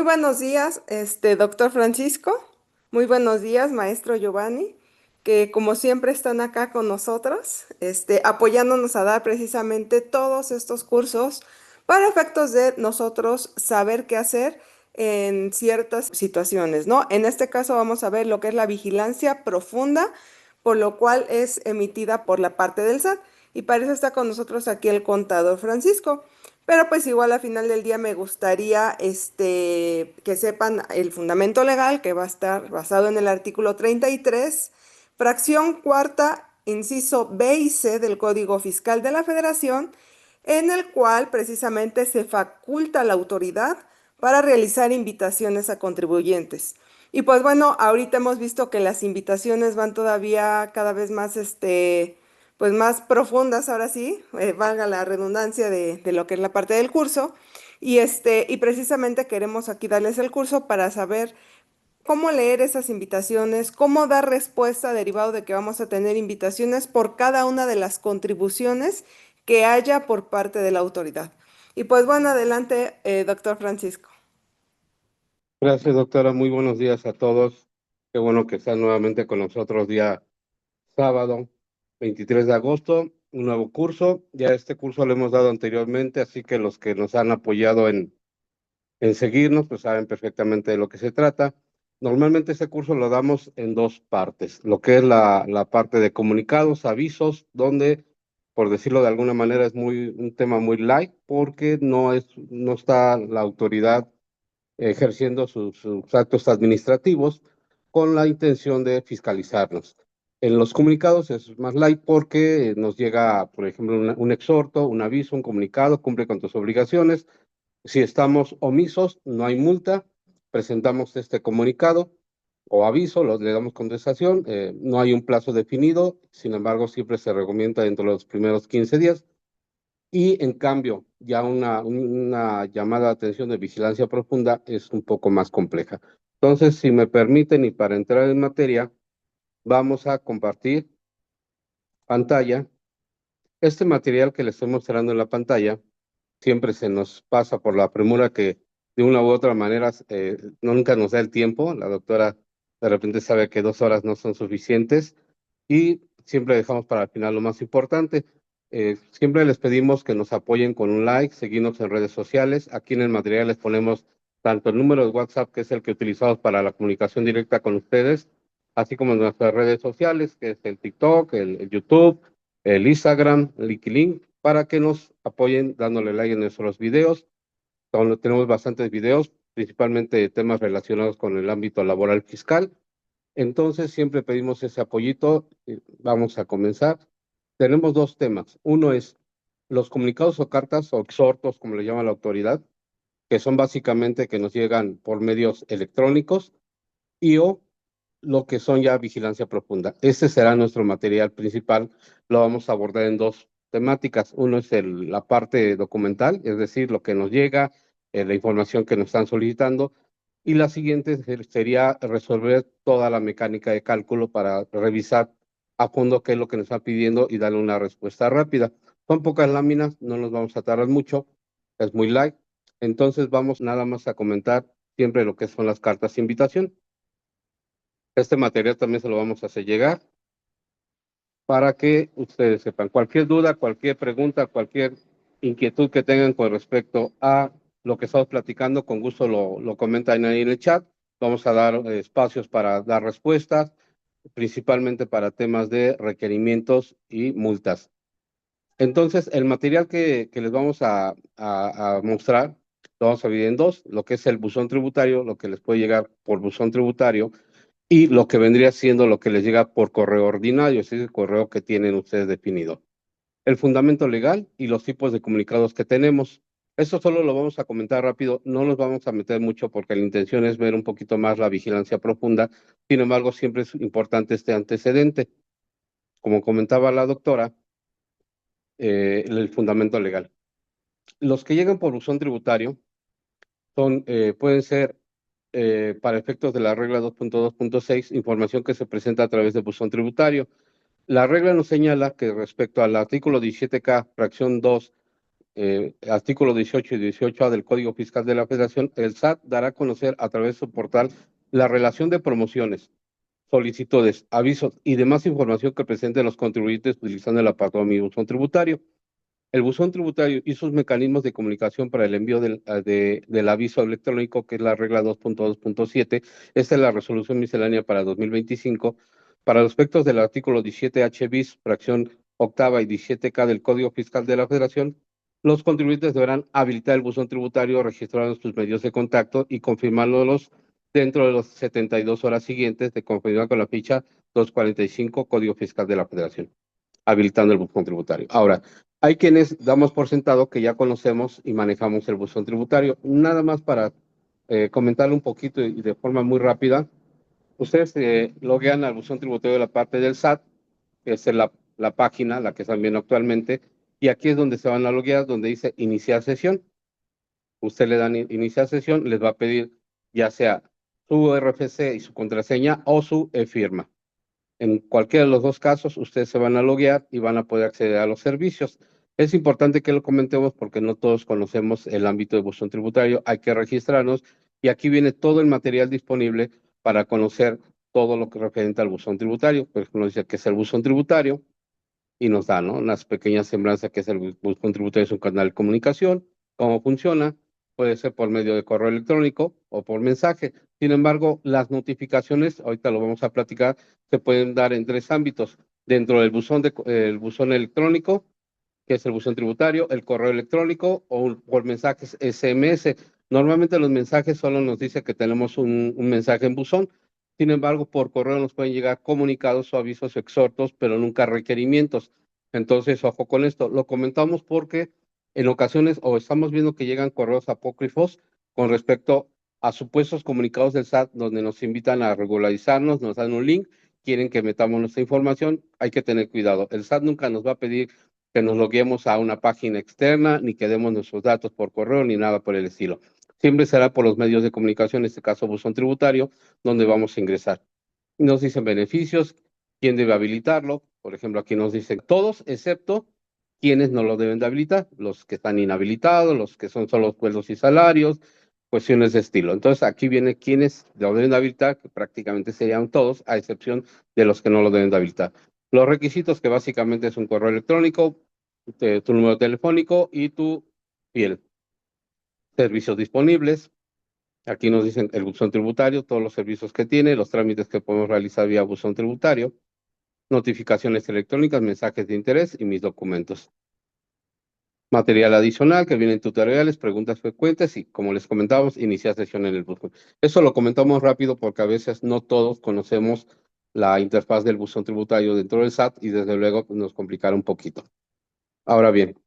buenos días, doctor Francisco. Muy buenos días, maestro Giovanni, que como siempre están acá con nosotros, apoyándonos a dar precisamente todos estos cursos para efectos de nosotros saber qué hacer en ciertas situaciones, ¿no? En este caso vamos a ver lo que es la vigilancia profunda, por lo cual es emitida por la parte del SAT. Y para eso está con nosotros aquí el contador Francisco. Pero pues igual al final del día me gustaría que sepan el fundamento legal que va a estar basado en el artículo 33, fracción cuarta, inciso B y C del Código Fiscal de la Federación, en el cual precisamente se faculta a la autoridad para realizar invitaciones a contribuyentes. Y pues bueno, ahorita hemos visto que las invitaciones van todavía cada vez más, pues más profundas, ahora sí, valga la redundancia de lo que es la parte del curso. Y precisamente queremos aquí darles el curso para saber cómo leer esas invitaciones, cómo dar respuesta derivado de que vamos a tener invitaciones por cada una de las contribuciones que haya por parte de la autoridad. Y pues bueno, adelante, doctor Francisco. Gracias, doctora. Muy buenos días a todos. Qué bueno que están nuevamente con nosotros día sábado, 23 de agosto, un nuevo curso. Ya este curso lo hemos dado anteriormente, así que los que nos han apoyado en seguirnos, pues saben perfectamente de lo que se trata. Normalmente este curso lo damos en dos partes, lo que es la parte de comunicados, avisos, donde, por decirlo de alguna manera, es un tema muy light, porque no está la autoridad ejerciendo sus actos administrativos con la intención de fiscalizarnos. En los comunicados es más light porque nos llega, por ejemplo, un exhorto, un aviso, un comunicado, cumple con tus obligaciones. Si estamos omisos, no hay multa, presentamos este comunicado o aviso, le damos contestación, no hay un plazo definido, sin embargo, siempre se recomienda dentro de los primeros 15 días. Y en cambio, ya una llamada de atención de vigilancia profunda es un poco más compleja. Entonces, si me permiten y para entrar en materia, vamos a compartir pantalla. Este material que les estoy mostrando en la pantalla siempre se nos pasa por la premura que de una u otra manera nunca nos da el tiempo. La doctora de repente sabe que 2 horas no son suficientes y siempre dejamos para el final lo más importante. Siempre les pedimos que nos apoyen con un like, seguirnos en redes sociales. Aquí en el material les ponemos tanto el número de WhatsApp, que es el que utilizamos para la comunicación directa con ustedes, así como nuestras redes sociales, que es el TikTok, el YouTube, el Instagram, el LinkedIn, para que nos apoyen dándole like en nuestros videos. Donde tenemos bastantes videos, principalmente de temas relacionados con el ámbito laboral fiscal. Entonces, siempre pedimos ese apoyito. Vamos a comenzar. Tenemos dos temas. Uno es los comunicados o cartas o exhortos, como le llama la autoridad, que son básicamente que nos llegan por medios electrónicos y o lo que son ya vigilancia profunda. Ese será nuestro material principal. Lo vamos a abordar en dos temáticas. Uno es la parte documental, es decir, lo que nos llega, la información que nos están solicitando. Y la siguiente sería resolver toda la mecánica de cálculo para revisar a fondo qué es lo que nos está pidiendo y darle una respuesta rápida. Son pocas láminas, no nos vamos a tardar mucho, es muy light. Entonces vamos nada más a comentar siempre lo que son las cartas de invitación. Este material también se lo vamos a hacer llegar para que ustedes sepan. Cualquier duda, cualquier pregunta, cualquier inquietud que tengan con respecto a lo que estamos platicando, con gusto lo comentan ahí en el chat. Vamos a dar espacios para dar respuestas, principalmente para temas de requerimientos y multas. Entonces, el material que les vamos a mostrar, lo vamos a dividir en dos, lo que es el buzón tributario, lo que les puede llegar por buzón tributario, y lo que vendría siendo lo que les llega por correo ordinario, es decir, el correo que tienen ustedes definido. El fundamento legal y los tipos de comunicados que tenemos. Esto solo lo vamos a comentar rápido, no nos vamos a meter mucho porque la intención es ver un poquito más la vigilancia profunda. Sin embargo, siempre es importante este antecedente. Como comentaba la doctora, el fundamento legal. Los que llegan por buzón tributario pueden ser para efectos de la regla 2.2.6, información que se presenta a través de buzón tributario. La regla nos señala que respecto al artículo 17K, fracción 2, artículo 18 y 18A del Código Fiscal de la Federación, el SAT dará a conocer a través de su portal la relación de promociones, solicitudes, avisos y demás información que presenten los contribuyentes utilizando el apartado Mi Buzón Tributario. El buzón tributario y sus mecanismos de comunicación para el envío del aviso electrónico, que es la regla 2.2.7, esta es la resolución miscelánea para 2025. Para los efectos del artículo 17H bis, fracción octava y 17K del Código Fiscal de la Federación, los contribuyentes deberán habilitar el buzón tributario, registrando sus medios de contacto y confirmándolos dentro de las 72 horas siguientes de confirmar con la ficha 245 Código Fiscal de la Federación, habilitando el buzón tributario. Ahora, hay quienes damos por sentado que ya conocemos y manejamos el buzón tributario. Nada más para comentarle un poquito y de forma muy rápida. Ustedes loguean al buzón tributario de la parte del SAT, que es la página, la que están viendo actualmente, y aquí es donde se van a loguear, donde dice iniciar sesión. Usted le dan iniciar sesión, les va a pedir ya sea su RFC y su contraseña o su e-firma. En cualquiera de los dos casos, ustedes se van a loguear y van a poder acceder a los servicios. Es importante que lo comentemos porque no todos conocemos el ámbito de buzón tributario. Hay que registrarnos y aquí viene todo el material disponible para conocer todo lo que referente al buzón tributario. Por ejemplo, dice que es el buzón tributario y nos da, ¿no?, unas pequeñas semblanzas que es el buzón tributario, es un canal de comunicación, cómo funciona, puede ser por medio de correo electrónico o por mensaje. Sin embargo, las notificaciones, ahorita lo vamos a platicar, se pueden dar en tres ámbitos: dentro del el buzón electrónico, que es el buzón tributario, el correo electrónico o por mensajes SMS. Normalmente los mensajes solo nos dice que tenemos un mensaje en buzón. Sin embargo, por correo nos pueden llegar comunicados o avisos o exhortos, pero nunca requerimientos. Entonces, ojo con esto. Lo comentamos porque en ocasiones o estamos viendo que llegan correos apócrifos con respecto a supuestos comunicados del SAT donde nos invitan a regularizarnos, nos dan un link, quieren que metamos nuestra información. Hay que tener cuidado. El SAT nunca nos va a pedir que nos loguemos a una página externa, ni que demos nuestros datos por correo, ni nada por el estilo. Siempre será por los medios de comunicación, en este caso buzón tributario, donde vamos a ingresar. Nos dicen beneficios, quién debe habilitarlo. Por ejemplo, aquí nos dicen todos, excepto quienes no lo deben de habilitar, los que están inhabilitados, los que son solo sueldos y salarios, cuestiones de estilo. Entonces, aquí viene quienes lo deben de habilitar, que prácticamente serían todos, a excepción de los que no lo deben de habilitar. Los requisitos, que básicamente es un correo electrónico, tu número telefónico y tu piel. Servicios disponibles. Aquí nos dicen el buzón tributario, todos los servicios que tiene, los trámites que podemos realizar vía buzón tributario, notificaciones electrónicas, mensajes de interés y mis documentos. Material adicional que vienen tutoriales, preguntas frecuentes y, como les comentábamos, iniciar sesión en el buzón. Eso lo comentamos rápido porque a veces no todos conocemos la interfaz del buzón tributario dentro del SAT y desde luego nos complicará un poquito. Ahora bien,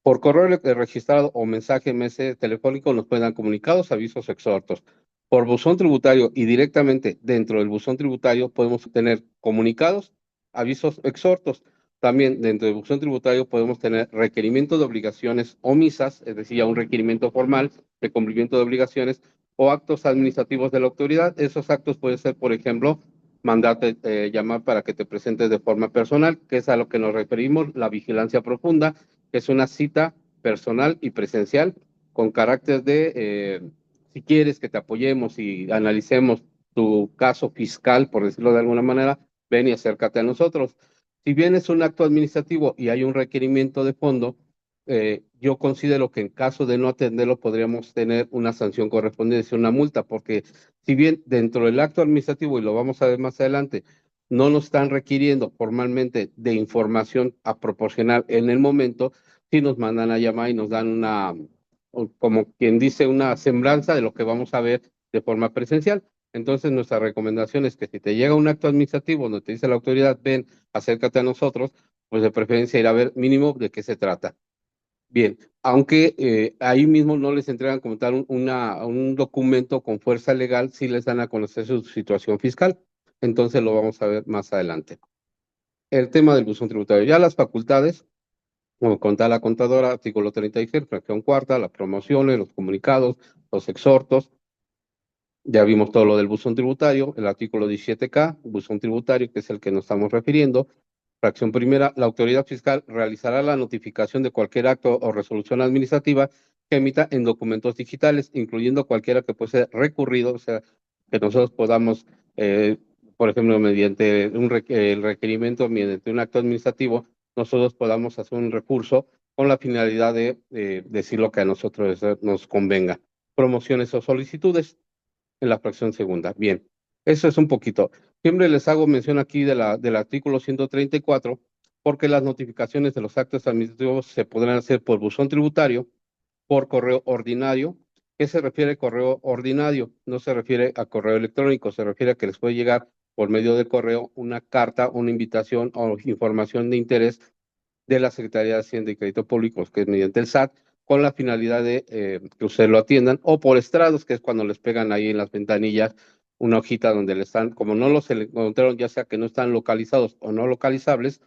por correo registrado o mensaje MS telefónico nos pueden dar comunicados, avisos, exhortos. Por buzón tributario y directamente dentro del buzón tributario podemos tener comunicados, avisos, exhortos. También dentro del buzón tributario podemos tener requerimiento de obligaciones omisas, es decir, ya un requerimiento formal de cumplimiento de obligaciones o actos administrativos de la autoridad. Esos actos pueden ser, por ejemplo, mandarte llamar para que te presentes de forma personal, que es a lo que nos referimos, la vigilancia profunda, que es una cita personal y presencial con carácter de, si quieres que te apoyemos y analicemos tu caso fiscal, por decirlo de alguna manera, ven y acércate a nosotros. Si bien es un acto administrativo y hay un requerimiento de fondo, yo considero que en caso de no atenderlo podríamos tener una sanción correspondiente, una multa, porque si bien dentro del acto administrativo, y lo vamos a ver más adelante, no nos están requiriendo formalmente de información a proporcionar en el momento, sí nos mandan a llamar y nos dan una, como quien dice, una semblanza de lo que vamos a ver de forma presencial. Entonces, nuestra recomendación es que si te llega un acto administrativo donde te dice la autoridad, ven, acércate a nosotros, pues de preferencia ir a ver mínimo de qué se trata. Bien, aunque ahí mismo no les entregan como tal un documento con fuerza legal, sí les dan a conocer su situación fiscal. Entonces lo vamos a ver más adelante. El tema del buzón tributario. Ya las facultades, como contar la contadora, artículo 36, fracción cuarta, las promociones, los comunicados, los exhortos. Ya vimos todo lo del buzón tributario, el artículo 17K, buzón tributario, que es el que nos estamos refiriendo. Fracción primera, la autoridad fiscal realizará la notificación de cualquier acto o resolución administrativa que emita en documentos digitales, incluyendo cualquiera que pueda ser recurrido, o sea, que nosotros podamos, por ejemplo, mediante el requerimiento, mediante un acto administrativo, nosotros podamos hacer un recurso con la finalidad de decir lo que a nosotros nos convenga. Promociones o solicitudes en la fracción segunda. Bien, eso es un poquito. Siempre les hago mención aquí del artículo 134, porque las notificaciones de los actos administrativos se podrán hacer por buzón tributario, por correo ordinario. ¿Qué se refiere a correo ordinario? No se refiere a correo electrónico, se refiere a que les puede llegar por medio de correo una carta, una invitación o información de interés de la Secretaría de Hacienda y Crédito Público, que es mediante el SAT, con la finalidad de que ustedes lo atiendan, o por estrados, que es cuando les pegan ahí en las ventanillas una hojita donde le están, como no los encontraron, ya sea que no están localizados o no localizables,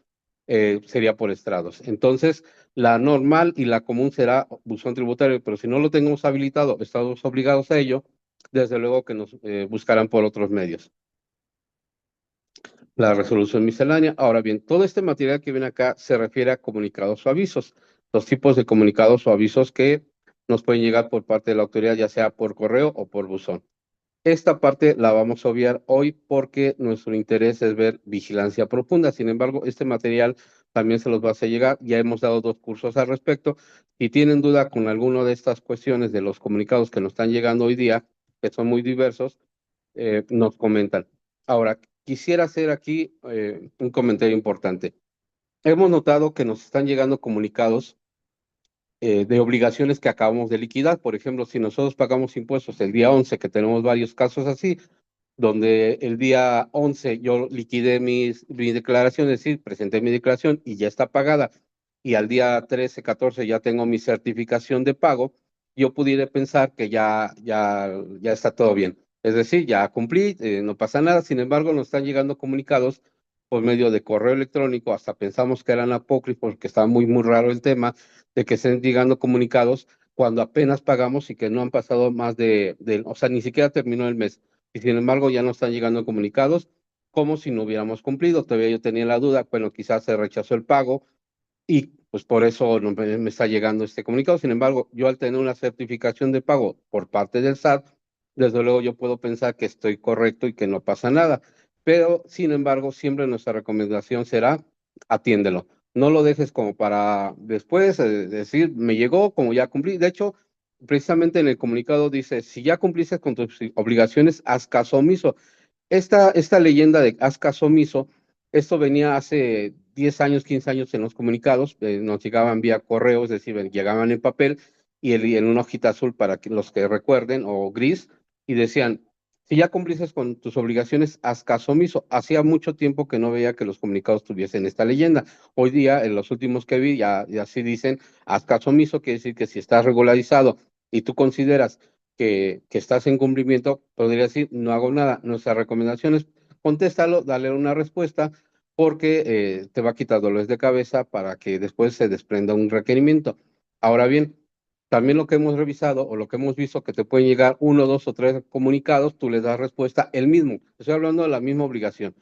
sería por estrados. Entonces, la normal y la común será buzón tributario, pero si no lo tenemos habilitado, estamos obligados a ello, desde luego que nos buscarán por otros medios. La resolución miscelánea. Ahora bien, todo este material que viene acá se refiere a comunicados o avisos. Los tipos de comunicados o avisos que nos pueden llegar por parte de la autoridad, ya sea por correo o por buzón. Esta parte la vamos a obviar hoy porque nuestro interés es ver vigilancia profunda. Sin embargo, este material también se los va a hacer llegar. Ya hemos dado 2 cursos al respecto. Si tienen duda con alguna de estas cuestiones de los comunicados que nos están llegando hoy día, que son muy diversos, nos comentan. Ahora, quisiera hacer aquí un comentario importante. Hemos notado que nos están llegando comunicados de obligaciones que acabamos de liquidar. Por ejemplo, si nosotros pagamos impuestos el día 11, que tenemos varios casos así, donde el día 11 yo liquidé mi declaración, es decir, presenté mi declaración y ya está pagada, y al día 13, 14 ya tengo mi certificación de pago, yo pudiera pensar que ya está todo bien. Es decir, ya cumplí, no pasa nada. Sin embargo, nos están llegando comunicados por medio de correo electrónico, hasta pensamos que eran apócrifos, porque está muy, muy raro el tema de que estén llegando comunicados cuando apenas pagamos y que no han pasado más o sea, ni siquiera terminó el mes y sin embargo ya no están llegando comunicados como si no hubiéramos cumplido. Todavía yo tenía la duda, bueno, quizás se rechazó el pago y pues por eso no me está llegando este comunicado. Sin embargo, yo al tener una certificación de pago por parte del SAT, desde luego yo puedo pensar que estoy correcto y que no pasa nada. Pero, sin embargo, siempre nuestra recomendación será atiéndelo. No lo dejes como para después decir, me llegó, como ya cumplí. De hecho, precisamente en el comunicado dice, si ya cumpliste con tus obligaciones, haz caso omiso. Esta leyenda de haz caso omiso, esto venía hace 10 años, 15 años en los comunicados, nos llegaban vía correo, es decir, llegaban en papel y en una hojita azul para que los que recuerden, o gris, y decían, si ya cumpliste con tus obligaciones, haz caso omiso. Hacía mucho tiempo que no veía que los comunicados tuviesen esta leyenda. Hoy día, en los últimos que vi, ya sí dicen, haz caso omiso, quiere decir que si estás regularizado y tú consideras que estás en cumplimiento, podría decir, no hago nada. Nuestra recomendación es contéstalo, dale una respuesta, porque te va a quitar dolores de cabeza para que después se desprenda un requerimiento. Ahora bien, también lo que hemos revisado o lo que hemos visto que te pueden llegar 1, 2 o 3 comunicados, tú les das respuesta el mismo. Estoy hablando de la misma obligación.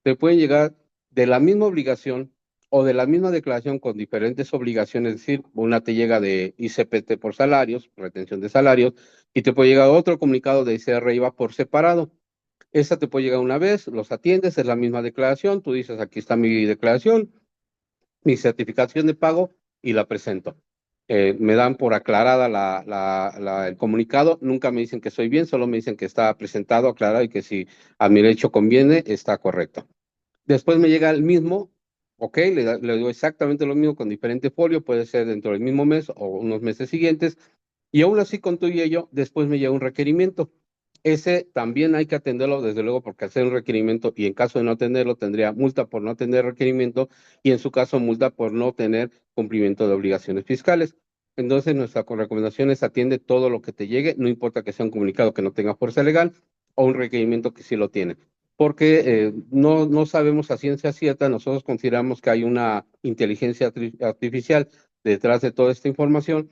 Te pueden llegar de la misma obligación o de la misma declaración con diferentes obligaciones, es decir, una te llega de ICPT por salarios, retención de salarios, y te puede llegar otro comunicado de ICR IVA por separado. Esta te puede llegar una vez, los atiendes, es la misma declaración, tú dices, aquí está mi declaración, mi certificación de pago y la presento. Me dan por aclarada el comunicado, nunca me dicen que estoy bien, solo me dicen que está presentado, aclarado y que si a mi derecho conviene, está correcto. Después me llega el mismo, ok, le doy exactamente lo mismo con diferente folio, puede ser dentro del mismo mes o unos meses siguientes, y aún así con todo y ello, después me llega un requerimiento. Ese también hay que atenderlo, desde luego, porque hacer un requerimiento y en caso de no atenderlo, tendría multa por no tener requerimiento y en su caso multa por no tener cumplimiento de obligaciones fiscales. Entonces, nuestra recomendación es atiende todo lo que te llegue, no importa que sea un comunicado que no tenga fuerza legal o un requerimiento que sí lo tiene, porque no sabemos a ciencia cierta, nosotros consideramos que hay una inteligencia artificial detrás de toda esta información,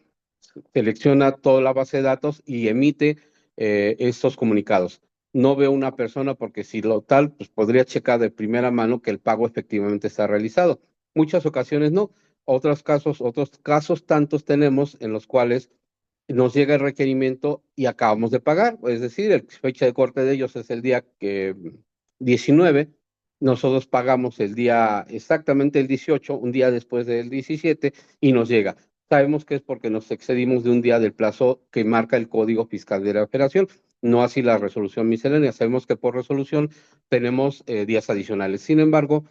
selecciona toda la base de datos y emite estos comunicados. no veo una persona porque si lo tal, pues podría checar de primera mano que el pago efectivamente está realizado. Muchas ocasiones no. Otros casos tantos tenemos en los cuales nos llega el requerimiento y acabamos de pagar, es decir, la fecha de corte de ellos es el día 19, nosotros pagamos el día exactamente el 18, un día después del 17 y nos llega. Sabemos que es porque nos excedimos de un día del plazo que marca el Código Fiscal de la Federación, no así la resolución miscelánea. Sabemos que por resolución tenemos días adicionales. Sin embargo,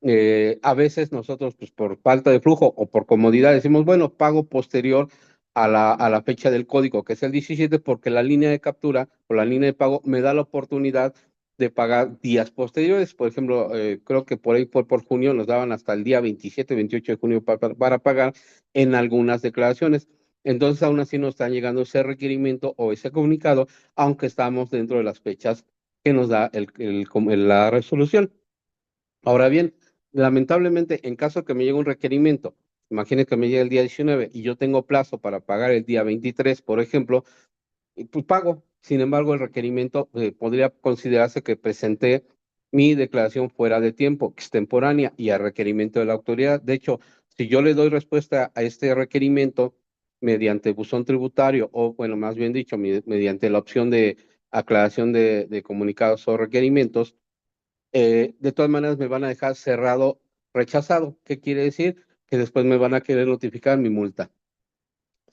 a veces nosotros, pues por falta de flujo o por comodidad, decimos, bueno, pago posterior a la fecha del código, que es el 17, porque la línea de captura o la línea de pago me da la oportunidad de pagar días posteriores. Por ejemplo, creo que por ahí por junio nos daban hasta el día 27, 28 de junio para pagar en algunas declaraciones. Entonces, aún así nos está llegando ese requerimiento o ese comunicado, aunque estamos dentro de las fechas que nos da la resolución. Ahora bien, lamentablemente, en caso que me llegue un requerimiento, imagine que me llegue el día 19 y yo tengo plazo para pagar el día 23, por ejemplo, y pues pago. Sin embargo, el requerimiento podría considerarse que presenté mi declaración fuera de tiempo, extemporánea y a requerimiento de la autoridad. De hecho, si yo le doy respuesta a este requerimiento mediante buzón tributario o, bueno, más bien dicho, mediante la opción de aclaración de comunicados o requerimientos, de todas maneras me van a dejar cerrado, rechazado. ¿Qué quiere decir? Que después me van a querer notificar mi multa.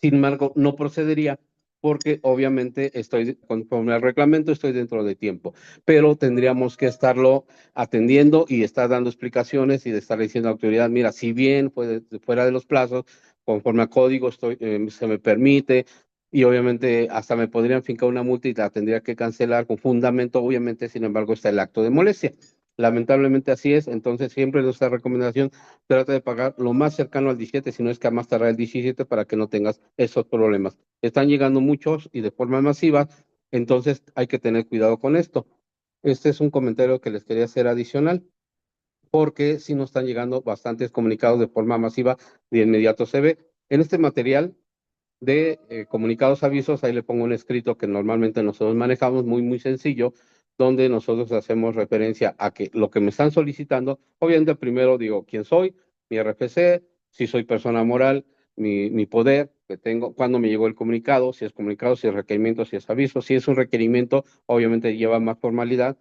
Sin embargo, no procedería porque obviamente estoy conforme al reglamento, estoy dentro de tiempo, pero tendríamos que estarlo atendiendo y estar dando explicaciones y de estar diciendo a la autoridad, mira, si bien fue fuera de los plazos, conforme a código se me permite y obviamente hasta me podrían fincar una multa y la tendría que cancelar con fundamento, obviamente, sin embargo, está el acto de molestia. Lamentablemente así es, entonces siempre nuestra recomendación trata de pagar lo más cercano al 17, si no es que a más tardar el 17 para que no tengas esos problemas. Están llegando muchos y de forma masiva, entonces hay que tener cuidado con esto. Este es un comentario que les quería hacer adicional, porque si nos están llegando bastantes comunicados de forma masiva, de inmediato se ve. En este material de comunicados avisos, ahí le pongo un escrito que normalmente nosotros manejamos, muy sencillo, donde nosotros hacemos referencia a que lo que me están solicitando, obviamente primero digo quién soy, mi RFC, si soy persona moral, mi poder que tengo, cuándo me llegó el comunicado, si es comunicado, si es requerimiento, si es aviso, si es un requerimiento, obviamente lleva más formalidad,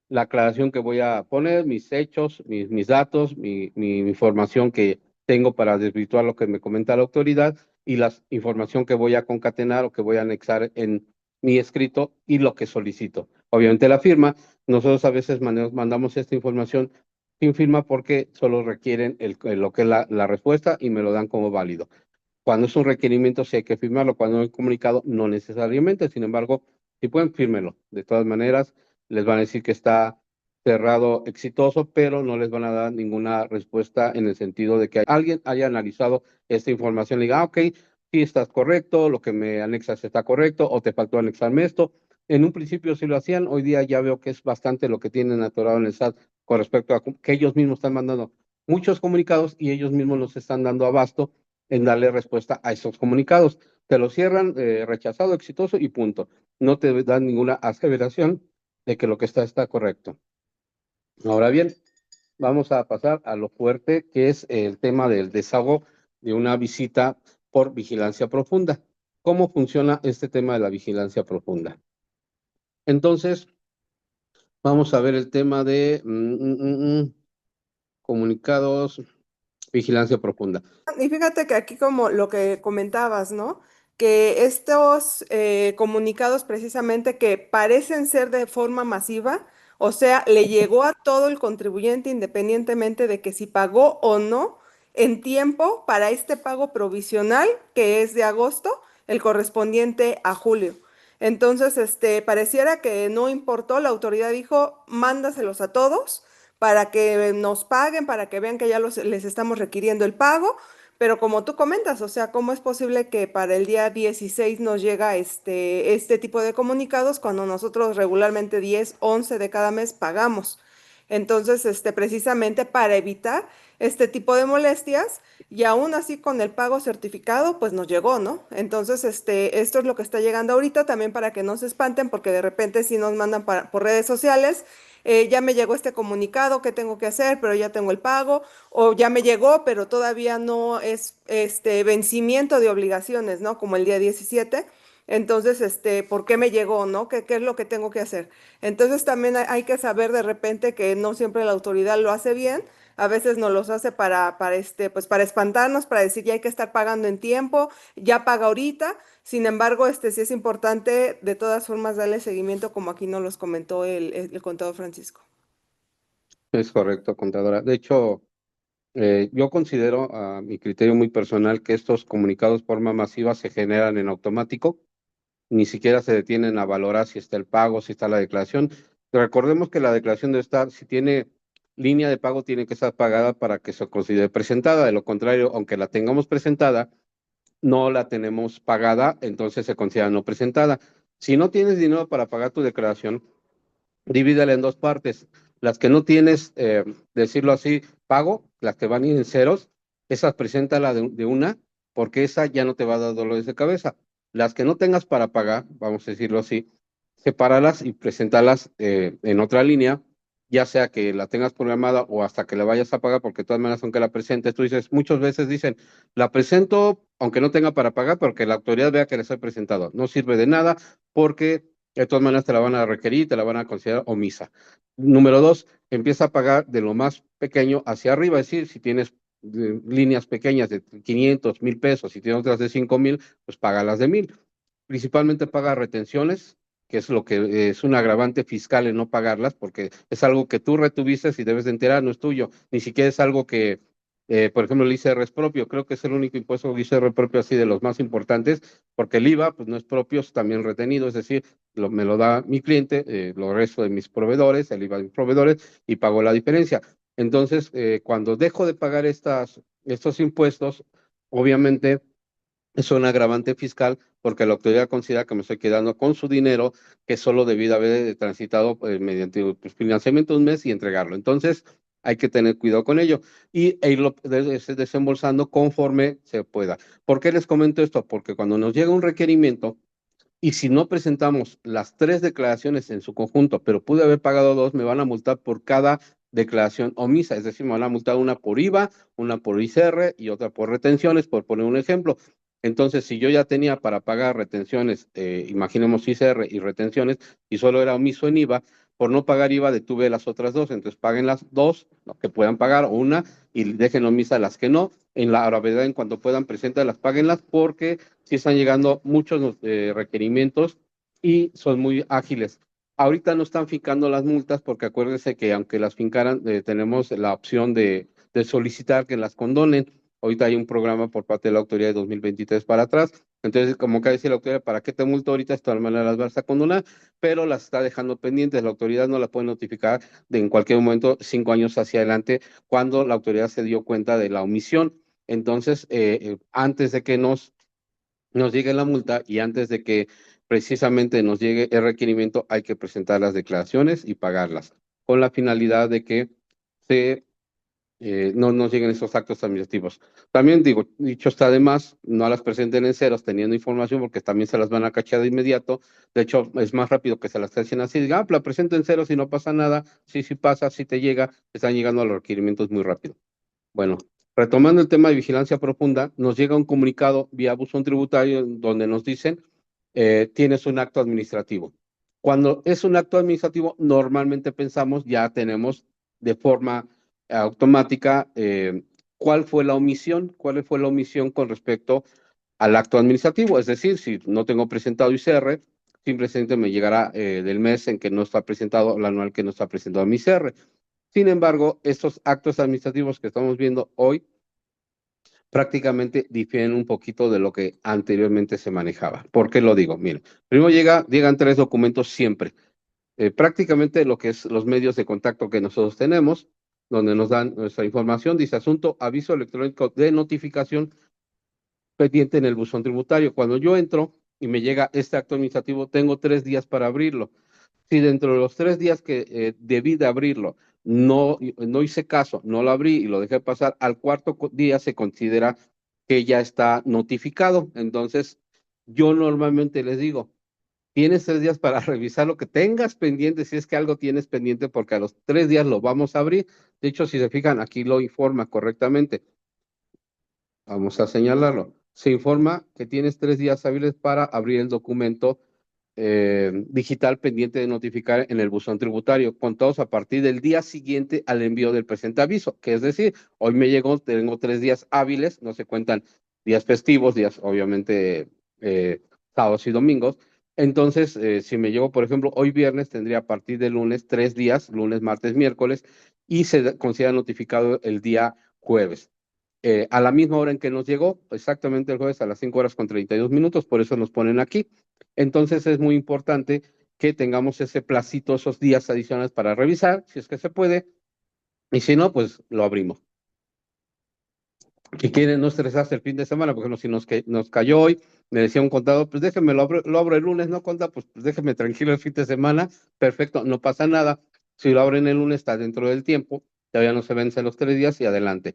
la aclaración que voy a poner, mis hechos, mis datos, mi información que tengo para desvirtuar lo que me comenta la autoridad y la información que voy a concatenar o que voy a anexar en mi escrito y lo que solicito. Obviamente la firma, nosotros a veces mandamos esta información sin firma porque solo requieren lo que es la respuesta y me lo dan como válido. Cuando es un requerimiento, sí hay que firmarlo. Cuando no hay comunicado, no necesariamente. Sin embargo, si pueden, fírmelo. De todas maneras, les van a decir que está cerrado exitoso, pero no les van a dar ninguna respuesta en el sentido de que alguien haya analizado esta información y diga, ok, sí estás correcto, lo que me anexas está correcto, o te faltó anexarme esto. En un principio sí lo hacían, hoy día ya veo que es bastante lo que tienen atorado en el SAT con respecto a que ellos mismos están mandando muchos comunicados y ellos mismos nos están dando abasto en darle respuesta a esos comunicados. Te lo cierran rechazado, exitoso y punto. No te dan ninguna aseveración de que lo que está correcto. Ahora bien, vamos a pasar a lo fuerte, que es el tema del desahogo de una visita por vigilancia profunda. ¿Cómo funciona este tema de la vigilancia profunda? Entonces, vamos a ver el tema de comunicados, vigilancia profunda. Y fíjate que aquí como lo que comentabas, ¿no? Que estos comunicados precisamente que parecen ser de forma masiva, o sea, le llegó a todo el contribuyente independientemente de que si pagó o no en tiempo para este pago provisional que es de agosto, el correspondiente a julio. Entonces, pareciera que no importó, la autoridad dijo, mándaselos a todos para que nos paguen, para que vean que ya les estamos requiriendo el pago. Pero como tú comentas, o sea, ¿cómo es posible que para el día 16 nos llega este tipo de comunicados cuando nosotros regularmente 10, 11 de cada mes pagamos? Entonces, precisamente para evitar este tipo de molestias y aún así con el pago certificado, pues nos llegó, ¿no? Entonces, esto es lo que está llegando ahorita también para que no se espanten porque de repente si nos mandan por redes sociales. Ya me llegó este comunicado, ¿qué tengo que hacer? Pero ya tengo el pago, o ya me llegó, pero todavía no es este vencimiento de obligaciones, ¿no? Como el día 17. Entonces, ¿por qué me llegó, no? ¿Qué es lo que tengo que hacer? Entonces también hay que saber de repente que no siempre la autoridad lo hace bien. A veces nos los hace pues para espantarnos, para decir ya hay que estar pagando en tiempo, ya paga ahorita. Sin embargo, sí es importante de todas formas darle seguimiento, como aquí nos los comentó el contador Francisco. Es correcto, contadora. De hecho, yo considero a mi criterio muy personal que estos comunicados de forma masiva se generan en automático, ni siquiera se detienen a valorar si está el pago, si está la declaración. Recordemos que la declaración debe estar, si tiene línea de pago, tiene que estar pagada para que se considere presentada. De lo contrario, aunque la tengamos presentada, no la tenemos pagada, entonces se considera no presentada. Si no tienes dinero para pagar tu declaración, divídela en dos partes. Las que no tienes, decirlo así, pago, las que van a ir en ceros, esas preséntala de una, porque esa ya no te va a dar dolores de cabeza. Las que no tengas para pagar, vamos a decirlo así, sepáralas y preséntalas en otra línea, ya sea que la tengas programada o hasta que la vayas a pagar, porque de todas maneras, aunque la presentes, tú dices, muchas veces dicen, la presento aunque no tenga para pagar, porque la autoridad vea que les he presentado. No sirve de nada porque de todas maneras te la van a requerir, te la van a considerar omisa. Número dos, empieza a pagar de lo más pequeño hacia arriba, es decir, si tienes líneas pequeñas de 500, 1000 pesos, si tienes otras de 5000, pues paga las de 1000. Principalmente paga retenciones, que es lo que es un agravante fiscal en no pagarlas, porque es algo que tú retuviste y debes de enterar, no es tuyo, ni siquiera es algo que, por ejemplo, el ICR es propio, creo que es el único impuesto el ICR propio así de los más importantes, porque el IVA pues no es propio, es también retenido, es decir, me lo da mi cliente, lo resto de mis proveedores, el IVA de mis proveedores, y pago la diferencia. Entonces, cuando dejo de pagar estos impuestos, obviamente es un agravante fiscal porque la autoridad considera que me estoy quedando con su dinero que solo debí de haber transitado mediante pues, financiamiento de un mes y entregarlo. Entonces, hay que tener cuidado con ello e irlo desembolsando conforme se pueda. ¿Por qué les comento esto? Porque cuando nos llega un requerimiento, y si no presentamos las tres declaraciones en su conjunto, pero pude haber pagado dos, me van a multar por cada declaración omisa. Es decir, me van a multar una por IVA, una por ICR y otra por retenciones, por poner un ejemplo. Entonces, si yo ya tenía para pagar retenciones, imaginemos ICR y retenciones, y solo era omiso en IVA, por no pagar IVA detuve las otras dos. Entonces, paguen las dos, lo que puedan pagar, o una, y dejen omisa las que no. En la gravedad, en cuanto puedan, preséntalas, páguenlas, porque sí están llegando muchos requerimientos y son muy ágiles. Ahorita no están fincando las multas porque acuérdense que aunque las fincaran, tenemos la opción de solicitar que las condonen. Ahorita hay un programa por parte de la autoridad de 2023 para atrás. Entonces, como acaba de decir la autoridad, ¿para qué te multo ahorita? De todas maneras las vas a condonar, pero las está dejando pendientes. La autoridad no la puede notificar de en cualquier momento, 5 años hacia adelante, cuando la autoridad se dio cuenta de la omisión. Entonces, antes de que nos llegue la multa y antes de que precisamente nos llegue el requerimiento, hay que presentar las declaraciones y pagarlas, con la finalidad de que no nos lleguen esos actos administrativos. También digo, dicho está de más, no las presenten en ceros teniendo información porque también se las van a cachar de inmediato. De hecho, es más rápido que se las cachen así, diga, la presento en ceros y no pasa nada. Sí, sí pasa, sí te llega, están llegando a los requerimientos muy rápido. Bueno, retomando el tema de vigilancia profunda, nos llega un comunicado vía buzón tributario donde nos dicen, tienes un acto administrativo. Cuando es un acto administrativo, normalmente pensamos, ya tenemos de forma automática cuál fue la omisión con respecto al acto administrativo. Es decir, si no tengo presentado ICR, simplemente me llegará del mes en que no está presentado, el anual que no está presentado mi ICR. Sin embargo, estos actos administrativos que estamos viendo hoy prácticamente difieren un poquito de lo que anteriormente se manejaba. ¿Por qué lo digo? Miren, primero llegan tres documentos siempre. Prácticamente lo que es los medios de contacto que nosotros tenemos, donde nos dan nuestra información, dice asunto, aviso electrónico de notificación pendiente en el buzón tributario. Cuando yo entro y me llega este acto administrativo, tengo 3 días para abrirlo. Si dentro de los 3 días que debí de abrirlo no hice caso, no lo abrí y lo dejé pasar, al cuarto día se considera que ya está notificado. Entonces, yo normalmente les digo, tienes 3 días para revisar lo que tengas pendiente, si es que algo tienes pendiente, porque a los 3 días lo vamos a abrir. De hecho, si se fijan, aquí lo informa correctamente. Vamos a señalarlo. Se informa que tienes 3 días hábiles para abrir el documento digital pendiente de notificar en el buzón tributario, contados a partir del día siguiente al envío del presente aviso, que es decir, hoy me llegó, tengo 3 días hábiles, no se cuentan días festivos, días obviamente sábados y domingos. Entonces, si me llegó, por ejemplo, hoy viernes, tendría a partir del lunes 3 días, lunes, martes, miércoles, y se considera notificado el día jueves. A la misma hora en que nos llegó, exactamente el jueves a las 5:32, por eso nos ponen aquí. Entonces es muy importante que tengamos ese placito, esos días adicionales para revisar, si es que se puede, y si no, pues lo abrimos. Si quieren no estresarse el fin de semana, por ejemplo, si nos cayó hoy, me decía un contador, pues déjeme, lo abro el lunes, ¿no, contador? Pues déjeme tranquilo el fin de semana, perfecto, no pasa nada. Si lo abren el lunes, está dentro del tiempo, todavía no se vencen los 3 días y adelante.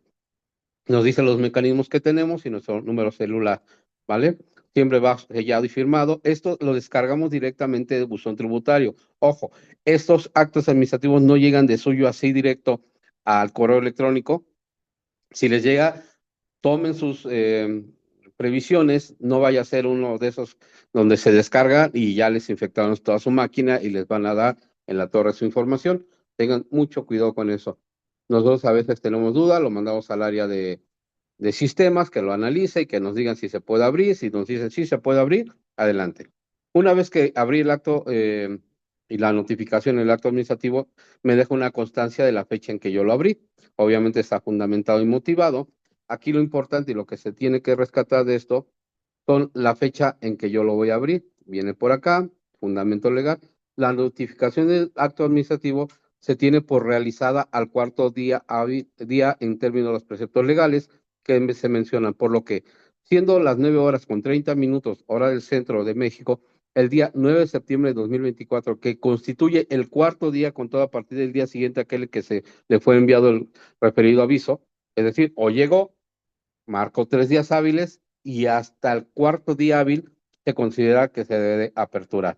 Nos dice los mecanismos que tenemos y nuestro número celular, ¿vale? Siempre va sellado y firmado. Esto lo descargamos directamente del buzón tributario. Ojo, estos actos administrativos no llegan de suyo así directo al correo electrónico. Si les llega, tomen sus previsiones, no vaya a ser uno de esos donde se descarga y ya les infectaron toda su máquina y les van a dar en la torre su información. Tengan mucho cuidado con eso. Nosotros a veces tenemos duda, lo mandamos al área de sistemas que lo analice y que nos digan si se puede abrir. Si nos dicen sí se puede abrir, adelante. Una vez que abrí el acto y la notificación, el acto administrativo, me deja una constancia de la fecha en que yo lo abrí. Obviamente está fundamentado y motivado. Aquí lo importante y lo que se tiene que rescatar de esto son la fecha en que yo lo voy a abrir. Viene por acá, fundamento legal. La notificación del acto administrativo se tiene por realizada al cuarto día en términos de los preceptos legales que se mencionan, por lo que, siendo las 9:30, hora del centro de México, el día 9 de septiembre de 2024, que constituye el cuarto día contado a partir del día siguiente a aquel que se le fue enviado el referido aviso, es decir, o llegó, marcó 3 días hábiles y hasta el cuarto día hábil se considera que se debe aperturar.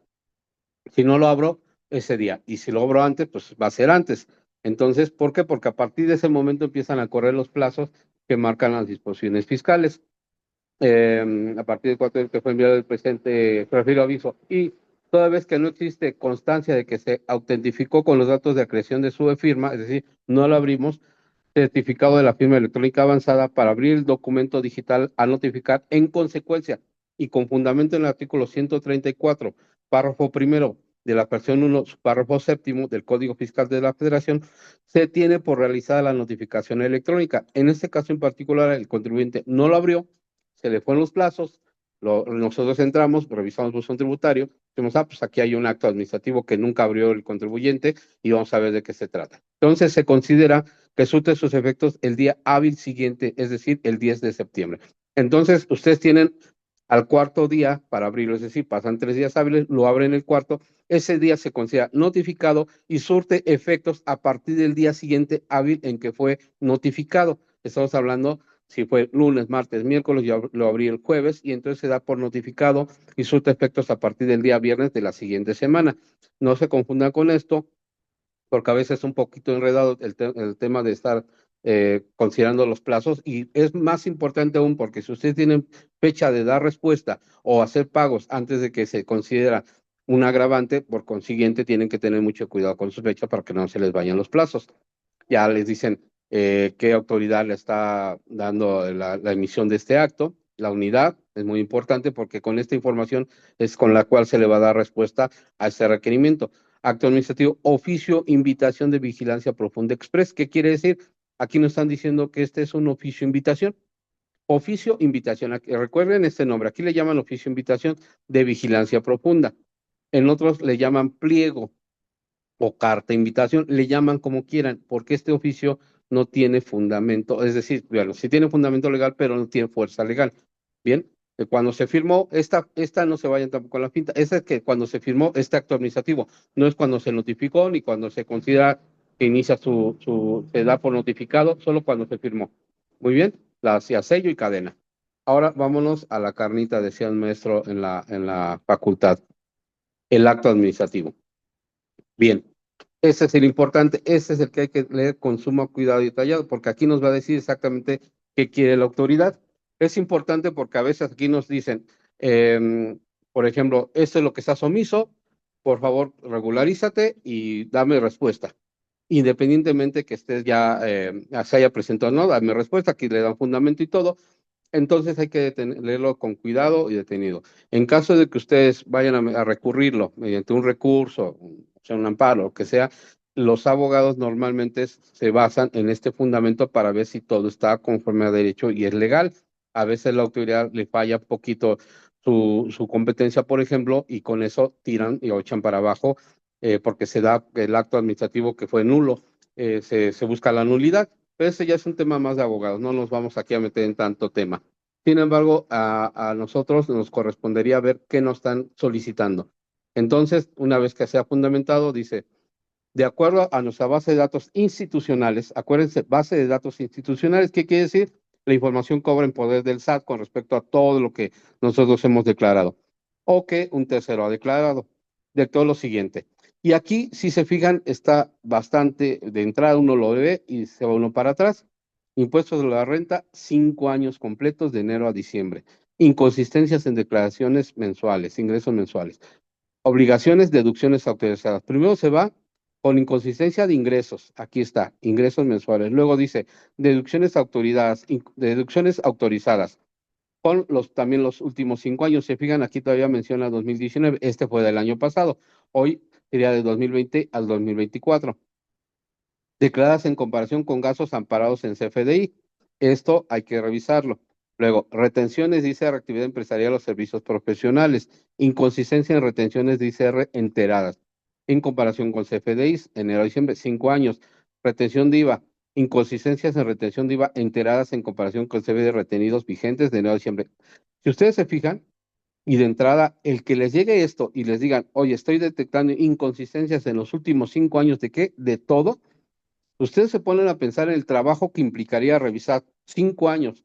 Si no lo abro ese día y si lo abro antes, pues va a ser antes. Entonces, ¿por qué? Porque a partir de ese momento empiezan a correr los plazos que marcan las disposiciones fiscales. A partir del 4 que fue enviado el presente referido aviso y toda vez que no existe constancia de que se autentificó con los datos de acreción de su firma, es decir, no lo abrimos, certificado de la firma electrónica avanzada para abrir el documento digital a notificar en consecuencia y con fundamento en el artículo 134, párrafo primero de la versión 1, párrafo séptimo del Código Fiscal de la Federación, se tiene por realizada la notificación electrónica. En este caso en particular, el contribuyente no lo abrió, se le fueron los plazos, nosotros entramos, revisamos el buzón tributario, decimos, pues aquí hay un acto administrativo que nunca abrió el contribuyente y vamos a ver de qué se trata. Entonces se considera que surte sus efectos el día hábil siguiente, es decir, el 10 de septiembre. Entonces, ustedes tienen al cuarto día para abrirlo, es decir, pasan 3 días hábiles, lo abren el cuarto, ese día se considera notificado y surte efectos a partir del día siguiente hábil en que fue notificado. Estamos hablando si fue lunes, martes, miércoles, yo lo abrí el jueves y entonces se da por notificado y surte efectos a partir del día viernes de la siguiente semana. No se confundan con esto, porque a veces es un poquito enredado el tema de estar considerando los plazos y es más importante aún porque si ustedes tienen fecha de dar respuesta o hacer pagos antes de que se considera un agravante, por consiguiente tienen que tener mucho cuidado con su fecha para que no se les vayan los plazos. Ya les dicen qué autoridad le está dando la emisión de este acto. La unidad es muy importante porque con esta información es con la cual se le va a dar respuesta a este requerimiento. Acto administrativo, oficio, invitación de vigilancia profunda express. ¿Qué quiere decir? Aquí nos están diciendo que este es un oficio invitación. Oficio, invitación. Recuerden este nombre. Aquí le llaman oficio, invitación de vigilancia profunda. En otros le llaman pliego o carta invitación, le llaman como quieran, porque este oficio no tiene fundamento, es decir, bueno, sí tiene fundamento legal, pero no tiene fuerza legal. Bien, cuando se firmó, esta no se vayan tampoco con la finta, esa es que cuando se firmó este acto administrativo, no es cuando se notificó ni cuando se considera se inicia se da por notificado solo cuando se firmó. Muy bien, la hacía sello y cadena. Ahora vámonos a la carnita, decía el maestro en la facultad, el acto administrativo. Bien, ese es el importante, ese es el que hay que leer con sumo cuidado y detallado, porque aquí nos va a decir exactamente qué quiere la autoridad. Es importante porque a veces aquí nos dicen, por ejemplo, esto es lo que estás omiso, por favor, regularízate y dame respuesta. Independientemente que estés ya, se haya presentado, no, dame respuesta, aquí le dan fundamento y todo, entonces hay que leerlo con cuidado y detenido. En caso de que ustedes vayan a recurrirlo mediante un recurso, o sea, un amparo, lo que sea, los abogados normalmente se basan en este fundamento para ver si todo está conforme a derecho y es legal. A veces la autoridad le falla un poquito su competencia, por ejemplo, y con eso tiran y echan para abajo porque se da el acto administrativo que fue nulo. Se busca la nulidad. Pero ese ya es un tema más de abogados, no nos vamos aquí a meter en tanto tema. Sin embargo, a nosotros nos correspondería ver qué nos están solicitando. Entonces, una vez que sea fundamentado, dice, de acuerdo a nuestra base de datos institucionales, acuérdense, base de datos institucionales, ¿qué quiere decir? La información cobra en poder del SAT con respecto a todo lo que nosotros hemos declarado o que un tercero ha declarado. De todo lo siguiente. Y aquí, si se fijan, está bastante de entrada, uno lo ve y se va uno para atrás. Impuestos de la renta, 5 años completos de enero a diciembre. Inconsistencias en declaraciones mensuales, ingresos mensuales. Obligaciones, deducciones autorizadas. Primero se va con inconsistencia de ingresos. Aquí está, ingresos mensuales. Luego dice deducciones autorizadas. Con también los últimos 5 años. Se fijan, aquí todavía menciona 2019. Este fue del año pasado. Hoy sería de 2020 al 2024. Declaradas en comparación con gastos amparados en CFDI. Esto hay que revisarlo. Luego, retenciones de ICR, actividad empresarial o servicios profesionales. Inconsistencia en retenciones de ICR enteradas. En comparación con CFDIs, enero a diciembre, 5 años. Retención de IVA. Inconsistencias en retención de IVA enteradas en comparación con CFDI retenidos vigentes de enero a diciembre. Si ustedes se fijan, y de entrada, el que les llegue esto y les digan, oye, estoy detectando inconsistencias en los últimos 5 años, ¿de qué? De todo. Ustedes se ponen a pensar en el trabajo que implicaría revisar 5 años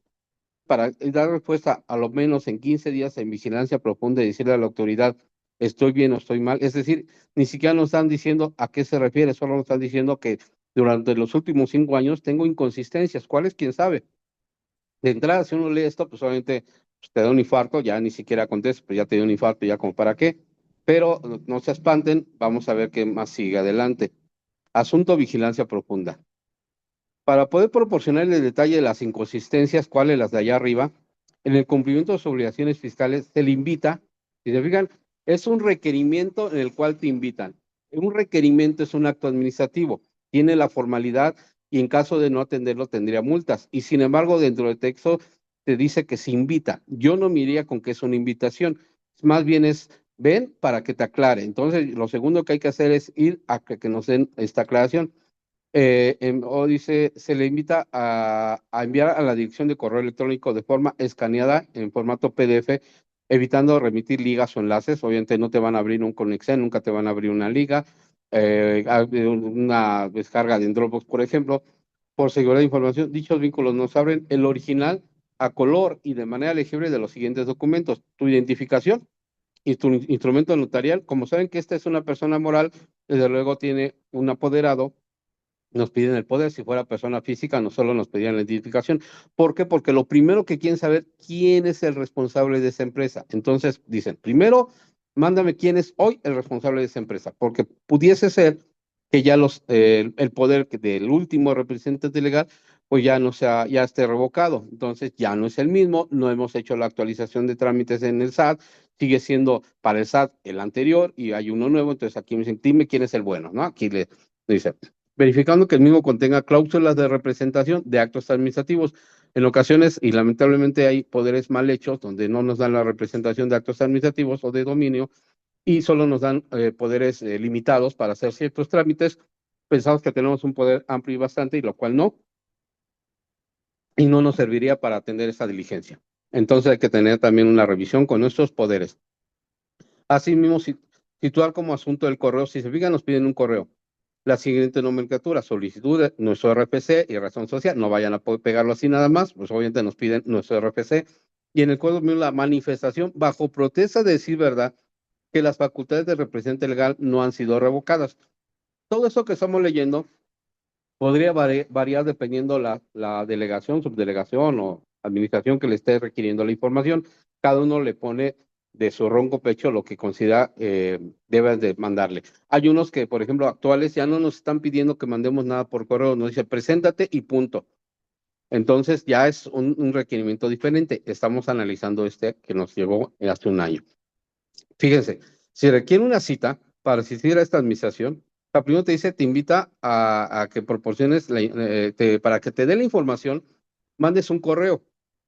para dar respuesta a lo menos en 15 días en vigilancia profunda y decirle a la autoridad, estoy bien o estoy mal. Es decir, ni siquiera nos están diciendo a qué se refiere, solo nos están diciendo que durante los últimos 5 años tengo inconsistencias. ¿Cuáles? ¿Quién sabe? De entrada, si uno lee esto, pues obviamente pues, te da un infarto, ya ni siquiera contestas, pues ya te dio un infarto, ya como para qué. Pero no se espanten, vamos a ver qué más sigue adelante. Asunto vigilancia profunda. Para poder proporcionar el detalle de las inconsistencias, cuáles las de allá arriba, en el cumplimiento de sus obligaciones fiscales se le invita, si se fijan, es un requerimiento en el cual te invitan. Un requerimiento es un acto administrativo, tiene la formalidad y en caso de no atenderlo tendría multas. Y sin embargo, dentro del texto te dice que se invita. Yo no me iría con que es una invitación, más bien es ven para que te aclare. Entonces, lo segundo que hay que hacer es ir a que nos den esta aclaración o dice, se le invita a enviar a la dirección de correo electrónico de forma escaneada en formato PDF, evitando remitir ligas o enlaces. Obviamente no te van a abrir un Conexen, nunca te van a abrir una liga, una descarga de Dropbox, por ejemplo. Por seguridad de información, dichos vínculos nos abren el original a color y de manera legible de los siguientes documentos: tu identificación y tu instrumento notarial. Como saben que esta es una persona moral, desde luego tiene un apoderado, nos piden el poder. Si fuera persona física, no solo nos pedían la identificación. ¿Por qué? Porque lo primero que quieren saber, quién es el responsable de esa empresa. Entonces dicen, primero, mándame quién es hoy el responsable de esa empresa, porque pudiese ser que ya el poder del último representante legal, pues ya no sea, ya esté revocado. Entonces ya no es el mismo, no hemos hecho la actualización de trámites en el SAT, sigue siendo para el SAT el anterior y hay uno nuevo. Entonces aquí me dicen, dime quién es el bueno, ¿no? Aquí le dice, verificando que el mismo contenga cláusulas de representación de actos administrativos. En ocasiones, y lamentablemente hay poderes mal hechos, donde no nos dan la representación de actos administrativos o de dominio, y solo nos dan poderes limitados para hacer ciertos trámites. Pensamos que tenemos un poder amplio y bastante, y lo cual no, y no nos serviría para atender esa diligencia. Entonces hay que tener también una revisión con nuestros poderes. Asimismo, situar como asunto del correo, si se fijan, nos piden un correo. la siguiente nomenclatura: solicitud de nuestro RFC y razón social. No vayan a poder pegarlo así nada más, pues obviamente nos piden nuestro RFC. Y en el Código Civil, la manifestación bajo protesta de decir verdad que las facultades de representante legal no han sido revocadas. Todo eso que estamos leyendo podría variar dependiendo la delegación, subdelegación o administración que le esté requiriendo la información. Cada uno le pone de su ronco pecho lo que considera debe de mandarle. Hay unos que, por ejemplo, actuales, ya no nos están pidiendo que mandemos nada por correo, nos dice preséntate y punto. Entonces ya es un requerimiento diferente. Estamos analizando este que nos llegó hace un año. Fíjense, si requiere una cita para asistir a esta administración, la primero te dice, te invita a que proporciones, para que te dé la información, mandes un correo.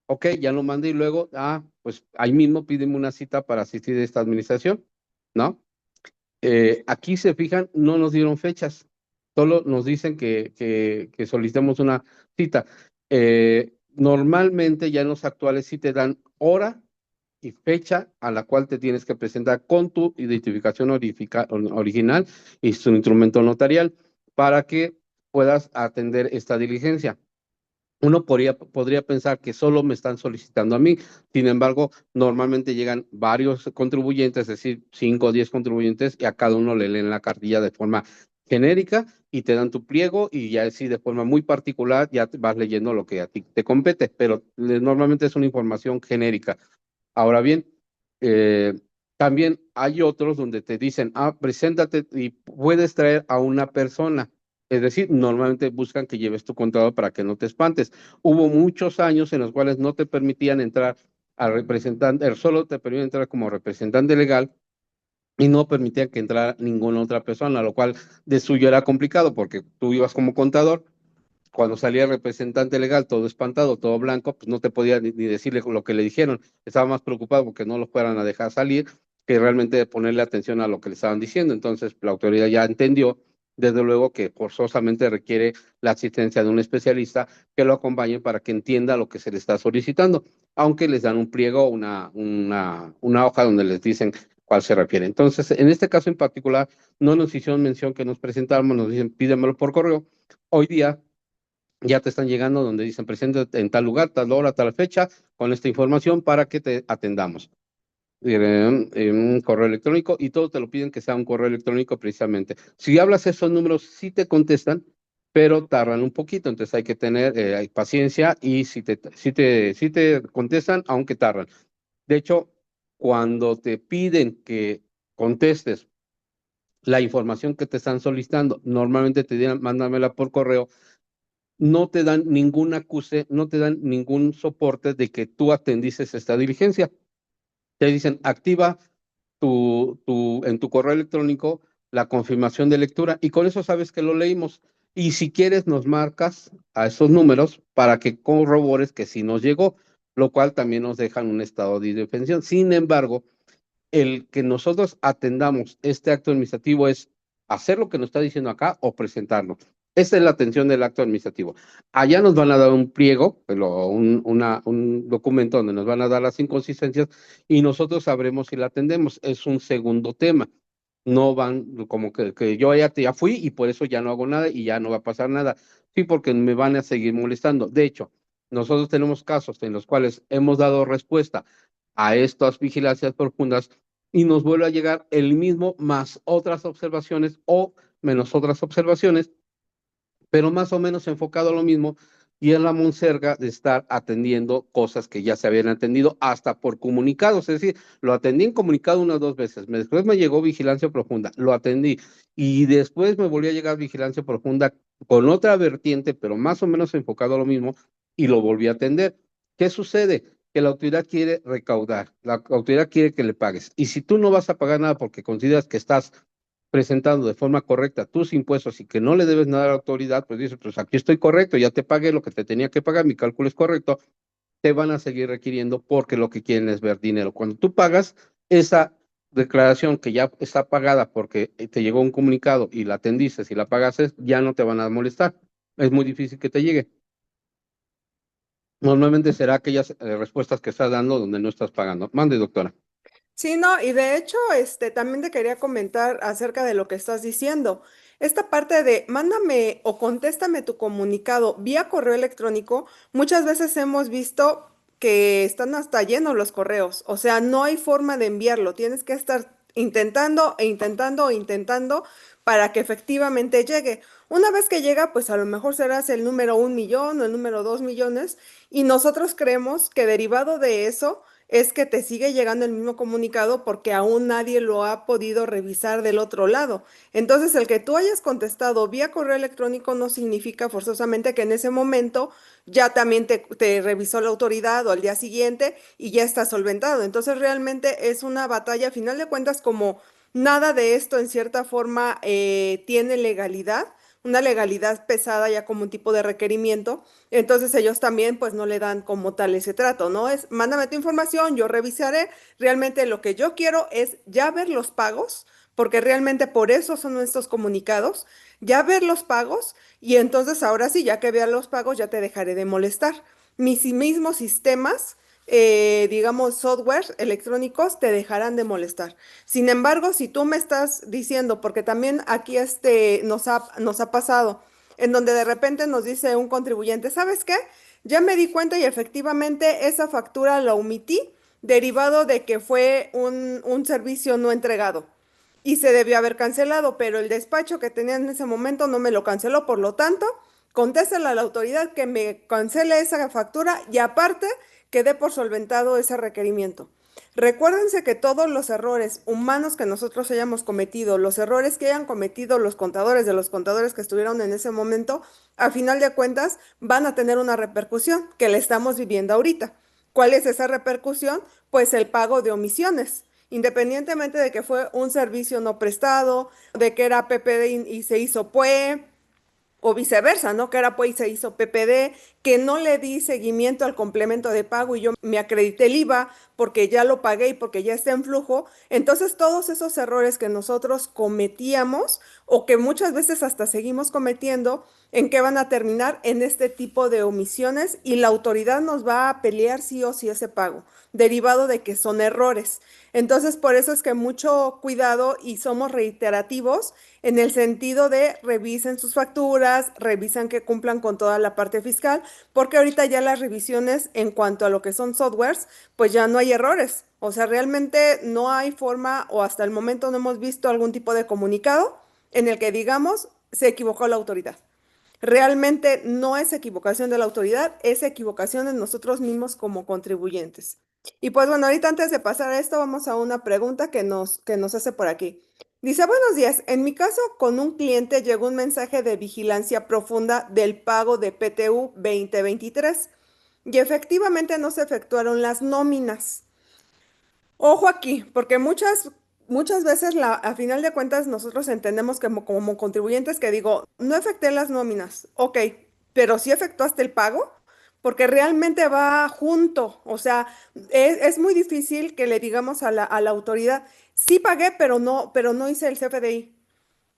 Ok, ya lo mandé y luego, pues ahí mismo pídeme una cita para asistir a esta administración, ¿no? Aquí se fijan, no nos dieron fechas, solo nos dicen que solicitemos una cita. Normalmente ya en los actuales sí te dan hora y fecha a la cual te tienes que presentar con tu identificación original y su instrumento notarial para que puedas atender esta diligencia. Uno podría pensar que solo me están solicitando a mí. Sin embargo, normalmente llegan varios contribuyentes, es decir, 5 o 10 contribuyentes, y a cada uno le leen la cartilla de forma genérica y te dan tu pliego, y ya así de forma muy particular ya vas leyendo lo que a ti te compete, pero normalmente es una información genérica. Ahora bien, eh, también hay otros donde te dicen, preséntate y puedes traer a una persona. Es decir, normalmente buscan que lleves tu contador para que no te espantes. Hubo muchos años en los cuales no te permitían entrar al representante, solo te permitían entrar como representante legal y no permitían que entrara ninguna otra persona, lo cual de suyo era complicado porque tú ibas como contador. Cuando salía el representante legal, todo espantado, todo blanco, pues no te podía ni decirle lo que le dijeron. Estaba más preocupado porque no lo fueran a dejar salir que realmente ponerle atención a lo que le estaban diciendo. Entonces, la autoridad ya entendió, desde luego, que forzosamente requiere la asistencia de un especialista que lo acompañe para que entienda lo que se le está solicitando, aunque les dan un pliego, una hoja donde les dicen cuál se refiere. Entonces, en este caso en particular, no nos hicieron mención que nos presentáramos, nos dicen pídemelo por correo. Hoy día ya te están llegando donde dicen presente en tal lugar, tal hora, tal fecha, con esta información para que te atendamos. En un correo electrónico, y todo te lo piden que sea un correo electrónico precisamente. Si hablas esos números, sí te contestan, pero tardan un poquito, entonces hay que tener hay paciencia, y si te contestan, aunque tardan. De hecho, cuando te piden que contestes la información que te están solicitando, normalmente te dirán, mándamela por correo. No te dan ningún acuse, no te dan ningún soporte de que tú atendiste esta diligencia. Te dicen, activa en tu correo electrónico la confirmación de lectura, y con eso sabes que lo leímos. Y si quieres, nos marcas a esos números para que corrobores que sí nos llegó, lo cual también nos deja en un estado de indefensión. Sin embargo, el que nosotros atendamos este acto administrativo es hacer lo que nos está diciendo acá o presentarlo. Esa es la atención del acto administrativo. Allá nos van a dar un pliego, un documento donde nos van a dar las inconsistencias, y nosotros sabremos si la atendemos. Es un segundo tema. No van como que yo ya fui y por eso ya no hago nada y ya no va a pasar nada. Sí, porque me van a seguir molestando. De hecho, nosotros tenemos casos en los cuales hemos dado respuesta a estas vigilancias profundas y nos vuelve a llegar el mismo más otras observaciones o menos otras observaciones, pero más o menos enfocado a lo mismo, y en la monserga de estar atendiendo cosas que ya se habían atendido hasta por comunicados. Es decir, lo atendí en comunicado 1 o 2 veces, después me llegó vigilancia profunda, lo atendí, y después me volvió a llegar vigilancia profunda con otra vertiente, pero más o menos enfocado a lo mismo, y lo volví a atender. ¿Qué sucede? Que la autoridad quiere recaudar, la autoridad quiere que le pagues, y si tú no vas a pagar nada porque consideras que estás presentando de forma correcta tus impuestos y que no le debes nada a la autoridad, pues dices, pues aquí estoy correcto, ya te pagué lo que te tenía que pagar, mi cálculo es correcto, te van a seguir requiriendo porque lo que quieren es ver dinero. Cuando tú pagas esa declaración que ya está pagada porque te llegó un comunicado y la atendiste, si la pagaste, ya no te van a molestar. Es muy difícil que te llegue. Normalmente será aquellas respuestas que estás dando donde no estás pagando. Mande, doctora. Sí, no, y de hecho, también te quería comentar acerca de lo que estás diciendo. Esta parte de mándame o contéstame tu comunicado vía correo electrónico, muchas veces hemos visto que están hasta llenos los correos, o sea, no hay forma de enviarlo, tienes que estar intentando e intentando e intentando para que efectivamente llegue. Una vez que llega, pues a lo mejor serás el número 1 millón o el número 2 millones, y nosotros creemos que derivado de eso es que te sigue llegando el mismo comunicado porque aún nadie lo ha podido revisar del otro lado. Entonces, el que tú hayas contestado vía correo electrónico no significa forzosamente que en ese momento ya también te revisó la autoridad o al día siguiente y ya está solventado. Entonces, realmente es una batalla, a final de cuentas, como nada de esto en cierta forma tiene legalidad, una legalidad pesada ya como un tipo de requerimiento. Entonces ellos también pues no le dan como tal ese trato, ¿no? Es, mándame tu información, yo revisaré. Realmente lo que yo quiero es ya ver los pagos, porque realmente por eso son nuestros comunicados, ya ver los pagos y entonces ahora sí, ya que vea los pagos, ya te dejaré de molestar. Mis mismos sistemas, digamos, software electrónicos te dejarán de molestar. Sin embargo, si tú me estás diciendo, porque también aquí nos ha pasado, en donde de repente nos dice un contribuyente, ¿sabes qué? Ya me di cuenta y efectivamente esa factura la omití derivado de que fue un servicio no entregado y se debió haber cancelado, pero el despacho que tenía en ese momento no me lo canceló, por lo tanto, contéstale a la autoridad que me cancele esa factura y aparte que dé por solventado ese requerimiento. Recuérdense que todos los errores humanos que nosotros hayamos cometido, los errores que hayan cometido los contadores de los contadores que estuvieron en ese momento, a final de cuentas van a tener una repercusión que le estamos viviendo ahorita. ¿Cuál es esa repercusión? Pues el pago de omisiones. Independientemente de que fue un servicio no prestado, de que era PPD y se hizo PUE, o viceversa, ¿no? Que era pues se hizo PPD, que no le di seguimiento al complemento de pago y yo me acredité el IVA porque ya lo pagué y porque ya está en flujo. Entonces, todos esos errores que nosotros cometíamos o que muchas veces hasta seguimos cometiendo, ¿en qué van a terminar? En este tipo de omisiones y la autoridad nos va a pelear sí o sí ese pago, derivado de que son errores. Entonces, por eso es que mucho cuidado y somos reiterativos en el sentido de revisen sus facturas, revisan que cumplan con toda la parte fiscal, porque ahorita ya las revisiones en cuanto a lo que son softwares, pues ya no hay errores. O sea, realmente no hay forma o hasta el momento no hemos visto algún tipo de comunicado en el que digamos se equivocó la autoridad. Realmente no es equivocación de la autoridad, es equivocación de nosotros mismos como contribuyentes. Y pues bueno, ahorita antes de pasar a esto, vamos a una pregunta que nos hace por aquí. Dice, buenos días, en mi caso, con un cliente llegó un mensaje de vigilancia profunda del pago de PTU 2023 y efectivamente no se efectuaron las nóminas. Ojo aquí, porque muchas veces a final de cuentas nosotros entendemos que como contribuyentes que digo, no efectué las nóminas, ok, pero sí efectuaste el pago, porque realmente va junto, o sea, es muy difícil que le digamos a la autoridad, sí pagué, pero no hice el CFDI.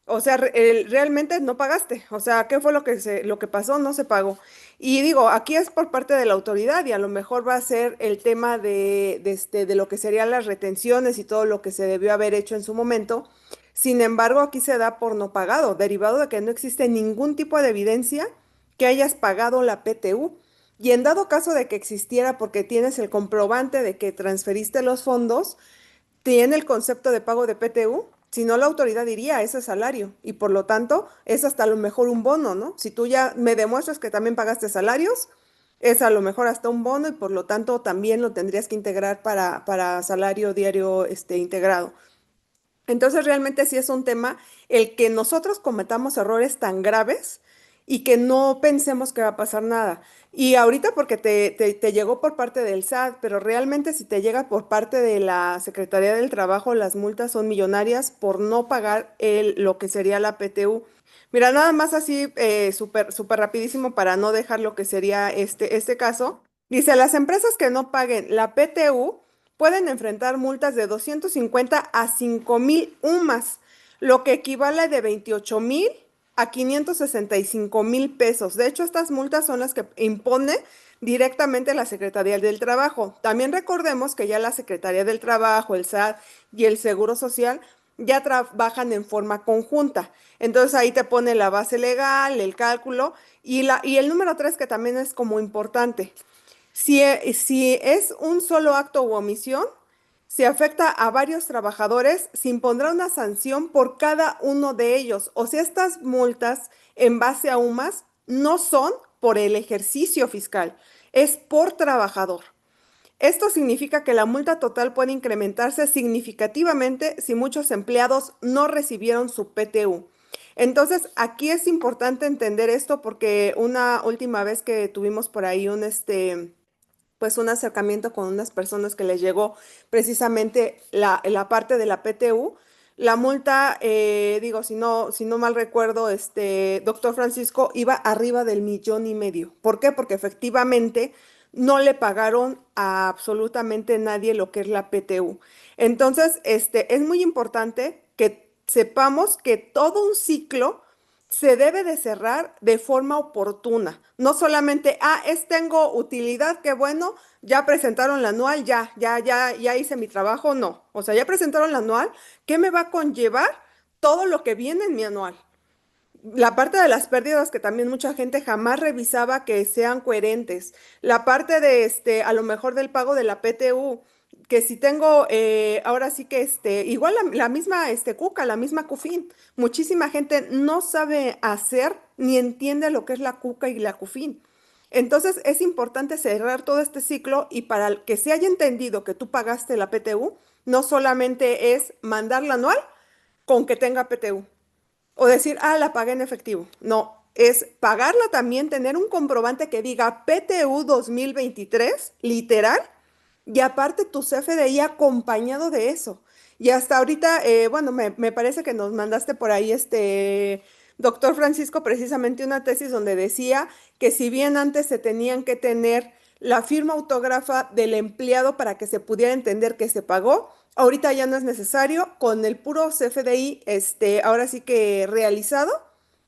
O sea, realmente no pagaste. O sea, ¿qué fue lo que pasó? No se pagó. Y digo, aquí es por parte de la autoridad y a lo mejor va a ser el tema de lo que serían las retenciones y todo lo que se debió haber hecho en su momento. Sin embargo, aquí se da por no pagado, derivado de que no existe ningún tipo de evidencia que hayas pagado la PTU. Y en dado caso de que existiera porque tienes el comprobante de que transferiste los fondos, tiene el concepto de pago de PTU, si no la autoridad diría ese salario y por lo tanto es hasta a lo mejor un bono, ¿no? Si tú ya me demuestras que también pagaste salarios, es a lo mejor hasta un bono y por lo tanto también lo tendrías que integrar para salario diario integrado. Entonces realmente sí es un tema el que nosotros cometamos errores tan graves y que no pensemos que va a pasar nada. Y ahorita porque te llegó por parte del SAT, pero realmente si te llega por parte de la Secretaría del Trabajo, las multas son millonarias por no pagar lo que sería la PTU. Mira, nada más así, súper rapidísimo para no dejar lo que sería este caso. Dice, las empresas que no paguen la PTU pueden enfrentar multas de 250 a 5,000 UMAS, lo que equivale de 28,000 a 565,000 pesos. De hecho, estas multas son las que impone directamente a la Secretaría del Trabajo. También recordemos que ya la Secretaría del Trabajo, el SAT y el Seguro Social ya trabajan en forma conjunta. Entonces ahí te pone la base legal, el cálculo y el número 3 que también es como importante. Si es un solo acto u omisión, si afecta a varios trabajadores, se impondrá una sanción por cada uno de ellos. O sea, estas multas en base a UMAS no son por el ejercicio fiscal, es por trabajador. Esto significa que la multa total puede incrementarse significativamente si muchos empleados no recibieron su PTU. Entonces, aquí es importante entender esto porque una última vez que tuvimos por ahí pues un acercamiento con unas personas que les llegó precisamente la parte de la PTU. La multa, digo, si no mal recuerdo, doctor Francisco, iba arriba del 1,5 millones. ¿Por qué? Porque efectivamente no le pagaron a absolutamente nadie lo que es la PTU. Entonces, es muy importante que sepamos que todo un ciclo se debe de cerrar de forma oportuna. No solamente, tengo utilidad, qué bueno, ya presentaron la anual, ya hice mi trabajo, no. O sea, ya presentaron la anual, ¿qué me va a conllevar todo lo que viene en mi anual? La parte de las pérdidas que también mucha gente jamás revisaba que sean coherentes. La parte de a lo mejor del pago de la PTU, que si tengo, ahora sí que igual la misma CUCA, la misma CUFIN. Muchísima gente no sabe hacer ni entiende lo que es la CUCA y la CUFIN. Entonces es importante cerrar todo este ciclo y para que se haya entendido que tú pagaste la PTU, no solamente es mandar la anual con que tenga PTU. O decir, la pagué en efectivo. No, es pagarla también, tener un comprobante que diga PTU 2023 literal, y aparte tu CFDI acompañado de eso. Y hasta ahorita, bueno, me parece que nos mandaste por ahí doctor Francisco, precisamente una tesis donde decía que si bien antes se tenían que tener la firma autógrafa del empleado para que se pudiera entender que se pagó, ahorita ya no es necesario, con el puro CFDI, ahora sí que realizado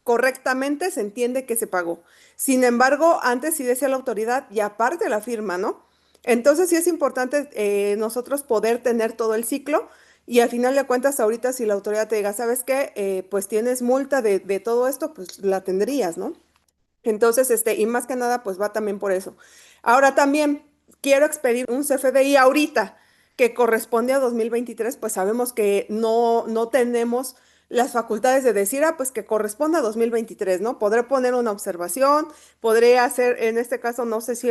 correctamente se entiende que se pagó. Sin embargo, antes sí decía la autoridad y aparte la firma, ¿no? Entonces sí es importante nosotros poder tener todo el ciclo y al final de cuentas ahorita si la autoridad te diga, ¿sabes qué? Pues tienes multa de todo esto, pues la tendrías, ¿no? Entonces, y más que nada, pues va también por eso. Ahora también quiero expedir un CFDI ahorita que corresponde a 2023, pues sabemos que no tenemos las facultades de decir, pues que corresponde a 2023, ¿no? Podré poner una observación, podré hacer, en este caso, no sé si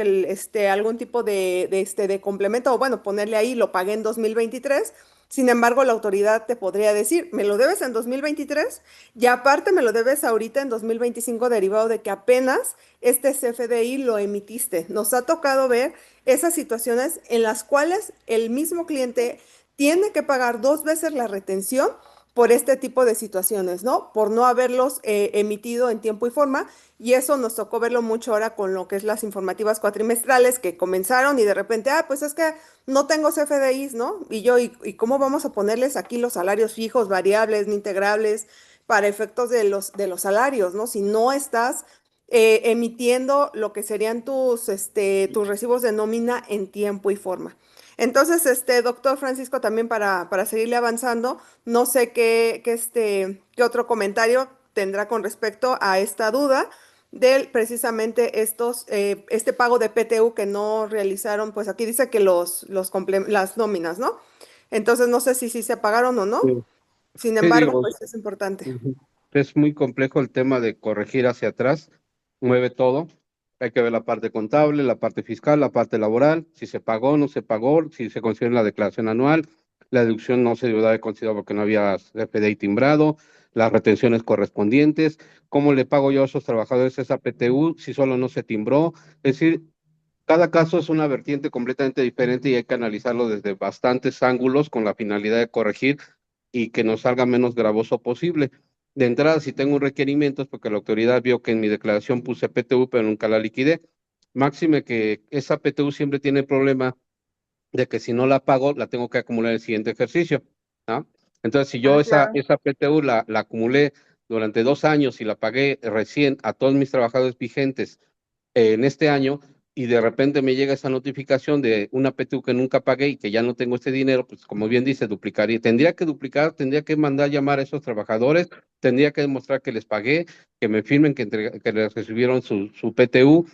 algún tipo de complemento, o bueno, ponerle ahí, lo pagué en 2023. Sin embargo, la autoridad te podría decir, me lo debes en 2023 y aparte me lo debes ahorita en 2025 derivado de que apenas este CFDI lo emitiste. Nos ha tocado ver esas situaciones en las cuales el mismo cliente tiene que pagar 2 veces la retención por este tipo de situaciones, ¿no? Por no haberlos emitido en tiempo y forma. Y eso nos tocó verlo mucho ahora con lo que es las informativas cuatrimestrales que comenzaron y de repente, pues es que no tengo CFDIs, ¿no? ¿Y cómo vamos a ponerles aquí los salarios fijos, variables, ni integrables, para efectos de los salarios, ¿no? Si no estás emitiendo lo que serían tus recibos de nómina en tiempo y forma. Entonces, doctor Francisco, también para seguirle avanzando, no sé qué otro comentario tendrá con respecto a esta duda de precisamente este pago de PTU que no realizaron, pues aquí dice que las nóminas, ¿no? Entonces, no sé si se pagaron o no. Sí, Sin sí, embargo, digo, pues es importante. ujú. Es muy complejo el tema de corregir hacia atrás, mueve todo. Hay que ver la parte contable, la parte fiscal, la parte laboral, si se pagó, no se pagó, si se considera en la declaración anual, la deducción no se debió de haber considerado porque no había FDI timbrado, las retenciones correspondientes, cómo le pago yo a esos trabajadores esa PTU si solo no se timbró. Es decir, cada caso es una vertiente completamente diferente y hay que analizarlo desde bastantes ángulos con la finalidad de corregir y que nos salga menos gravoso posible. De entrada, si tengo un requerimiento es porque la autoridad vio que en mi declaración puse PTU, pero nunca la liquidé. Máxime que esa PTU siempre tiene el problema de que si no la pago, la tengo que acumular en el siguiente ejercicio, ¿no? Entonces, si yo Claro. esa PTU la acumulé durante 2 años y la pagué recién a todos mis trabajadores vigentes en este año, y de repente me llega esa notificación de una PTU que nunca pagué y que ya no tengo este dinero, pues como bien dice, duplicaría. Tendría que duplicar, tendría que mandar llamar a esos trabajadores, tendría que demostrar que les pagué, que me firmen que les recibieron su PTU.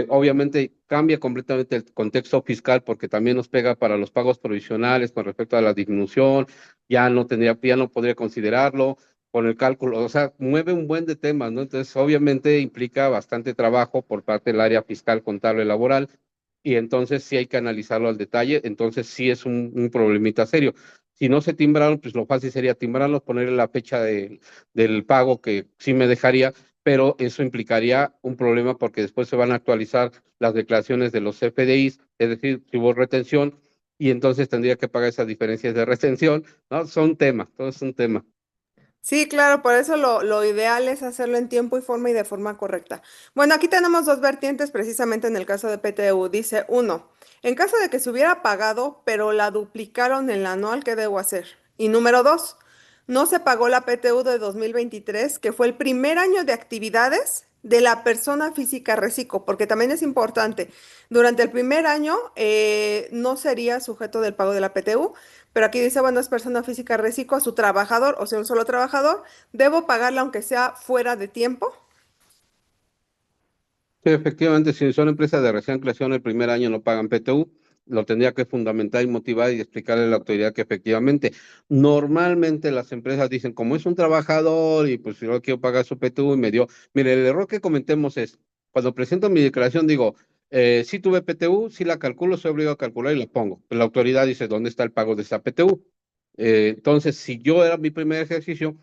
Obviamente cambia completamente el contexto fiscal porque también nos pega para los pagos provisionales con respecto a la disminución, ya no podría considerarlo con el cálculo, o sea, mueve un buen de temas, ¿no? Entonces, obviamente implica bastante trabajo por parte del área fiscal, contable, laboral, y entonces sí hay que analizarlo al detalle, entonces sí es un problemita serio. Si no se timbraron, pues lo fácil sería timbrarlos, ponerle la fecha del pago que sí me dejaría, pero eso implicaría un problema porque después se van a actualizar las declaraciones de los CFDIs, es decir, si hubo retención, y entonces tendría que pagar esas diferencias de retención, ¿no? Son temas, todo es un tema. Sí, claro, por eso lo ideal es hacerlo en tiempo y forma y de forma correcta. Bueno, aquí tenemos dos vertientes precisamente en el caso de PTU. Dice, uno, en caso de que se hubiera pagado, pero la duplicaron en la anual, ¿qué debo hacer? Y número dos, no se pagó la PTU de 2023, que fue el primer año de actividades de la persona física reciclo, porque también es importante. Durante el primer año no sería sujeto del pago de la PTU. Pero aquí dice, bueno, es persona física reciclo a su trabajador, o sea, un solo trabajador, debo pagarla aunque sea fuera de tiempo. Sí, efectivamente, si son empresas de recién creación, el primer año no pagan PTU, lo tendría que fundamentar y motivar y explicarle a la autoridad que efectivamente, normalmente las empresas dicen, como es un trabajador y pues yo quiero pagar su PTU y me dio, mire, el error que cometemos es, cuando presento mi declaración digo, sí tuve PTU, sí la calculo, soy obligado a calcular y la pongo. Pero la autoridad dice, ¿dónde está el pago de esa PTU? Entonces, si yo era mi primer ejercicio,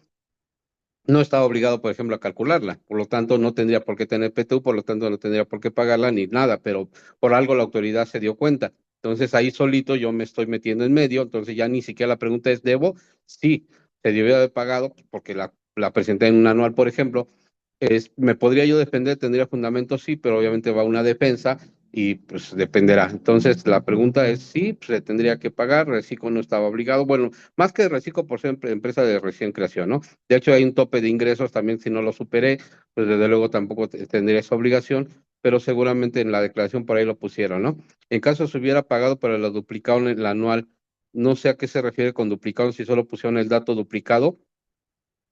no estaba obligado, por ejemplo, a calcularla, por lo tanto no tendría por qué tener PTU, por lo tanto no tendría por qué pagarla ni nada, pero por algo la autoridad se dio cuenta. Entonces ahí solito yo me estoy metiendo en medio, entonces ya ni siquiera la pregunta es, ¿debo? Sí, se debió haber pagado porque la presenté en un anual, por ejemplo. ¿Me podría yo defender? Tendría fundamento, sí, pero obviamente va una defensa y pues dependerá. Entonces la pregunta es, sí, pues, se tendría que pagar, Reciclo no estaba obligado, bueno, más que Reciclo por ser empresa de recién creación, ¿no? De hecho, hay un tope de ingresos también, si no lo superé, pues desde luego tampoco tendría esa obligación, pero seguramente en la declaración por ahí lo pusieron, ¿no? En caso se hubiera pagado, pero lo duplicaron en el anual, no sé a qué se refiere con duplicado, si solo pusieron el dato duplicado,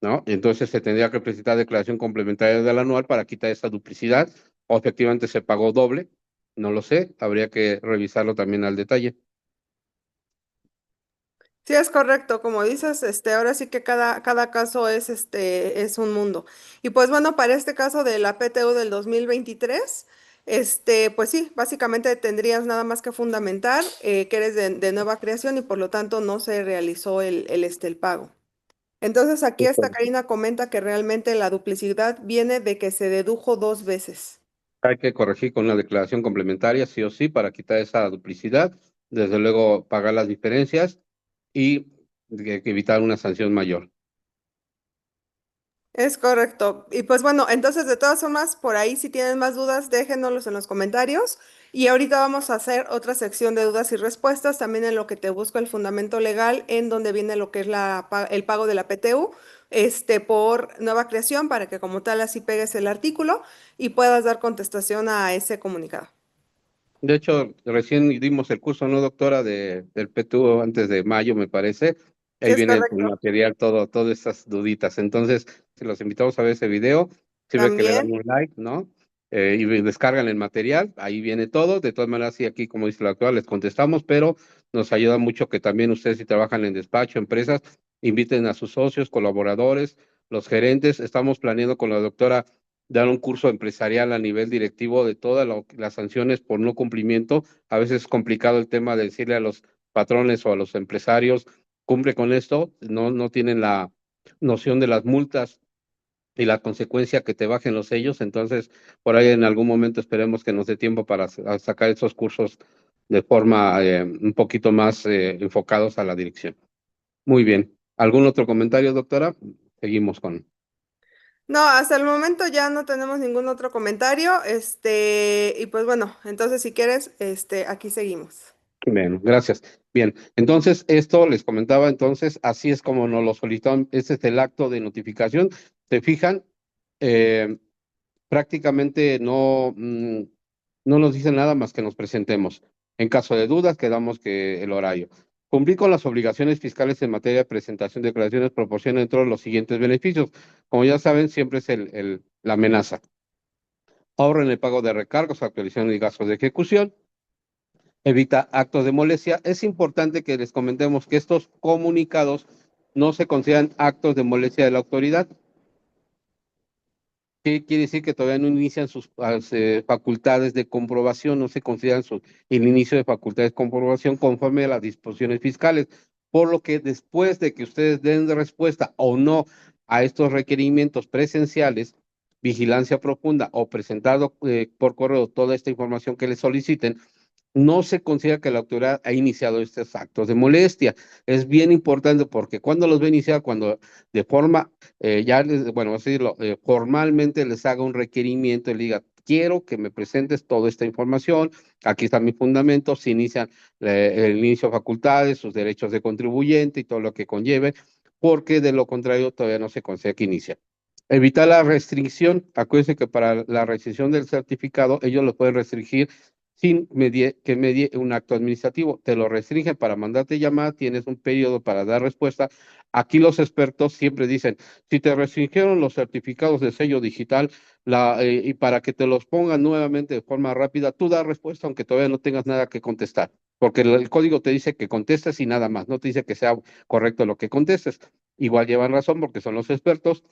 ¿no? Entonces se tendría que presentar declaración complementaria del anual para quitar esa duplicidad, o efectivamente se pagó doble, no lo sé, habría que revisarlo también al detalle. Sí, es correcto, como dices, ahora sí que cada caso es un mundo. Y pues bueno, para este caso de la PTU del 2023, pues sí, básicamente tendrías nada más que fundamentar que eres de nueva creación y por lo tanto no se realizó el pago. Entonces aquí esta Karina comenta que realmente la duplicidad viene de que se dedujo dos veces. Hay que corregir con una declaración complementaria, sí o sí, para quitar esa duplicidad, desde luego pagar las diferencias y evitar una sanción mayor. Es correcto. Y pues bueno, entonces de todas formas, por ahí si tienen más dudas, déjenoslos en los comentarios. Y ahorita vamos a hacer otra sección de dudas y respuestas, también en lo que te busco el fundamento legal, en donde viene lo que es el pago de la PTU, por nueva creación, para que como tal así pegues el artículo y puedas dar contestación a ese comunicado. De hecho, recién dimos el curso, ¿no, doctora, del PTU antes de mayo, me parece. Sí, Ahí es viene el correcto. material, todas estas duditas. Entonces, si los invitamos a ver ese video, sirve que le dan También. un like, ¿no? Y descargan el material, ahí viene todo. De todas maneras, sí, aquí, como dice la doctora, les contestamos, pero nos ayuda mucho que también ustedes, si trabajan en despacho, empresas, inviten a sus socios, colaboradores, los gerentes. Estamos planeando con la doctora dar un curso empresarial a nivel directivo de todas las sanciones por no cumplimiento. A veces es complicado el tema de decirle a los patrones o a los empresarios, cumple con esto, no tienen la noción de las multas y la consecuencia que te bajen los sellos. Entonces, por ahí en algún momento esperemos que nos dé tiempo para sacar esos cursos de forma un poquito más enfocados a la dirección. Muy bien. ¿Algún otro comentario, doctora? Seguimos con... No, hasta el momento ya no tenemos ningún otro comentario, y pues bueno, entonces si quieres, aquí seguimos. Bien, gracias. Bien, entonces esto les comentaba, entonces así es como nos lo solicitan, ese es el acto de notificación. Se fijan, eh, prácticamente no. No nos dice nada más que nos presentemos. En caso de dudas, quedamos que el horario. Cumplir con las obligaciones fiscales en materia de presentación de declaraciones proporciona dentro de los siguientes beneficios. Como ya saben, siempre es la amenaza. Ahorro en el pago de recargos, actualización y gastos de ejecución. Evita actos de molestia. Es importante que les comentemos que estos comunicados no se consideran actos de molestia de la autoridad. ¿Qué quiere decir? Que todavía no inician sus facultades de comprobación, no se consideran el inicio de facultades de comprobación conforme a las disposiciones fiscales, por lo que después de que ustedes den respuesta o no a estos requerimientos presenciales, vigilancia profunda o presentado por correo toda esta información que les soliciten, no se considera que la autoridad ha iniciado estos actos de molestia. Es bien importante porque cuando los va a iniciar, cuando de forma, bueno, vamos a decirlo, formalmente les haga un requerimiento y le diga, quiero que me presentes toda esta información, aquí está mi fundamento, se inician el inicio de facultades, sus derechos de contribuyente y todo lo que conlleve, porque de lo contrario todavía no se considera que inicia. Evitar la restricción, acuérdense que para la restricción del certificado, ellos lo pueden restringir sin que medie un acto administrativo. Te lo restringen para mandarte llamada, tienes un periodo para dar respuesta. Aquí los expertos siempre dicen, si te restringieron los certificados de sello digital y para que te los pongan nuevamente de forma rápida, tú das respuesta aunque todavía no tengas nada que contestar, porque el código te dice que contestes y nada más, no te dice que sea correcto lo que contestes. Igual llevan razón porque son los expertos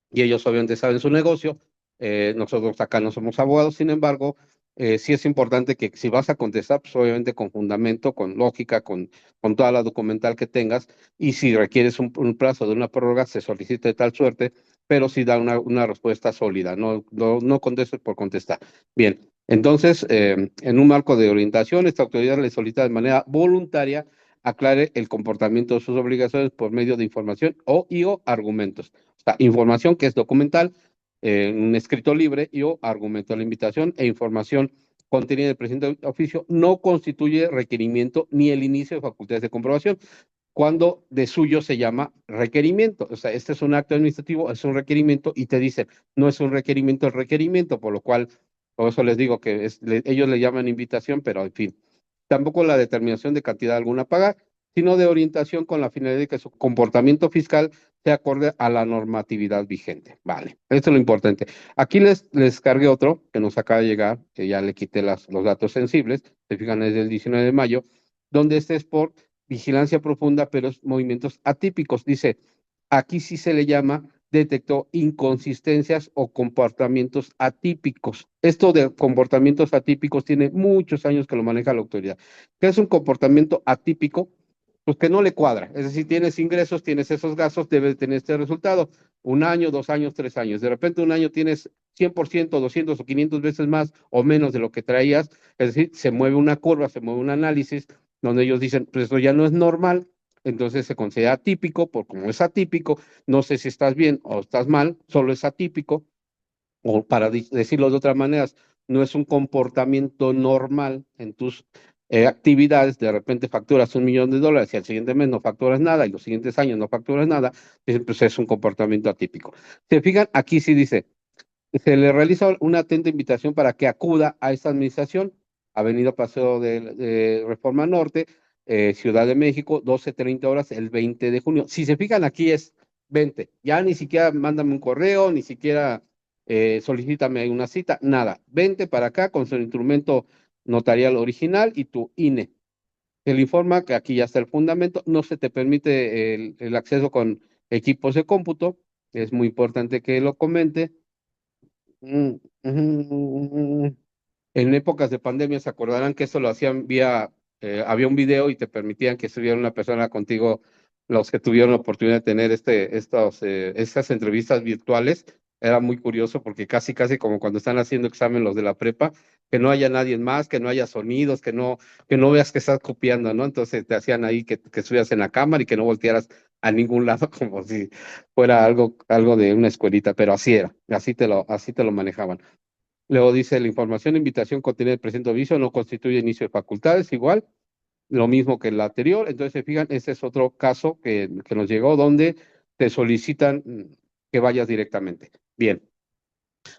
y ellos obviamente saben su negocio. Nosotros acá no somos abogados, sin embargo, sí es importante que si vas a contestar, pues obviamente con fundamento, con lógica, con toda la documental que tengas, y si requieres un plazo de una prórroga, se solicite de tal suerte, pero sí da una respuesta sólida, no contestes por contestar. Bien, entonces, en un marco de orientación, esta autoridad le solicita de manera voluntaria aclare el comportamiento de sus obligaciones por medio de información o argumentos. O sea, información que es documental, un escrito libre y o argumento. La invitación e información contenida en el presente oficio no constituye requerimiento ni el inicio de facultades de comprobación, cuando de suyo se llama requerimiento. O sea, este es un acto administrativo, es un requerimiento y te dice, no es un requerimiento, es requerimiento, por lo cual, por eso les digo que ellos le llaman invitación, pero en fin. Tampoco la determinación de cantidad alguna a pagar, sino de orientación con la finalidad de que su comportamiento fiscal se acorde a la normatividad vigente. Vale, esto es lo importante. Aquí les cargué otro que nos acaba de llegar, que ya le quité los datos sensibles, se fijan, es del 19 de mayo, donde este es por vigilancia profunda, pero es movimientos atípicos. Dice, aquí sí se le llama detectó inconsistencias o comportamientos atípicos. Esto de comportamientos atípicos tiene muchos años que lo maneja la autoridad. ¿Qué es un comportamiento atípico? Pues que no le cuadra. Es decir, tienes ingresos, tienes esos gastos, debes tener este resultado. Un año, 2 años, 3 años. De repente un año tienes 100%, 200 o 500 veces más o menos de lo que traías. Es decir, se mueve una curva, se mueve un análisis donde ellos dicen, pues eso ya no es normal. Entonces se considera atípico, por como es atípico, no sé si estás bien o estás mal, solo es atípico, o para decirlo de otra manera, no es un comportamiento normal en tus actividades. De repente facturas $1 millón y al siguiente mes no facturas nada y los siguientes años no facturas nada, pues es un comportamiento atípico. Se fijan, aquí sí dice, se le realiza una atenta invitación para que acuda a esta administración, Avenida Paseo de Reforma Norte, Ciudad de México, 12:30 el 20 de junio. Si se fijan, aquí es 20. Ya ni siquiera mándame un correo, ni siquiera solicítame una cita, nada. 20 para acá con su instrumento notarial original y tu INE. Se le informa que aquí ya está el fundamento, no se te permite el acceso con equipos de cómputo, es muy importante que lo comente. Mm, mm, En épocas de pandemia se acordarán que eso lo hacían había un video y te permitían que estuviera una persona contigo, los que tuvieron la oportunidad de tener estas entrevistas virtuales. Era muy curioso porque casi, casi como cuando están haciendo examen los de la prepa, que no haya nadie más, que no haya sonidos, que no veas que estás copiando, ¿no? Entonces te hacían ahí que estuvieras en la cámara y que no voltearas a ningún lado como si fuera algo de una escuelita, pero así era, así te lo manejaban. Luego dice, la información de invitación contenida en el presente aviso no constituye inicio de facultades, igual, lo mismo que el anterior. Entonces, se fijan, ese es otro caso que nos llegó donde te solicitan que vayas directamente. Bien,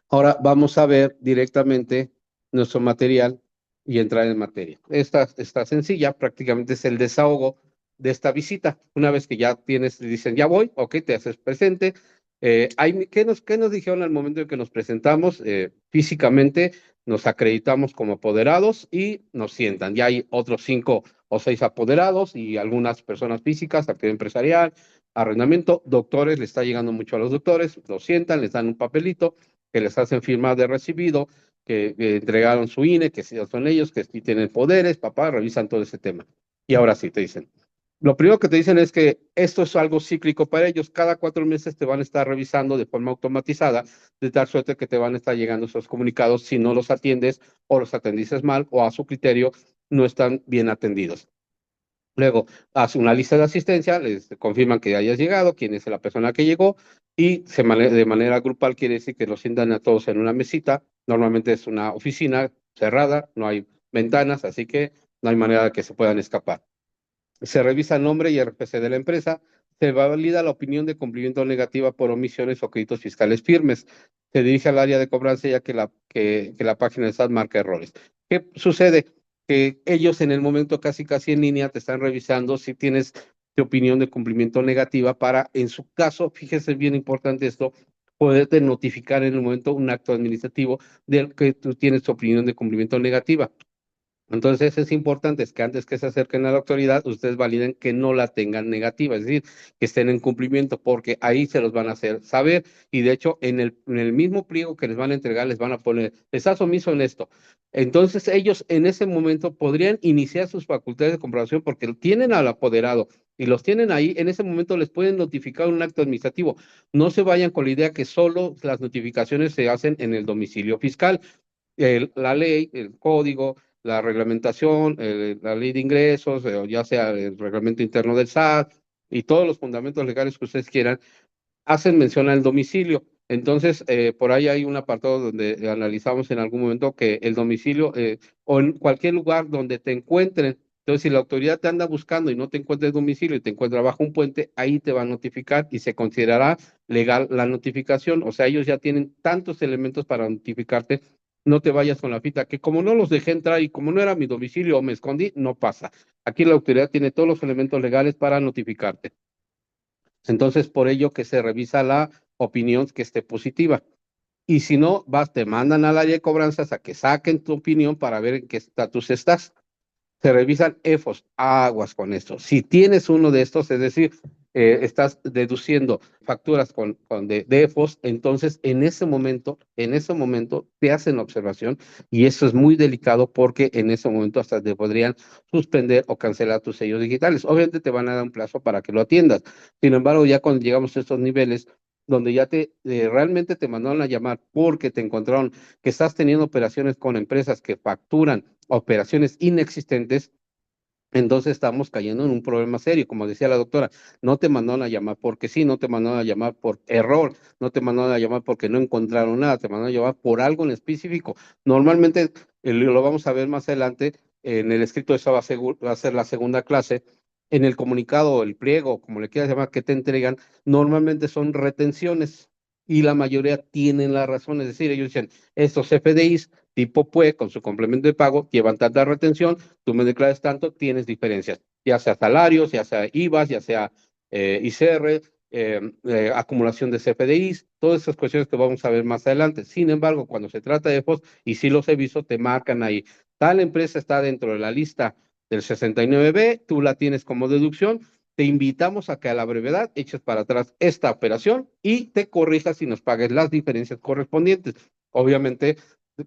ahora vamos a ver directamente. nuestro material y entrar en materia. Esta está sencilla, prácticamente es el desahogo de esta visita. Una vez que ya tienes, dicen, ya voy, ok, te haces presente. ¿Qué nos dijeron al momento en que nos presentamos? Físicamente nos acreditamos como apoderados y nos sientan. Ya hay otros 5 o 6 apoderados y algunas personas físicas, actividad empresarial, arrendamiento, doctores, le está llegando mucho a los doctores, los sientan, les dan un papelito que les hacen firmar de recibido, que entregaron su INE, que sí son ellos, que sí tienen poderes, papá, revisan todo ese tema. Y ahora sí te dicen. Lo primero que te dicen es que esto es algo cíclico para ellos. Cada 4 meses te van a estar revisando de forma automatizada, de tal suerte que te van a estar llegando esos comunicados si no los atiendes o los atendiste mal o a su criterio no están bien atendidos. Luego, hace una lista de asistencia, les confirman que hayas llegado, quién es la persona que llegó, y de manera grupal quiere decir que los sientan a todos en una mesita. Normalmente es una oficina cerrada, no hay ventanas, así que no hay manera de que se puedan escapar. Se revisa el nombre y RFC de la empresa. Se valida la opinión de cumplimiento negativa por omisiones o créditos fiscales firmes. Se dirige al área de cobranza ya que la página de SAT marca errores. ¿Qué sucede? Que ellos en el momento casi en línea te están revisando si tienes tu opinión de cumplimiento negativa para, en su caso, fíjese bien importante esto, poderte notificar en el momento un acto administrativo del que tú tienes tu opinión de cumplimiento negativa. Entonces es importante es que antes que se acerquen a la autoridad, ustedes validen que no la tengan negativa, es decir, que estén en cumplimiento, porque ahí se los van a hacer saber y de hecho en el mismo pliego que les van a entregar les van a poner, estás omiso en esto. Entonces ellos en ese momento podrían iniciar sus facultades de comprobación porque tienen al apoderado y los tienen ahí, en ese momento les pueden notificar un acto administrativo. No se vayan con la idea que solo las notificaciones se hacen en el domicilio fiscal. La ley, el código, la reglamentación, la ley de ingresos, o ya sea el reglamento interno del SAT y todos los fundamentos legales que ustedes quieran, hacen mención al domicilio. Entonces, por ahí hay un apartado donde analizamos en algún momento que el domicilio o en cualquier lugar donde te encuentren, entonces si la autoridad te anda buscando y no te encuentra el domicilio y te encuentra bajo un puente, ahí te va a notificar y se considerará legal la notificación. O sea, ellos ya tienen tantos elementos para notificarte. No te vayas con la fita, que como no los dejé entrar y como no era mi domicilio o me escondí, no pasa. Aquí la autoridad tiene todos los elementos legales para notificarte. Entonces, por ello que se revisa la opinión que esté positiva. Y si no, te mandan al área de cobranzas a que saquen tu opinión para ver en qué estatus estás. Se revisan EFOS, aguas con esto. Si tienes uno de estos, es decir, estás deduciendo facturas de EFOS, entonces en ese momento te hacen la observación y eso es muy delicado porque en ese momento hasta te podrían suspender o cancelar tus sellos digitales. Obviamente te van a dar un plazo para que lo atiendas. Sin embargo, ya cuando llegamos a estos niveles donde ya realmente te mandaron a llamar porque te encontraron que estás teniendo operaciones con empresas que facturan operaciones inexistentes, entonces estamos cayendo en un problema serio. Como decía la doctora, no te mandaron a llamar porque sí, no te mandaron a llamar por error, no te mandaron a llamar porque no encontraron nada, te mandaron a llamar por algo en específico. Normalmente, lo vamos a ver más adelante, en el escrito, eso va a ser la segunda clase. En el comunicado, el pliego, como le quieras llamar, que te entregan, normalmente son retenciones y la mayoría tienen la razón. Es decir, ellos dicen, estos FDIs tipo PUE con su complemento de pago llevan tanta retención, tú me declaras tanto, tienes diferencias, ya sea salarios, ya sea IVAs, ya sea ICR, acumulación de CFDIs, todas esas cuestiones que vamos a ver más adelante. Sin embargo, cuando se trata de FOS, y si los he visto, te marcan ahí, tal empresa está dentro de la lista del 69B, tú la tienes como deducción, te invitamos a que a la brevedad eches para atrás esta operación y te corrijas y nos pagues las diferencias correspondientes. Obviamente,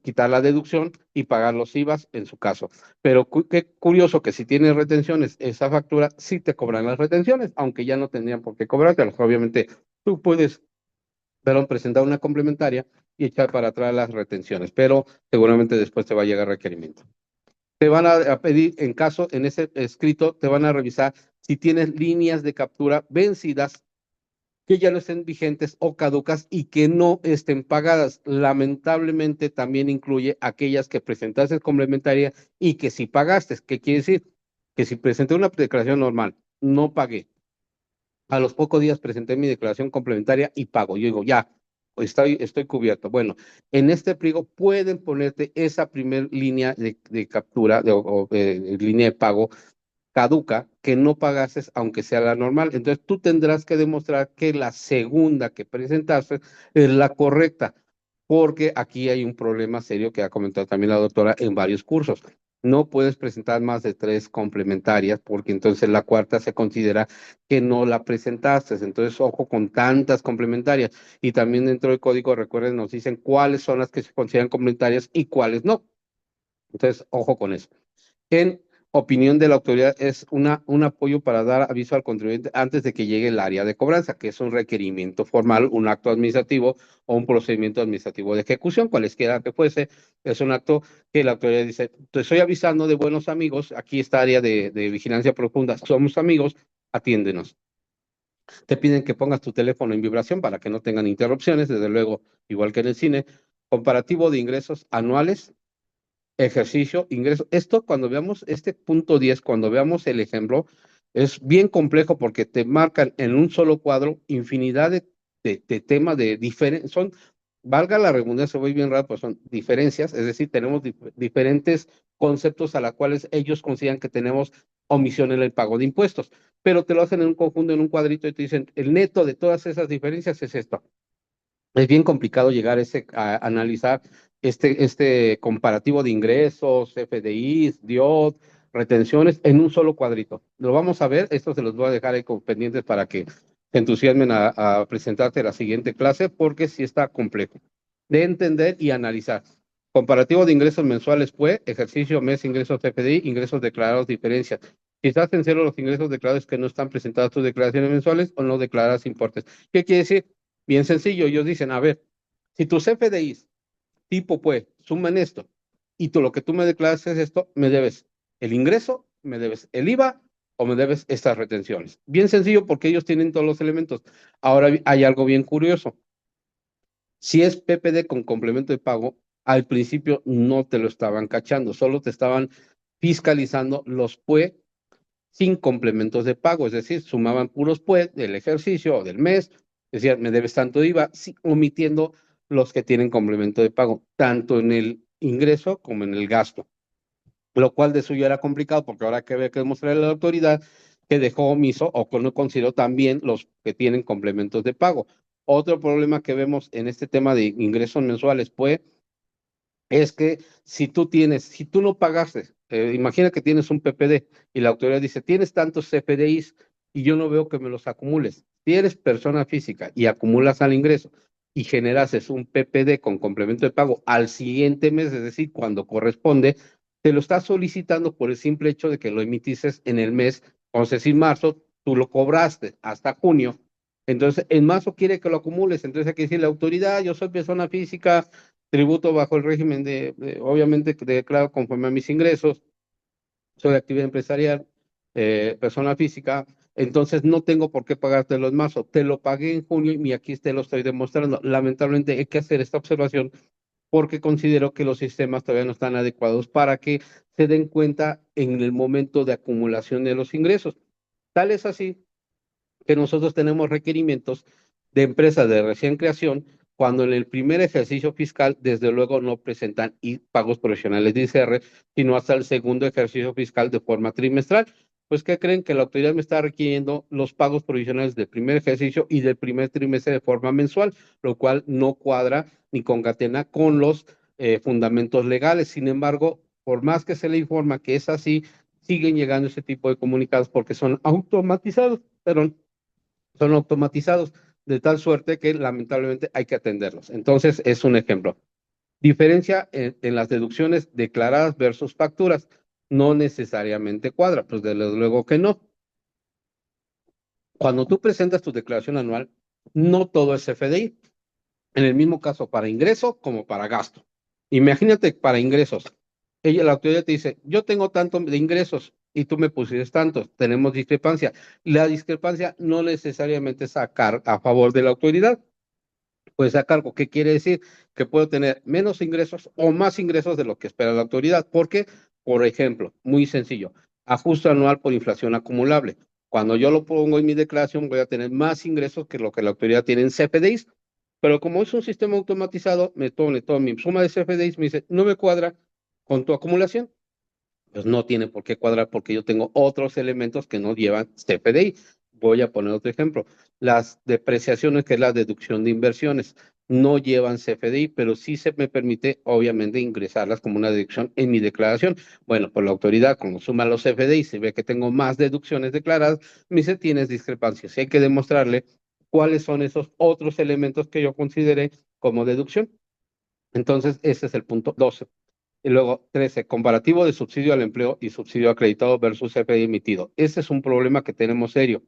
quitar la deducción y pagar los IVAs en su caso. Pero qué curioso que si tienes retenciones, esa factura sí te cobran las retenciones, aunque ya no tendrían por qué cobrarte. Obviamente tú puedes, presentar una complementaria y echar para atrás las retenciones, pero seguramente después te va a llegar requerimiento. Te van a pedir, en ese escrito, te van a revisar si tienes líneas de captura vencidas que ya no estén vigentes o caducas y que no estén pagadas. Lamentablemente también incluye aquellas que presentaste complementaria y que si pagaste. ¿Qué quiere decir? Que si presenté una declaración normal, no pagué. A los pocos días presenté mi declaración complementaria y pago. Yo digo, ya, estoy cubierto. Bueno, en este pliego pueden ponerte esa primer línea de captura o línea de pago caduca que no pagases aunque sea la normal. Entonces tú tendrás que demostrar que la segunda que presentaste es la correcta, porque aquí hay un problema serio que ha comentado también la doctora en varios cursos. No puedes presentar más de 3 complementarias porque entonces la cuarta se considera que no la presentaste. Entonces, ojo con tantas complementarias. Y también dentro del código, recuerden, nos dicen cuáles son las que se consideran complementarias y cuáles no. Entonces, ojo con eso. En opinión de la autoridad, es un apoyo para dar aviso al contribuyente antes de que llegue el área de cobranza, que es un requerimiento formal, un acto administrativo o un procedimiento administrativo de ejecución, cualesquiera que fuese. Es un acto que la autoridad dice, te estoy avisando de buenos amigos, aquí está área de vigilancia profunda, somos amigos, atiéndenos. Te piden que pongas tu teléfono en vibración para que no tengan interrupciones, desde luego, igual que en el cine. Comparativo de ingresos anuales, ejercicio, ingreso. Esto cuando veamos este punto 10, cuando veamos el ejemplo, es bien complejo porque te marcan en un solo cuadro infinidad de temas de diferentes, son, valga la redundancia, voy bien raro, pues son diferencias, es decir, tenemos diferentes conceptos a los cuales ellos consideran que tenemos omisión en el pago de impuestos, pero te lo hacen en un conjunto, en un cuadrito y te dicen, el neto de todas esas diferencias es esto. Es bien complicado llegar a analizar este comparativo de ingresos, FDIs, DIOT, retenciones en un solo cuadrito. Lo vamos a ver, esto se los voy a dejar ahí como pendientes para que se entusiasmen a presentarte la siguiente clase, porque sí está complejo de entender y analizar. Comparativo de ingresos mensuales fue ejercicio, mes, ingresos FDI, ingresos declarados, diferencias. Quizás en cero los ingresos declarados que no están presentadas tus declaraciones mensuales o no declaradas importes. ¿Qué quiere decir? Bien sencillo, ellos dicen, a ver, si tus FDIs tipo pues suman esto y tú lo que tú me declaras es esto, me debes el ingreso, me debes el IVA o me debes estas retenciones. Bien sencillo porque ellos tienen todos los elementos. Ahora hay algo bien curioso. Si es PPD con complemento de pago, al principio no te lo estaban cachando, solo te estaban fiscalizando los PUE sin complementos de pago, es decir, sumaban puros PUE del ejercicio o del mes, decían, me debes tanto de IVA, sí, omitiendo los que tienen complemento de pago, tanto en el ingreso como en el gasto, lo cual de suyo era complicado porque ahora que había que demostrarle a la autoridad que dejó omiso o que no consideró también los que tienen complementos de pago. Otro problema que vemos en este tema de ingresos mensuales, pues, es que si tú no pagaste, imagina que tienes un PPD y la autoridad dice, tienes tantos CFDIs y yo no veo que me los acumules. Si eres persona física y acumulas al ingreso y generases un PPD con complemento de pago al siguiente mes, es decir, cuando corresponde, te lo estás solicitando por el simple hecho de que lo emitiste en el mes, vamos a decir marzo, tú lo cobraste hasta junio. Entonces, en marzo quiere que lo acumules. Entonces hay que decirle, autoridad, yo soy persona física, tributo bajo el régimen obviamente, que declaro conforme a mis ingresos, soy de actividad empresarial, persona física, entonces no tengo por qué pagártelo en marzo, te lo pagué en junio y aquí te lo estoy demostrando. Lamentablemente hay que hacer esta observación porque considero que los sistemas todavía no están adecuados para que se den cuenta en el momento de acumulación de los ingresos. Tal es así que nosotros tenemos requerimientos de empresas de recién creación cuando en el primer ejercicio fiscal, desde luego, no presentan pagos profesionales de ICR, sino hasta el segundo ejercicio fiscal de forma trimestral. Pues, ¿qué creen? Que la autoridad me está requiriendo los pagos provisionales del primer ejercicio y del primer trimestre de forma mensual, lo cual no cuadra ni concatena con los fundamentos legales. Sin embargo, por más que se le informa que es así, siguen llegando ese tipo de comunicados porque son automatizados, perdón, son automatizados, de tal suerte que lamentablemente hay que atenderlos. Entonces, es un ejemplo. Diferencia en las deducciones declaradas versus facturas. No necesariamente cuadra, pues desde luego que no. Cuando tú presentas tu declaración anual, no todo es FDI. En el mismo caso para ingreso como para gasto. Imagínate para ingresos. La autoridad te dice, yo tengo tanto de ingresos y tú me pusiste tantos, tenemos discrepancia. La discrepancia no necesariamente es a favor de la autoridad, pues a cargo. ¿Qué quiere decir? Que puedo tener menos ingresos o más ingresos de lo que espera la autoridad. Porque, por ejemplo, muy sencillo, ajuste anual por inflación acumulable. Cuando yo lo pongo en mi declaración, voy a tener más ingresos que lo que la autoridad tiene en CFDIs. Pero como es un sistema automatizado, me pone toda mi suma de CFDIs, me dice, no me cuadra con tu acumulación. Pues no tiene por qué cuadrar porque yo tengo otros elementos que no llevan CFDI. Voy a poner otro ejemplo. Las depreciaciones, que es la deducción de inversiones, no llevan CFDI, pero sí se me permite, obviamente, ingresarlas como una deducción en mi declaración. Bueno, pues la autoridad, cuando suma los CFDI, se ve que tengo más deducciones declaradas, me dice, tienes discrepancias. Y hay que demostrarle cuáles son esos otros elementos que yo consideré como deducción. Entonces, ese es el punto 12. Y luego, 13, comparativo de subsidio al empleo y subsidio acreditado versus CFDI emitido. Ese es un problema que tenemos serio.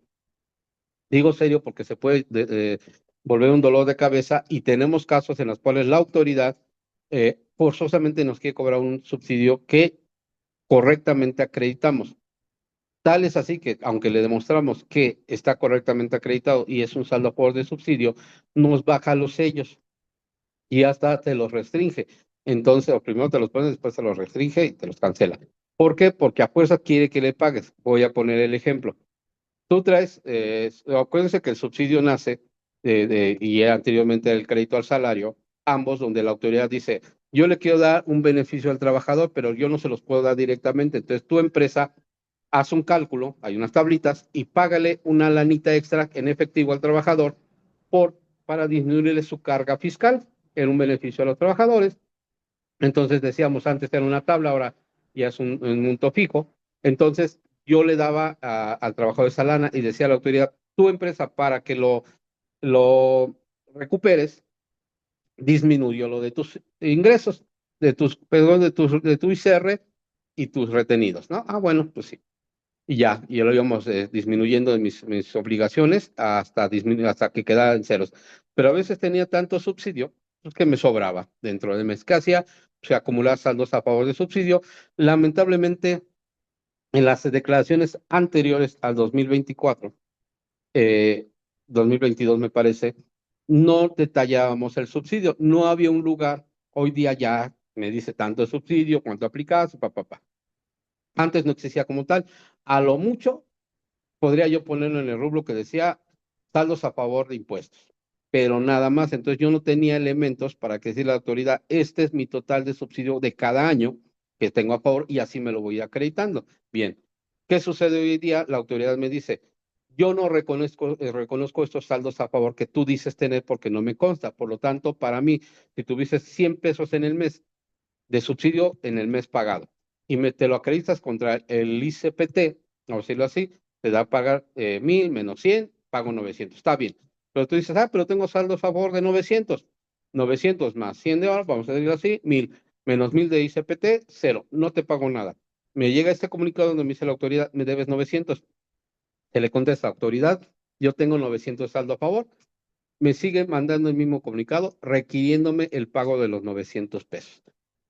Digo serio porque se puede volver un dolor de cabeza y tenemos casos en los cuales la autoridad forzosamente nos quiere cobrar un subsidio que correctamente acreditamos. Tal es así que, aunque le demostramos que está correctamente acreditado y es un saldo a favor de subsidio, nos baja los sellos y hasta te los restringe. Entonces, o primero te los pone, después te los restringe y te los cancela. ¿Por qué? Porque a fuerza quiere que le pagues. Voy a poner el ejemplo. Tú traes, acuérdense que el subsidio nace y era anteriormente el crédito al salario, ambos donde la autoridad dice, yo le quiero dar un beneficio al trabajador, pero yo no se los puedo dar directamente. Entonces, tu empresa haz un cálculo, hay unas tablitas, y págale una lanita extra en efectivo al trabajador para disminuirle su carga fiscal en un beneficio a los trabajadores. Entonces decíamos, antes era una tabla, ahora ya es un monto fijo. Entonces yo le daba al trabajador esa lana y decía a la autoridad, tu empresa para que lo recuperes, disminuyó lo de tus ingresos, perdón, de tu ICR y tus retenidos, ¿no? Ah, bueno, pues sí. Y ya lo íbamos disminuyendo de mis obligaciones hasta que quedara en ceros. Pero a veces tenía tanto subsidio pues, que me sobraba dentro del mes. ¿Qué hacía? Se acumulaba saldos a favor de subsidio. Lamentablemente, en las declaraciones anteriores al 2024, eh, 2022 me parece, no detallábamos el subsidio. No había un lugar, hoy día ya me dice tanto el subsidio, cuánto aplicas, papá. Antes no existía como tal. A lo mucho podría yo ponerlo en el rubro que decía saldos a favor de impuestos, pero nada más. Entonces yo no tenía elementos para que decirle a la autoridad, este es mi total de subsidio de cada año que tengo a favor y así me lo voy acreditando. Bien, ¿qué sucede hoy día? La autoridad me dice, yo no reconozco estos saldos a favor que tú dices tener porque no me consta. Por lo tanto, para mí, si tuvieses 100 pesos en el mes de subsidio en el mes pagado y te lo acreditas contra el ICPT, vamos a decirlo así, te da a pagar 1000 menos 100, pago 900. Está bien. Pero tú dices, pero tengo saldo a favor de 900. 900 más 100 de ahora, vamos a decirlo así, 1000 menos 1000 de ICPT, cero. No te pago nada. Me llega este comunicado donde me dice la autoridad, me debes 900. Se le contesta, autoridad, yo tengo 900 saldo a favor. Me sigue mandando el mismo comunicado requiriéndome el pago de los 900 pesos.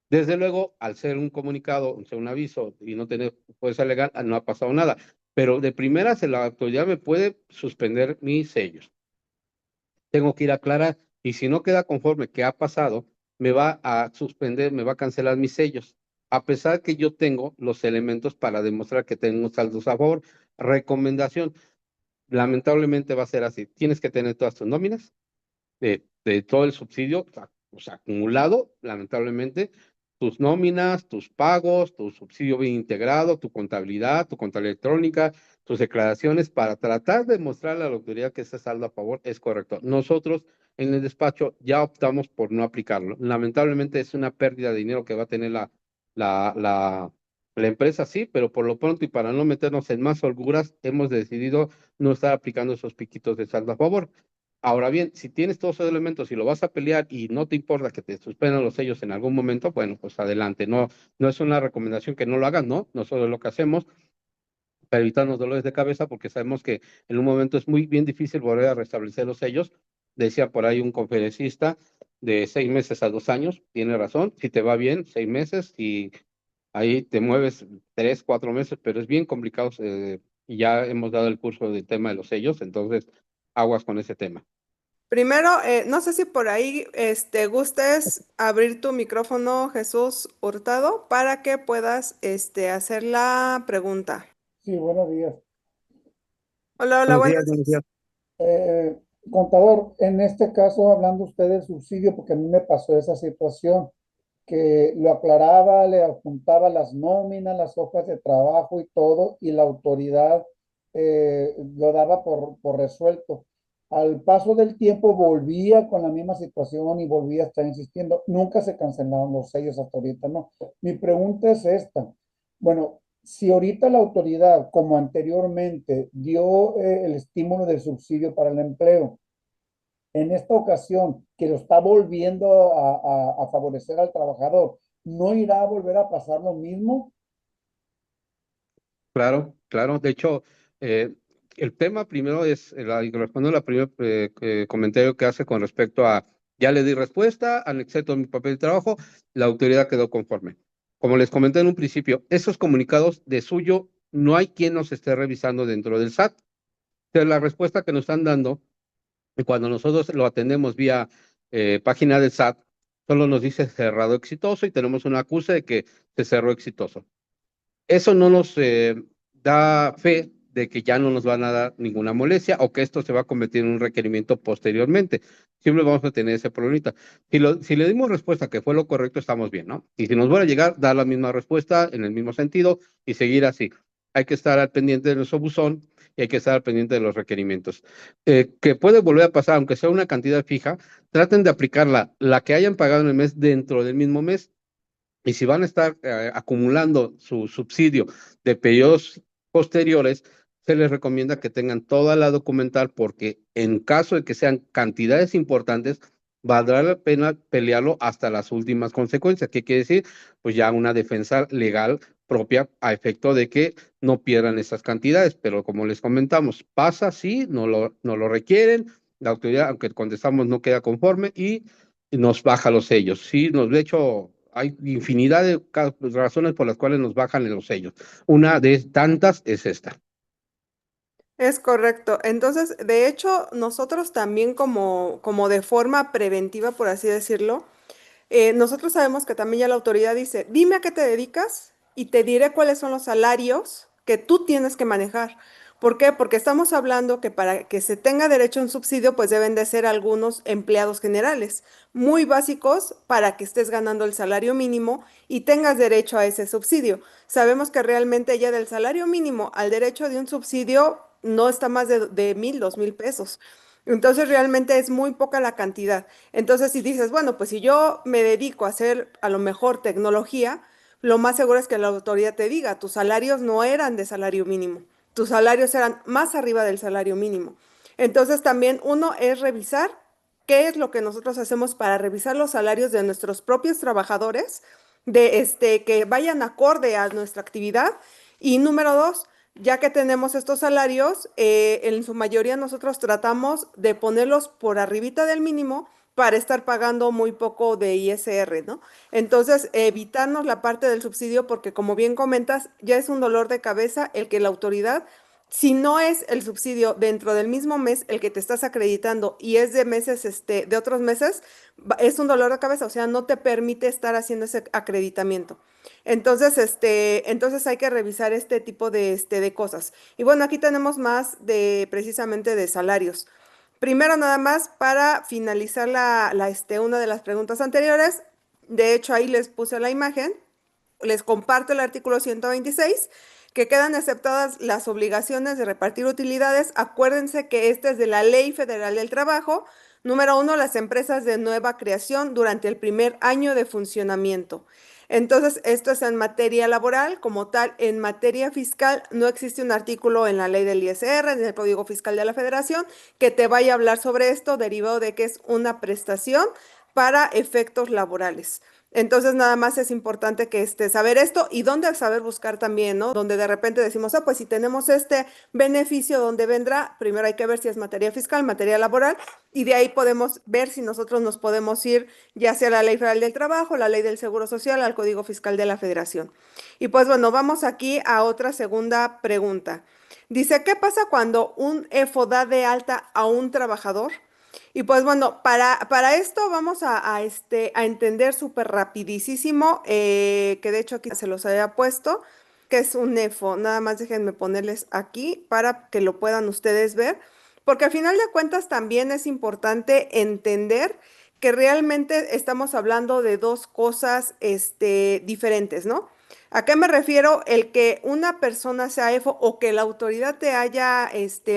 Desde luego, al ser un comunicado, ser un aviso y no tener fuerza legal, no ha pasado nada. Pero de primeras, la autoridad me puede suspender mis sellos. Tengo que ir a aclarar y si no queda conforme que ha pasado, me va a suspender, me va a cancelar mis sellos. A pesar que yo tengo los elementos para demostrar que tengo saldos a favor. Recomendación, lamentablemente va a ser así. Tienes que tener todas tus nóminas de todo el subsidio, o sea, acumulado, lamentablemente, tus nóminas, tus pagos, tu subsidio bien integrado, tu contabilidad electrónica, tus declaraciones, para tratar de mostrarle a la autoridad que ese saldo a favor es correcto. Nosotros en el despacho ya optamos por no aplicarlo. Lamentablemente es una pérdida de dinero que va a tener la, la, la empresa, sí, pero por lo pronto y para no meternos en más holguras, hemos decidido no estar aplicando esos piquitos de saldo a favor. Ahora bien, si tienes todos esos elementos y lo vas a pelear y no te importa que te suspendan los sellos en algún momento, bueno, pues adelante. No, no es una recomendación que no lo hagas, ¿no? Nosotros lo que hacemos para evitarnos dolores de cabeza, porque sabemos que en un momento es muy bien difícil volver a restablecer los sellos. Decía por ahí un conferencista de 6 meses a 2 años, tiene razón, si te va bien, 6 meses y ahí te mueves 3, 4 meses, pero es bien complicado y ya hemos dado el curso del tema de los sellos, entonces aguas con ese tema. Primero, no sé si por ahí gustes abrir tu micrófono, Jesús Hurtado, para que puedas hacer la pregunta. Sí, buenos días. Hola, hola, Buenos buenas días, buenos días. noches. Contador, en este caso, hablando usted del subsidio, porque a mí me pasó esa situación, que lo aclaraba, le adjuntaba las nóminas, las hojas de trabajo y todo, y la autoridad lo daba por resuelto. Al paso del tiempo volvía con la misma situación y volvía a estar insistiendo. Nunca se cancelaron los sellos hasta ahorita, no. Mi pregunta es esta. Bueno, si ahorita la autoridad, como anteriormente, dio el estímulo del subsidio para el empleo, en esta ocasión, que lo está volviendo a favorecer al trabajador, ¿no irá a volver a pasar lo mismo? Claro, claro. De hecho, eh, el tema primero es, y respondo a la primera comentario que hace con respecto a, ya le di respuesta, anexé todo mi papel de trabajo, la autoridad quedó conforme. Como les comenté en un principio, esos comunicados de suyo no hay quien nos esté revisando dentro del SAT. Entonces, la respuesta que nos están dando, y cuando nosotros lo atendemos vía página del SAT, solo nos dice cerrado exitoso y tenemos una acuse de que se cerró exitoso. Eso no nos da fe de que ya no nos van a dar ninguna molestia o que esto se va a convertir en un requerimiento posteriormente. Siempre vamos a tener ese problemita. Si le dimos respuesta que fue lo correcto, estamos bien, ¿no? Y si nos vuelve a llegar, dar la misma respuesta en el mismo sentido y seguir así. Hay que estar al pendiente de nuestro buzón y hay que estar al pendiente de los requerimientos. Que puede volver a pasar, aunque sea una cantidad fija, traten de aplicarla, la que hayan pagado en el mes dentro del mismo mes y si van a estar acumulando su subsidio de periodos posteriores, se les recomienda que tengan toda la documental porque en caso de que sean cantidades importantes, valdrá la pena pelearlo hasta las últimas consecuencias. ¿Qué quiere decir? Pues ya una defensa legal propia a efecto de que no pierdan esas cantidades. Pero como les comentamos, pasa, sí, no lo requieren, la autoridad, aunque contestamos, no queda conforme y nos baja los sellos. Sí, de hecho, hay infinidad de razones por las cuales nos bajan los sellos. Una de tantas es esta. Es correcto. Entonces, de hecho, nosotros también como de forma preventiva, por así decirlo, nosotros sabemos que también ya la autoridad dice, dime a qué te dedicas y te diré cuáles son los salarios que tú tienes que manejar. ¿Por qué? Porque estamos hablando que para que se tenga derecho a un subsidio, pues deben de ser algunos empleados generales, muy básicos para que estés ganando el salario mínimo y tengas derecho a ese subsidio. Sabemos que realmente ya del salario mínimo al derecho de un subsidio no está más de 1,000, 2,000 pesos. Entonces realmente es muy poca la cantidad. Entonces, si dices, bueno, pues si yo me dedico a hacer a lo mejor tecnología, lo más seguro es que la autoridad te diga, tus salarios no eran de salario mínimo, tus salarios eran más arriba del salario mínimo. Entonces, también uno es revisar qué es lo que nosotros hacemos para revisar los salarios de nuestros propios trabajadores, de que vayan acorde a nuestra actividad. Y número dos, ya que tenemos estos salarios, en su mayoría nosotros tratamos de ponerlos por arribita del mínimo para estar pagando muy poco de ISR, ¿no? Entonces, evitarnos la parte del subsidio porque, como bien comentas, ya es un dolor de cabeza el que la autoridad, si no es el subsidio dentro del mismo mes el que te estás acreditando y es de meses, de otros meses, es un dolor de cabeza, o sea, no te permite estar haciendo ese acreditamiento. Entonces, entonces hay que revisar este tipo de cosas. Y bueno, aquí tenemos más de precisamente de salarios. Primero, nada más para finalizar una de las preguntas anteriores. De hecho, ahí les puse la imagen. Les comparto el artículo 126, que quedan aceptadas las obligaciones de repartir utilidades. Acuérdense que este es de la Ley Federal del Trabajo. Número uno, las empresas de nueva creación durante el primer año de funcionamiento. Entonces, esto es en materia laboral, como tal, en materia fiscal no existe un artículo en la ley del ISR, en el Código Fiscal de la Federación, que te vaya a hablar sobre esto, derivado de que es una prestación para efectos laborales. Entonces, nada más es importante que saber esto y dónde saber buscar también, ¿no? Donde de repente decimos, ah, pues si tenemos este beneficio, ¿dónde vendrá? Primero hay que ver si es materia fiscal, materia laboral, y de ahí podemos ver si nosotros nos podemos ir ya sea a la Ley Federal del Trabajo, la Ley del Seguro Social, al Código Fiscal de la Federación. Y pues bueno, vamos aquí a otra segunda pregunta. Dice, ¿qué pasa cuando un EFO da de alta a un trabajador? Y pues bueno, para esto vamos a entender súper rapidísimo, que de hecho aquí se los había puesto, que es un EFO. Nada más déjenme ponerles aquí para que lo puedan ustedes ver. porque al final de cuentas también es importante entender que realmente estamos hablando de dos cosas diferentes, ¿no? ¿A qué me refiero? El que una persona sea EFO o que la autoridad te haya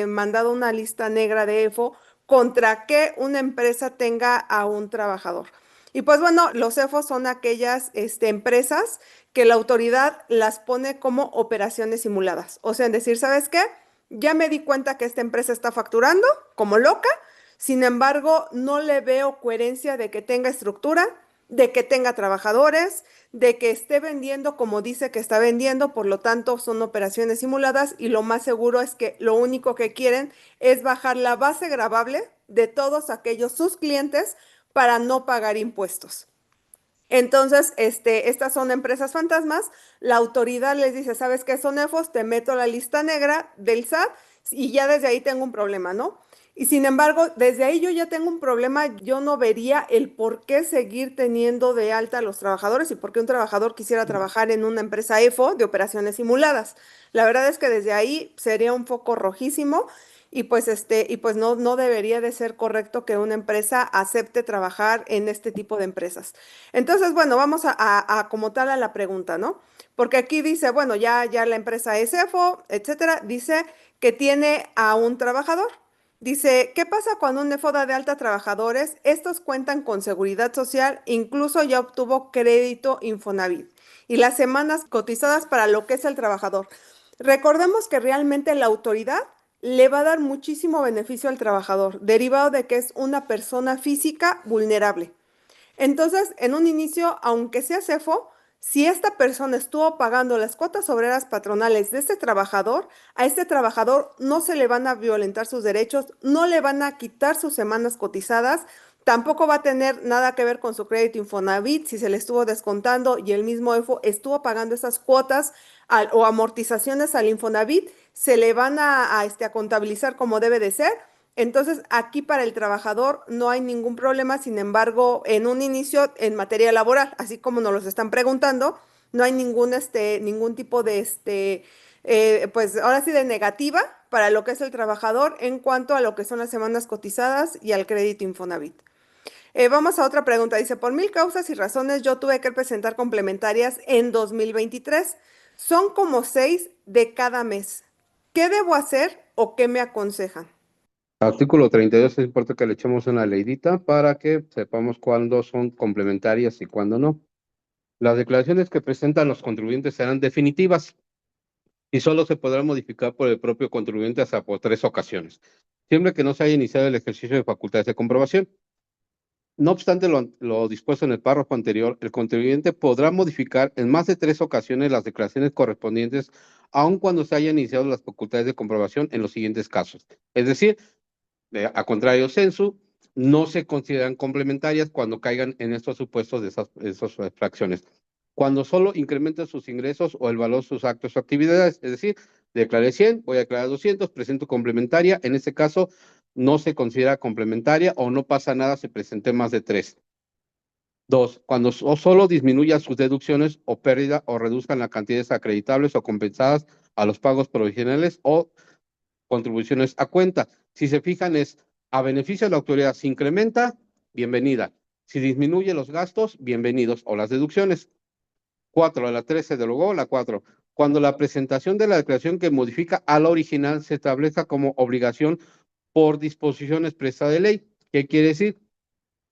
mandado una lista negra de EFO contra que una empresa tenga a un trabajador. Y pues bueno, los EFOs son aquellas empresas que la autoridad las pone como operaciones simuladas. O sea, en decir, ¿sabes qué? Ya me di cuenta que esta empresa está facturando como loca, sin embargo, no le veo coherencia de que tenga estructura, de que tenga trabajadores, de que esté vendiendo como dice que está vendiendo, por lo tanto son operaciones simuladas y lo más seguro es que lo único que quieren es bajar la base gravable de todos aquellos sus clientes para no pagar impuestos. Entonces, estas son empresas fantasmas. La autoridad les dice, ¿sabes qué son EFOS? Te meto a la lista negra del SAT y ya desde ahí tengo un problema, ¿no? Y sin embargo, desde ahí yo ya tengo un problema, yo no vería el por qué seguir teniendo de alta a los trabajadores y por qué un trabajador quisiera trabajar en una empresa EFO de operaciones simuladas. La verdad es que desde ahí sería un foco rojísimo y pues no debería de ser correcto que una empresa acepte trabajar en este tipo de empresas. Entonces, bueno, vamos a como tal a la pregunta, ¿no? Porque aquí dice, bueno, ya la empresa es EFO, etcétera, dice que tiene a un trabajador. Dice, ¿qué pasa cuando un EFO da de alta a trabajadores? Estos cuentan con seguridad social, incluso ya obtuvo crédito Infonavit y las semanas cotizadas para lo que es el trabajador. Recordemos que realmente la autoridad le va a dar muchísimo beneficio al trabajador, derivado de que es una persona física vulnerable. Entonces, en un inicio, aunque sea CEFO, si esta persona estuvo pagando las cuotas obreras patronales de este trabajador, a este trabajador no se le van a violentar sus derechos, no le van a quitar sus semanas cotizadas, tampoco va a tener nada que ver con su crédito Infonavit si se le estuvo descontando y el mismo EFO estuvo pagando esas cuotas o amortizaciones al Infonavit, se le van a contabilizar como debe de ser. Entonces, aquí para el trabajador no hay ningún problema, sin embargo, en un inicio en materia laboral, así como nos los están preguntando, no hay ningún tipo de, pues ahora sí de negativa para lo que es el trabajador en cuanto a lo que son las semanas cotizadas y al crédito Infonavit. Vamos a otra pregunta. Dice, por mil causas y razones yo tuve que presentar complementarias en 2023. Son como 6 de cada mes. ¿Qué debo hacer o qué me aconsejan? Artículo 32, es importante que le echemos una leidita para que sepamos cuándo son complementarias y cuándo no. Las declaraciones que presentan los contribuyentes serán definitivas y solo se podrán modificar por el propio contribuyente hasta por 3 ocasiones, siempre que no se haya iniciado el ejercicio de facultades de comprobación. No obstante lo dispuesto en el párrafo anterior, el contribuyente podrá modificar en más de 3 ocasiones las declaraciones correspondientes, aun cuando se hayan iniciado las facultades de comprobación en los siguientes casos. Es decir, a contrario censu, no se consideran complementarias cuando caigan en estos supuestos de esas fracciones. Cuando solo incrementen sus ingresos o el valor de sus actos o actividades, es decir, declaré 100, voy a declarar 200, presento complementaria, en este caso no se considera complementaria o no pasa nada si presenté más de 3. 2, cuando solo disminuyan sus deducciones o pérdida o reduzcan las cantidades acreditables o compensadas a los pagos provisionales o contribuciones a cuenta. Si se fijan, es a beneficio de la autoridad. Si incrementa, bienvenida. Si disminuye los gastos, bienvenidos. O las deducciones. 4, la 13 derogó, la 4. Cuando la presentación de la declaración que modifica a la original se establezca como obligación por disposición expresa de ley. ¿Qué quiere decir?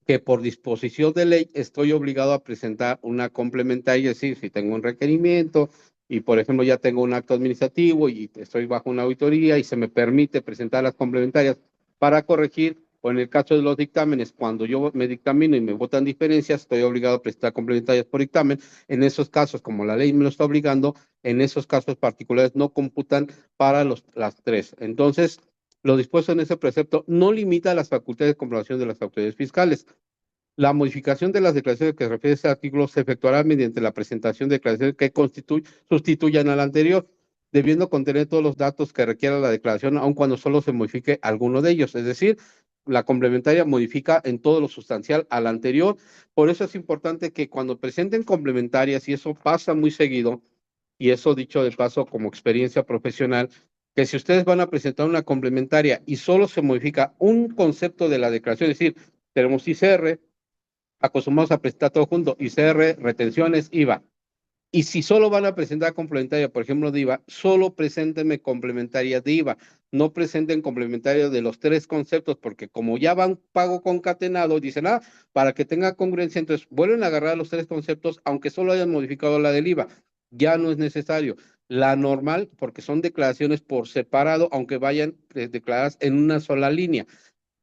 Que por disposición de ley estoy obligado a presentar una complementaria, es decir, si tengo un requerimiento y, por ejemplo, ya tengo un acto administrativo y estoy bajo una auditoría y se me permite presentar las complementarias para corregir, o en el caso de los dictámenes, cuando yo me dictamino y me votan diferencias, estoy obligado a presentar complementarias por dictamen. En esos casos, como la ley me lo está obligando, en esos casos particulares no computan para las 3. Entonces, lo dispuesto en ese precepto no limita las facultades de comprobación de las autoridades fiscales. La modificación de las declaraciones que refiere este artículo se efectuará mediante la presentación de declaraciones que sustituyan a la anterior, debiendo contener todos los datos que requiera la declaración, aun cuando solo se modifique alguno de ellos. Es decir, la complementaria modifica en todo lo sustancial a la anterior. Por eso es importante que cuando presenten complementarias, y eso pasa muy seguido, y eso dicho de paso como experiencia profesional, que si ustedes van a presentar una complementaria y solo se modifica un concepto de la declaración, es decir, tenemos ICR, acostumbrados a presentar todo junto, ICR, retenciones, IVA. Y si solo van a presentar complementaria, por ejemplo, de IVA, solo preséntenme complementaria de IVA. No presenten complementaria de los tres conceptos, porque como ya van pago concatenado, dicen, para que tenga congruencia, entonces vuelven a agarrar los tres conceptos, aunque solo hayan modificado la del IVA. Ya no es necesario. La normal, porque son declaraciones por separado, aunque vayan declaradas en una sola línea.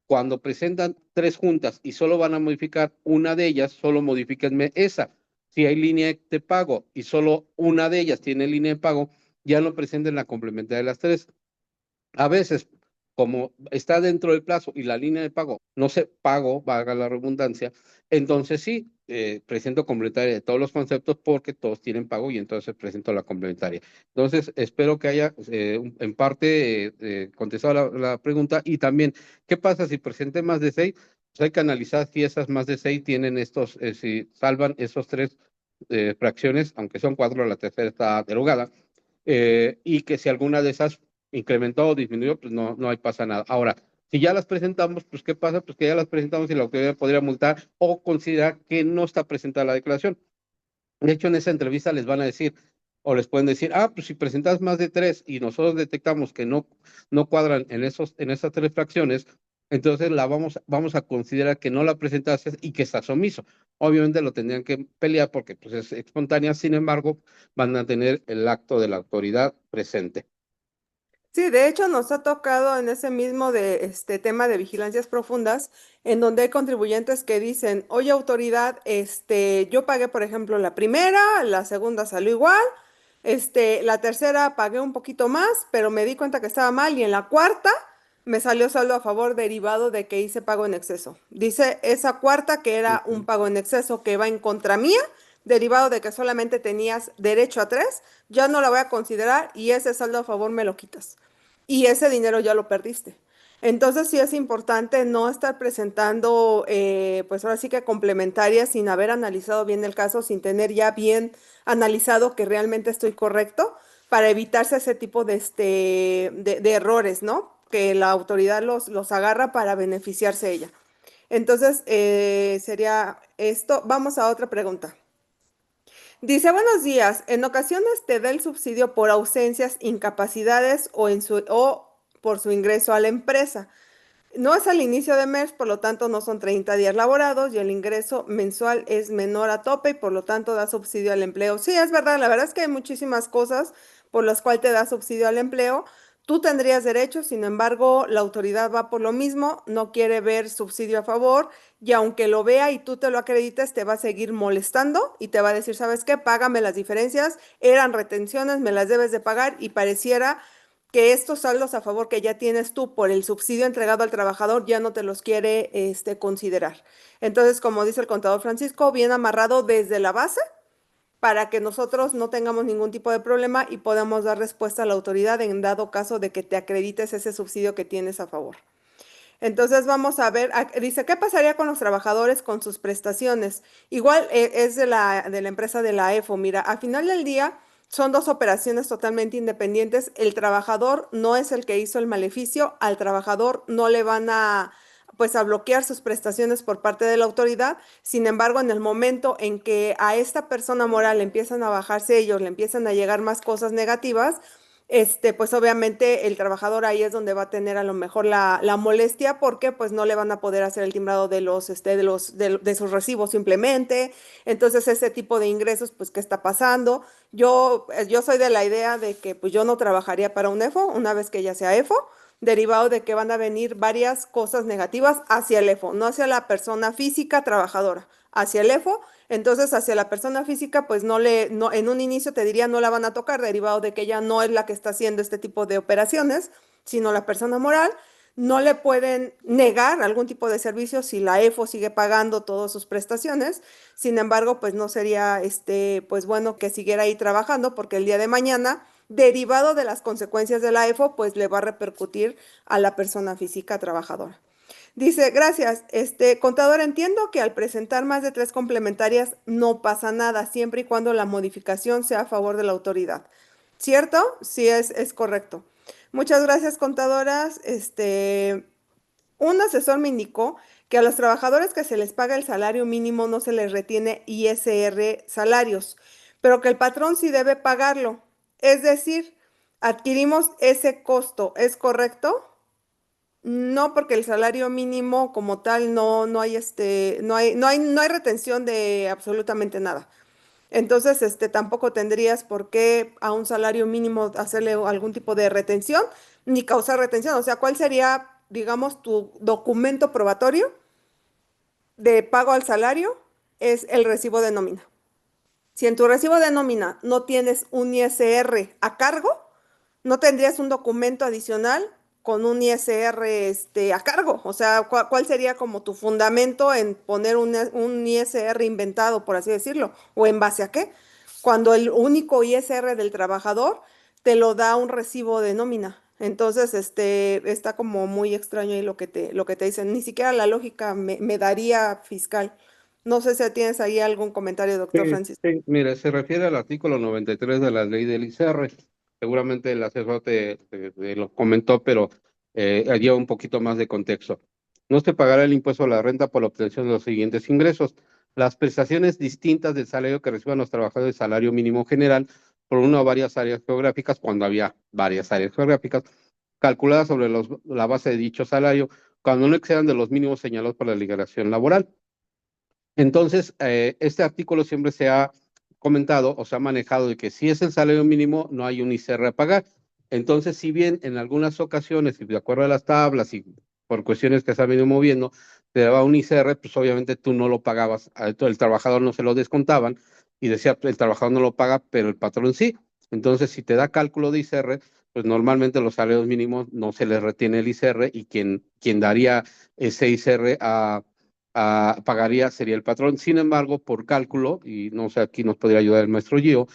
Cuando presentan tres juntas y solo van a modificar una de ellas, solo modifíquenme esa. Si hay línea de pago y solo una de ellas tiene línea de pago, ya no presenten la complementaria de las tres. A veces, como está dentro del plazo y la línea de pago no se pago, valga la redundancia, entonces sí, presento complementaria de todos los conceptos porque todos tienen pago y entonces presento la complementaria. Entonces, espero que haya en parte contestado la pregunta. Y también, ¿qué pasa si presenté más de 6? Pues hay que analizar si esas más de 6 tienen estos, si salvan esos tres fracciones, aunque son 4, la tercera está derogada, y que si alguna de esas incrementó o disminuyó, pues no hay pasa nada. Ahora, si ya las presentamos, pues ¿qué pasa? Pues que ya las presentamos y la autoridad podría multar o considerar que no está presentada la declaración. De hecho, en esa entrevista les van a decir, o les pueden decir, pues si presentas más de 3 y nosotros detectamos que no cuadran en esas tres fracciones, entonces vamos a considerar que no la presentaste y que estás omiso. Obviamente lo tendrían que pelear porque pues, es espontánea, sin embargo, van a tener el acto de la autoridad presente. Sí, de hecho nos ha tocado en ese mismo de este tema de vigilancias profundas, en donde hay contribuyentes que dicen, oye, autoridad, yo pagué, por ejemplo, la primera, la segunda salió igual, la tercera pagué un poquito más, pero me di cuenta que estaba mal, y en la cuarta me salió saldo a favor derivado de que hice pago en exceso. Dice esa cuarta que era un pago en exceso que va en contra mía, derivado de que solamente tenías derecho a 3, ya no la voy a considerar y ese saldo a favor me lo quitas. Y ese dinero ya lo perdiste. Entonces sí es importante no estar presentando, pues ahora sí que complementarias sin haber analizado bien el caso, sin tener ya bien analizado que realmente estoy correcto, para evitarse ese tipo de errores, ¿no? Que la autoridad los agarra para beneficiarse ella. Entonces, sería esto. Vamos a otra pregunta. Dice, buenos días. En ocasiones te da el subsidio por ausencias, incapacidades o por su ingreso a la empresa. No es al inicio de mes, por lo tanto no son 30 días laborados y el ingreso mensual es menor a tope y por lo tanto da subsidio al empleo. Sí, es verdad, la verdad es que hay muchísimas cosas por las cuales te da subsidio al empleo. Tú tendrías derecho, sin embargo, la autoridad va por lo mismo, no quiere ver subsidio a favor y aunque lo vea y tú te lo acredites, te va a seguir molestando y te va a decir, ¿sabes qué? Págame las diferencias, eran retenciones, me las debes de pagar y pareciera que estos saldos a favor que ya tienes tú por el subsidio entregado al trabajador ya no te los quiere considerar. Entonces, como dice el contador Francisco, bien amarrado desde la base para que nosotros no tengamos ningún tipo de problema y podamos dar respuesta a la autoridad en dado caso de que te acredites ese subsidio que tienes a favor. Entonces vamos a ver, dice, ¿qué pasaría con los trabajadores con sus prestaciones? Igual es de la empresa de la EFO. Mira, al final del día son dos operaciones totalmente independientes. El trabajador no es el que hizo el maleficio, al trabajador no le van pues a bloquear sus prestaciones por parte de la autoridad. Sin embargo, en el momento en que a esta persona moral le empiezan a bajarse ellos, le empiezan a llegar más cosas negativas, pues obviamente el trabajador ahí es donde va a tener a lo mejor la molestia porque pues no le van a poder hacer el timbrado de sus recibos simplemente. Entonces ese tipo de ingresos, pues ¿qué está pasando? Yo soy de la idea de que pues yo no trabajaría para un EFO una vez que ya sea EFO, derivado de que van a venir varias cosas negativas hacia el EFO, no hacia la persona física trabajadora, hacia el EFO. Entonces, hacia la persona física, pues no, en un inicio te diría no la van a tocar, derivado de que ella no es la que está haciendo este tipo de operaciones, sino la persona moral. No le pueden negar algún tipo de servicio si la EFO sigue pagando todas sus prestaciones. Sin embargo, pues no sería pues bueno que siguiera ahí trabajando porque el día de mañana, derivado de las consecuencias de la EFO, pues le va a repercutir a la persona física trabajadora. Dice, gracias. Contador, entiendo que al presentar más de 3 complementarias no pasa nada, siempre y cuando la modificación sea a favor de la autoridad. ¿Cierto? Sí, es correcto. Muchas gracias, contadoras. Un asesor me indicó que a los trabajadores que se les paga el salario mínimo no se les retiene ISR salarios, pero que el patrón sí debe pagarlo. Es decir, adquirimos ese costo, ¿es correcto? No, porque el salario mínimo como tal no hay no hay retención de absolutamente nada. Entonces, tampoco tendrías por qué a un salario mínimo hacerle algún tipo de retención ni causar retención. O sea, ¿cuál sería, digamos, tu documento probatorio de pago al salario? Es el recibo de nómina. Si en tu recibo de nómina no tienes un ISR a cargo, no tendrías un documento adicional con un ISR a cargo. O sea, ¿cuál sería como tu fundamento en poner un ISR inventado, por así decirlo? ¿O en base a qué? Cuando el único ISR del trabajador te lo da un recibo de nómina. Entonces, está como muy extraño ahí lo que te dicen. Ni siquiera la lógica me daría fiscal. No sé si tienes ahí algún comentario, doctor Sí, Francisco. sí, mire, se refiere al artículo 93 de la ley del ICR. Seguramente el asesor te lo comentó, pero lleva un poquito más de contexto. No se pagará el impuesto a la renta por la obtención de los siguientes ingresos. Las prestaciones distintas del salario que reciban los trabajadores de salario mínimo general por una o varias áreas geográficas, cuando había varias áreas geográficas, calculadas sobre la base de dicho salario, cuando no excedan de los mínimos señalados por la legislación laboral. Entonces, este artículo siempre se ha comentado o se ha manejado de que si es el salario mínimo, no hay un ICR a pagar. Entonces, si bien en algunas ocasiones, y de acuerdo a las tablas y por cuestiones que se han venido moviendo, te daba un ICR, pues obviamente tú no lo pagabas, el trabajador no se lo descontaban y decía, el trabajador no lo paga, pero el patrón sí. Entonces, si te da cálculo de ICR, pues normalmente los salarios mínimos no se les retiene el ICR y quien daría ese ICR pagaría sería el patrón. Sin embargo, por cálculo, y no sé, aquí nos podría ayudar el maestro Gio,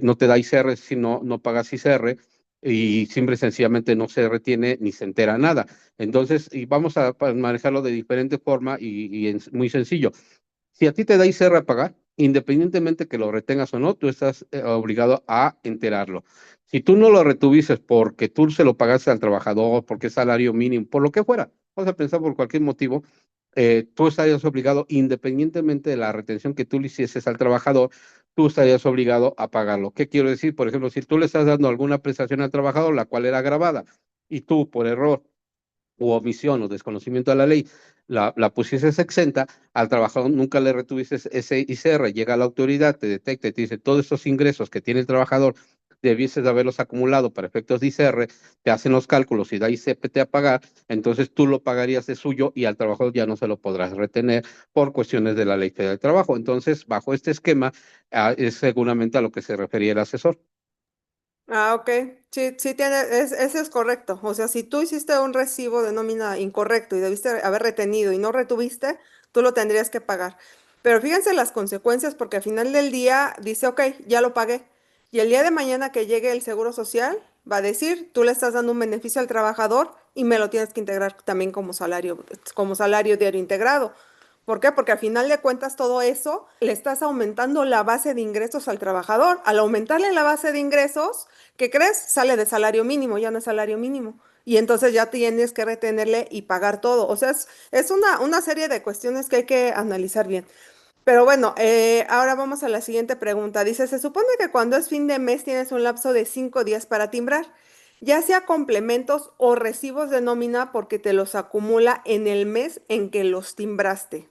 no te da ICR si no pagas ICR y simple y sencillamente no se retiene ni se entera nada. Entonces, y vamos a manejarlo de diferente forma y muy sencillo. Si a ti te da ICR a pagar, independientemente que lo retengas o no, tú estás obligado a enterarlo. Si tú no lo retuviste porque tú se lo pagaste al trabajador, porque es salario mínimo, por lo que fuera, vamos a pensar por cualquier motivo, tú estarías obligado, independientemente de la retención que tú le hicieses al trabajador, tú estarías obligado a pagarlo. ¿Qué quiero decir? Por ejemplo, si tú le estás dando alguna prestación al trabajador, la cual era grabada, y tú por error u omisión o desconocimiento de la ley, la pusieses exenta, al trabajador nunca le retuviste ese ICR, llega la autoridad, te detecta y te dice, todos estos ingresos que tiene el trabajador, debieses de haberlos acumulado para efectos de ICR, te hacen los cálculos y da ICPT a pagar, entonces tú lo pagarías de suyo y al trabajador ya no se lo podrás retener por cuestiones de la Ley Federal del Trabajo. Entonces, bajo este esquema, es seguramente a lo que se refería el asesor. Ah, ok. Sí, sí tiene, ese es correcto. O sea, si tú hiciste un recibo de nómina incorrecto y debiste haber retenido y no retuviste, tú lo tendrías que pagar. Pero fíjense las consecuencias porque al final del día dice, ok, ya lo pagué. Y el día de mañana que llegue el Seguro Social, va a decir, tú le estás dando un beneficio al trabajador y me lo tienes que integrar también como salario diario integrado. ¿Por qué? Porque al final de cuentas todo eso le estás aumentando la base de ingresos al trabajador. Al aumentarle la base de ingresos, ¿qué crees? Sale de salario mínimo, ya no es salario mínimo. Y entonces ya tienes que retenerle y pagar todo. O sea, es una serie de cuestiones que hay que analizar bien. Pero bueno, ahora vamos a la siguiente pregunta. Dice, se supone que cuando es fin de mes tienes un lapso de 5 días para timbrar, ya sea complementos o recibos de nómina porque te los acumula en el mes en que los timbraste.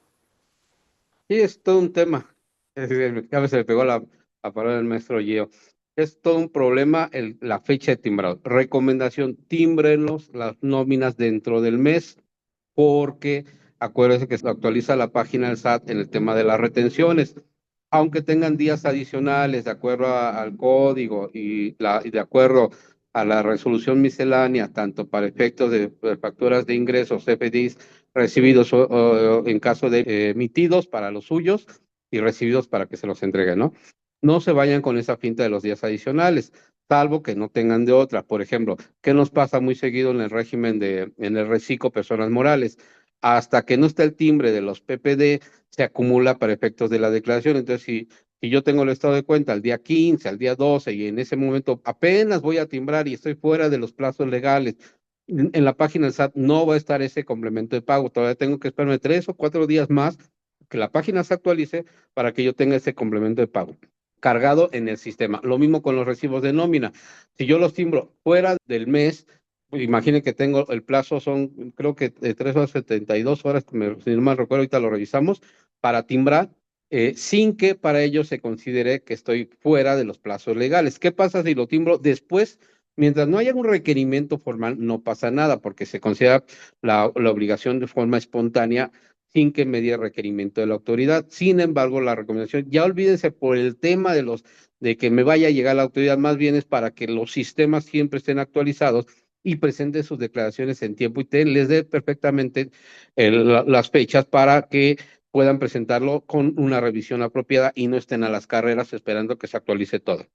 Sí, es todo un tema. Ya me se me pegó la palabra del maestro Gio. Es todo un problema la fecha de timbrado. Recomendación, tímbrenlos las nóminas dentro del mes, porque acuérdense que se actualiza la página del SAT en el tema de las retenciones. Aunque tengan días adicionales de acuerdo al código y de acuerdo a la resolución miscelánea, tanto para efectos de facturas de ingresos, FDIs, recibidos o en caso de emitidos para los suyos y recibidos para que se los entreguen, ¿no? No se vayan con esa finta de los días adicionales, salvo que no tengan de otra. Por ejemplo, ¿qué nos pasa muy seguido en el régimen en el reciclo personas morales? Hasta que no está el timbre de los PPD, se acumula para efectos de la declaración. Entonces, si Si yo tengo el estado de cuenta al día 15, al día 12 y en ese momento apenas voy a timbrar y estoy fuera de los plazos legales, en la página del SAT no va a estar ese complemento de pago. Todavía tengo que esperarme 3 o 4 días más que la página se actualice para que yo tenga ese complemento de pago cargado en el sistema. Lo mismo con los recibos de nómina. Si yo los timbro fuera del mes, pues imaginen que tengo el plazo, son creo que de 3 horas 72 horas, si no mal recuerdo, ahorita lo revisamos, para timbrar, sin que para ello se considere que estoy fuera de los plazos legales. ¿Qué pasa si lo timbro después? Mientras no haya un requerimiento formal, no pasa nada, porque se considera la obligación de forma espontánea sin que me diera requerimiento de la autoridad. Sin embargo, la recomendación, ya olvídense por el tema de que me vaya a llegar la autoridad, más bien es para que los sistemas siempre estén actualizados y presenten sus declaraciones en tiempo y les dé perfectamente las fechas para que puedan presentarlo con una revisión apropiada y no estén a las carreras esperando que se actualice todo.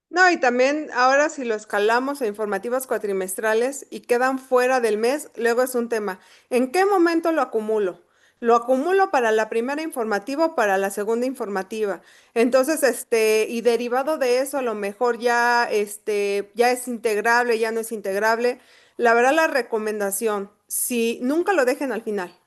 No, y también ahora si lo escalamos a informativas cuatrimestrales y quedan fuera del mes, luego es un tema. ¿En qué momento lo acumulo? Lo acumulo para la primera informativa o para la segunda informativa. Entonces, y derivado de eso, a lo mejor ya, ya es integrable, ya no es integrable. La verdad, la recomendación, si nunca lo dejen al final,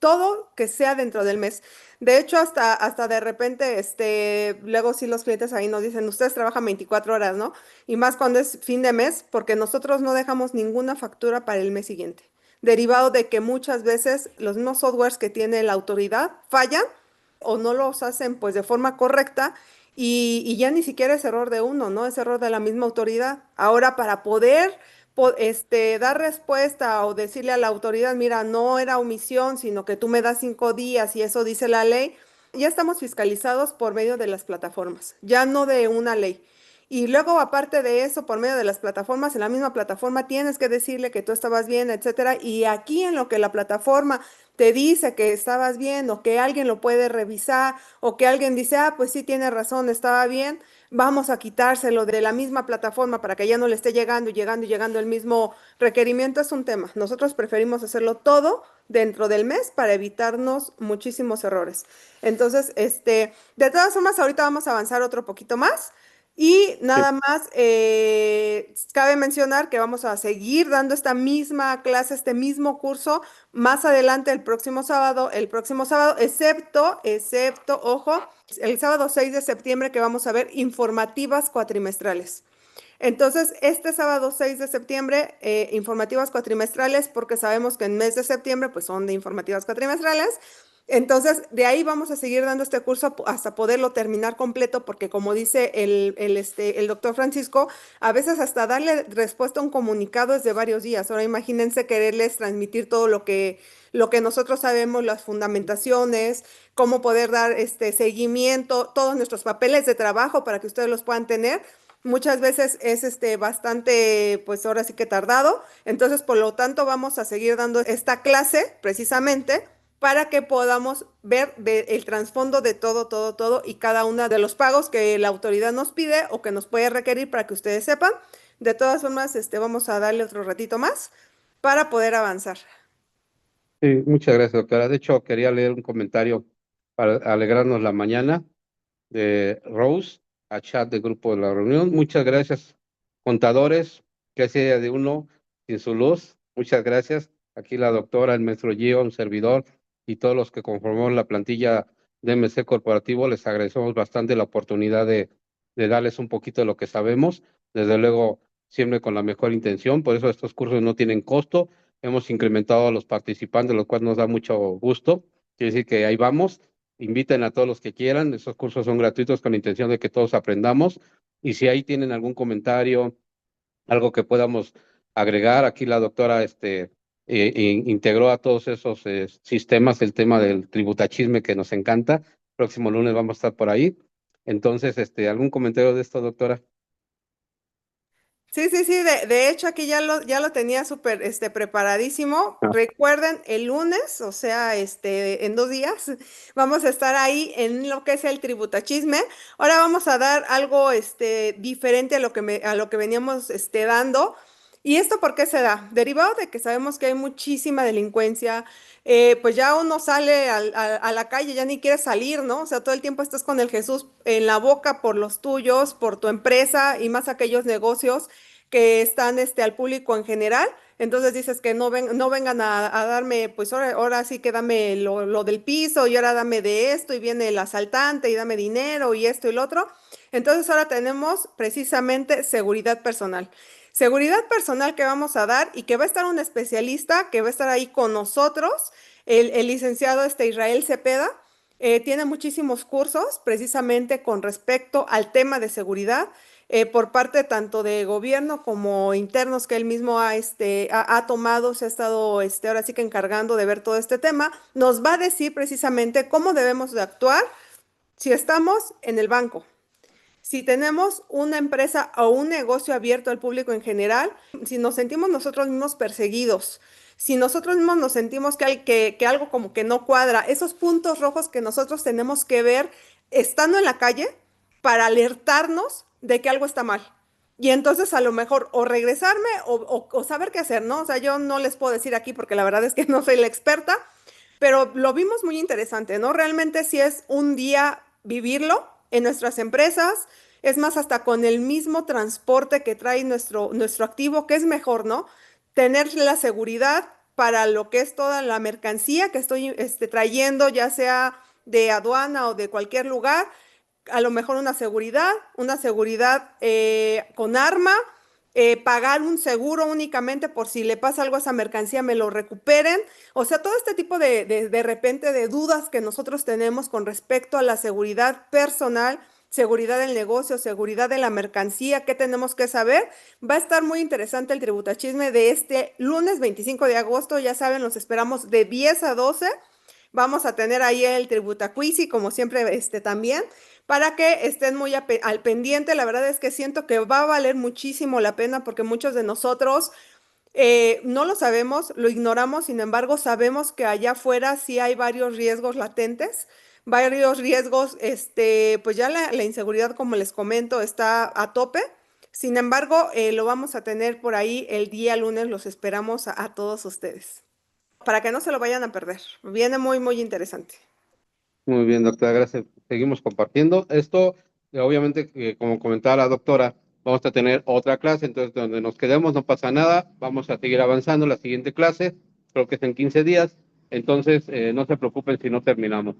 todo que sea dentro del mes. De hecho, hasta de repente, luego sí los clientes ahí nos dicen, ustedes trabajan 24 horas, ¿no? Y más cuando es fin de mes, porque nosotros no dejamos ninguna factura para el mes siguiente. Derivado de que muchas veces los mismos softwares que tiene la autoridad fallan o no los hacen pues de forma correcta y ya ni siquiera es error de uno, ¿no? Es error de la misma autoridad. Ahora, para poder dar respuesta o decirle a la autoridad, mira, no era omisión, sino que tú me das 5 días y eso dice la ley, ya estamos fiscalizados por medio de las plataformas, ya no de una ley. Y luego, aparte de eso, por medio de las plataformas, en la misma plataforma tienes que decirle que tú estabas bien, etcétera. Y aquí en lo que la plataforma te dice que estabas bien o que alguien lo puede revisar o que alguien dice, ah, pues sí, tiene razón, estaba bien, vamos a quitárselo de la misma plataforma para que ya no le esté llegando y llegando y llegando el mismo requerimiento, es un tema. Nosotros preferimos hacerlo todo dentro del mes para evitarnos muchísimos errores. Entonces, de todas formas, ahorita vamos a avanzar otro poquito más. Y Sí, nada más, cabe mencionar que vamos a seguir dando esta misma clase, este mismo curso más adelante el próximo sábado, ojo, el sábado 6 de septiembre que vamos a ver informativas cuatrimestrales. Entonces, este sábado 6 de septiembre, informativas cuatrimestrales, porque sabemos que en mes de septiembre, pues son de informativas cuatrimestrales. Entonces, de ahí vamos a seguir dando este curso hasta poderlo terminar completo, porque como dice el doctor Francisco, a veces hasta darle respuesta a un comunicado es de varios días. Ahora imagínense quererles transmitir todo lo que nosotros sabemos, las fundamentaciones, cómo poder dar este seguimiento, todos nuestros papeles de trabajo para que ustedes los puedan tener. Muchas veces es bastante, pues ahora sí que tardado. Entonces, por lo tanto, vamos a seguir dando esta clase precisamente para que podamos ver el trasfondo de todo y cada uno de los pagos que la autoridad nos pide o que nos puede requerir para que ustedes sepan. De todas formas, vamos a darle otro ratito más para poder avanzar. sí, muchas gracias, doctora. De hecho, quería leer un comentario para alegrarnos la mañana de Rose a chat de grupo de la reunión. Muchas gracias, contadores, que sería de uno sin su luz. Muchas gracias. Aquí la doctora, el maestro Gio, un servidor y todos los que conformamos la plantilla de MC Corporativo, les agradecemos bastante la oportunidad de darles un poquito de lo que sabemos. Desde luego, siempre con la mejor intención, por eso estos cursos no tienen costo. Hemos incrementado a los participantes, lo cual nos da mucho gusto. Quiere decir que ahí vamos. Inviten a todos los que quieran. Esos cursos son gratuitos con la intención de que todos aprendamos. Y si ahí tienen algún comentario, algo que podamos agregar, aquí la doctora integró a todos esos sistemas el tema del tributachisme que nos encanta. Próximo lunes vamos a estar por ahí. Entonces, ¿algún comentario de esto, doctora? Sí, sí, sí, de hecho aquí ya lo tenía súper preparadísimo. Ah, Recuerden, el lunes, o sea, en 2 días, vamos a estar ahí en lo que es el tributachisme. Ahora vamos a dar algo diferente a lo que veníamos dando. ¿Y esto por qué se da? Derivado de que sabemos que hay muchísima delincuencia, pues ya uno sale a la calle, ya ni quiere salir, ¿no? O sea, todo el tiempo estás con el Jesús en la boca por los tuyos, por tu empresa y más aquellos negocios que están al público en general. Entonces dices que no vengan a darme, pues ahora sí que dame lo del piso y ahora dame de esto y viene el asaltante y dame dinero y esto y lo otro. Entonces ahora tenemos precisamente seguridad personal. Seguridad personal que vamos a dar y que va a estar un especialista que va a estar ahí con nosotros, el licenciado Israel Cepeda. Tiene muchísimos cursos precisamente con respecto al tema de seguridad por parte tanto de gobierno como internos que él mismo ha tomado, se ha estado ahora sí que encargando de ver todo este tema. Nos va a decir precisamente cómo debemos de actuar si estamos en el banco, si tenemos una empresa o un negocio abierto al público en general, si nos sentimos nosotros mismos perseguidos, si nosotros mismos nos sentimos que algo como que no cuadra, esos puntos rojos que nosotros tenemos que ver estando en la calle para alertarnos de que algo está mal. Y entonces a lo mejor o regresarme o saber qué hacer, ¿no? O sea, yo no les puedo decir aquí porque la verdad es que no soy la experta, pero lo vimos muy interesante, ¿no? Realmente si es un día vivirlo en nuestras empresas, es más, hasta con el mismo transporte que trae nuestro activo, que es mejor, ¿no? Tener la seguridad para lo que es toda la mercancía que estoy trayendo, ya sea de aduana o de cualquier lugar, a lo mejor una seguridad con arma, pagar un seguro únicamente por si le pasa algo a esa mercancía, me lo recuperen. O sea, todo este tipo de repente de dudas que nosotros tenemos con respecto a la seguridad personal, seguridad del negocio, seguridad de la mercancía, ¿qué tenemos que saber? Va a estar muy interesante el tributachisme de este lunes 25 de agosto. Ya saben, los esperamos de 10 a 12. Vamos a tener ahí el Tributaquizy, como siempre, también, para que estén muy al pendiente. La verdad es que siento que va a valer muchísimo la pena porque muchos de nosotros no lo sabemos, lo ignoramos, sin embargo, sabemos que allá afuera sí hay varios riesgos latentes, varios riesgos, pues ya la inseguridad, como les comento, está a tope. Sin embargo, lo vamos a tener por ahí el día lunes, los esperamos a todos ustedes para que no se lo vayan a perder. Viene muy, muy interesante. Muy bien, doctora, gracias. Seguimos compartiendo. Esto, obviamente, como comentaba la doctora, vamos a tener otra clase, entonces donde nos quedemos no pasa nada, vamos a seguir avanzando la siguiente clase, creo que es en 15 días, entonces no se preocupen si no terminamos.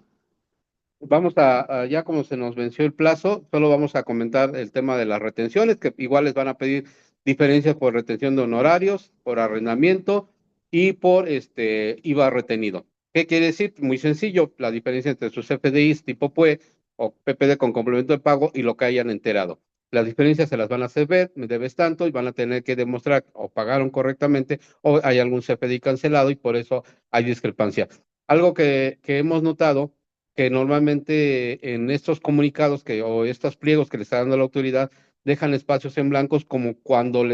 Vamos ya como se nos venció el plazo, solo vamos a comentar el tema de las retenciones, que igual les van a pedir diferencias por retención de honorarios, por arrendamiento y por IVA retenido. ¿Qué quiere decir? Muy sencillo, la diferencia entre sus FDIs tipo PUE o PPD con complemento de pago y lo que hayan enterado. Las diferencias se las van a hacer ver, me debes tanto y van a tener que demostrar o pagaron correctamente o hay algún CFDI cancelado y por eso hay discrepancia. Algo que hemos notado que normalmente en estos comunicados o estos pliegos que le está dando la autoridad dejan espacios en blancos como cuando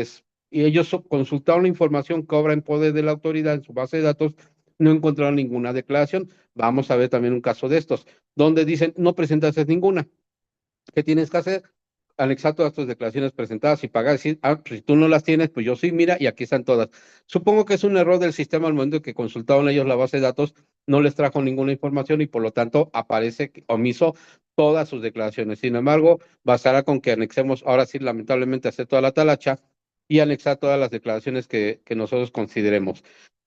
y ellos consultaron la información que obra en poder de la autoridad en su base de datos, no encontraron ninguna declaración. Vamos a ver también un caso de estos, donde dicen no presentaste ninguna. ¿Qué tienes que hacer? Anexar todas tus declaraciones presentadas y pagar, decir, pues si tú no las tienes, pues yo sí, mira, y aquí están todas. Supongo que es un error del sistema al momento que consultaron ellos la base de datos, no les trajo ninguna información y por lo tanto aparece omiso todas sus declaraciones. Sin embargo, bastará con que anexemos, ahora sí, lamentablemente, hacer toda la talacha y anexar todas las declaraciones que nosotros consideremos.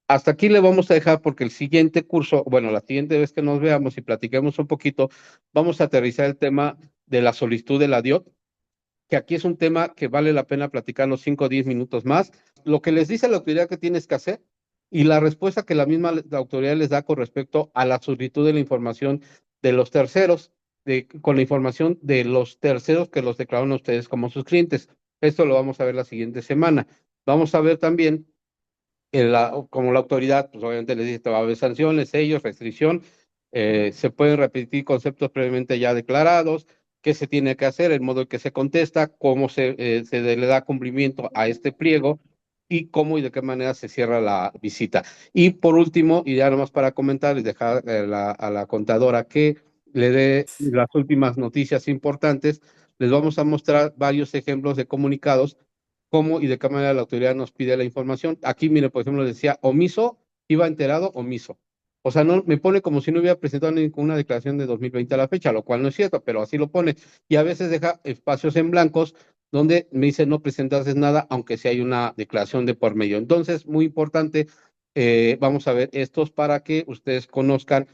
Hasta aquí le vamos a dejar porque el siguiente curso, bueno, la siguiente vez que nos veamos y platiquemos un poquito, vamos a aterrizar el tema de la solicitud de la DIOT, que aquí es un tema que vale la pena platicarnos 5 o 10 minutos más. Lo que les dice la autoridad que tienes que hacer y la respuesta que la misma autoridad les da con respecto a la solicitud de la información de los terceros, con la información de los terceros que los declararon a ustedes como sus clientes. Esto lo vamos a ver la siguiente semana. Vamos a ver también como la autoridad, pues obviamente les dice que va a haber sanciones, sellos, restricción, se pueden repetir conceptos previamente ya declarados, qué se tiene que hacer, el modo en que se contesta, cómo se le da cumplimiento a este pliego y cómo y de qué manera se cierra la visita. Y por último, y ya nomás para comentar y dejar a la contadora que le dé las últimas noticias importantes, les vamos a mostrar varios ejemplos de comunicados cómo y de qué manera la autoridad nos pide la información. Aquí, mire, por ejemplo, decía omiso, iba enterado, omiso. O sea, no me pone como si no hubiera presentado ninguna declaración de 2020 a la fecha, lo cual no es cierto, pero así lo pone. Y a veces deja espacios en blancos donde me dice no presentaste nada, aunque sí hay una declaración de por medio. Entonces, muy importante, vamos a ver estos para que ustedes conozcan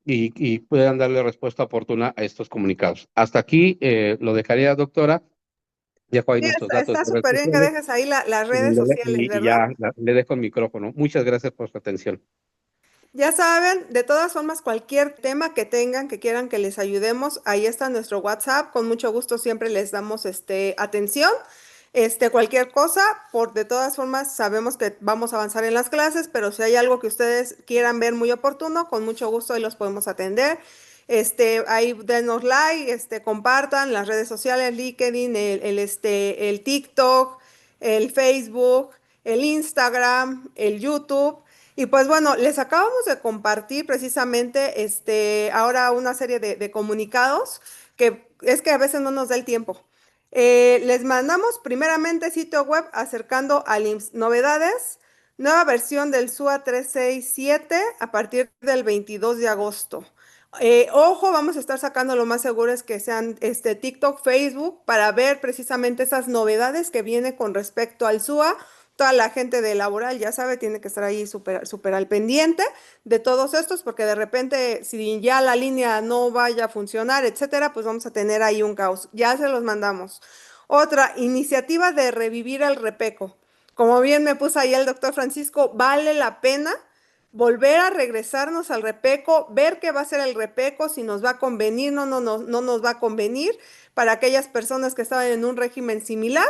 y puedan darle respuesta oportuna a estos comunicados. Hasta aquí lo dejaría, doctora. Dejo ahí Sí, nuestros datos está de redes súper bien que sociales dejes ahí las y, redes sociales, y ¿verdad? ya le dejo el micrófono. Muchas gracias por su atención. Ya saben, de todas formas, cualquier tema que tengan, que quieran que les ayudemos, ahí está nuestro WhatsApp. Con mucho gusto siempre les damos atención. Cualquier cosa, de todas formas, sabemos que vamos a avanzar en las clases, pero si hay algo que ustedes quieran ver muy oportuno, con mucho gusto ahí los podemos atender. Ahí denos like, compartan las redes sociales, LinkedIn, el TikTok, el Facebook, el Instagram, el YouTube. Y pues bueno, les acabamos de compartir precisamente ahora una serie de comunicados que es que a veces no nos da el tiempo. Les mandamos primeramente sitio web acercando al IMSS. Novedades, nueva versión del SUA 367 a partir del 22 de agosto. Ojo, vamos a estar sacando lo más seguro es que sean TikTok, Facebook, para ver precisamente esas novedades que viene con respecto al SUA. Toda la gente de laboral, ya sabe, tiene que estar ahí súper súper al pendiente de todos estos, porque de repente, si ya la línea no vaya a funcionar, etcétera, pues vamos a tener ahí un caos. Ya se los mandamos. Otra, iniciativa de revivir el repeco. Como bien me puso ahí el doctor Francisco, vale la pena volver a regresarnos al repeco, ver qué va a ser el repeco, si nos va a convenir, no nos va a convenir para aquellas personas que estaban en un régimen similar.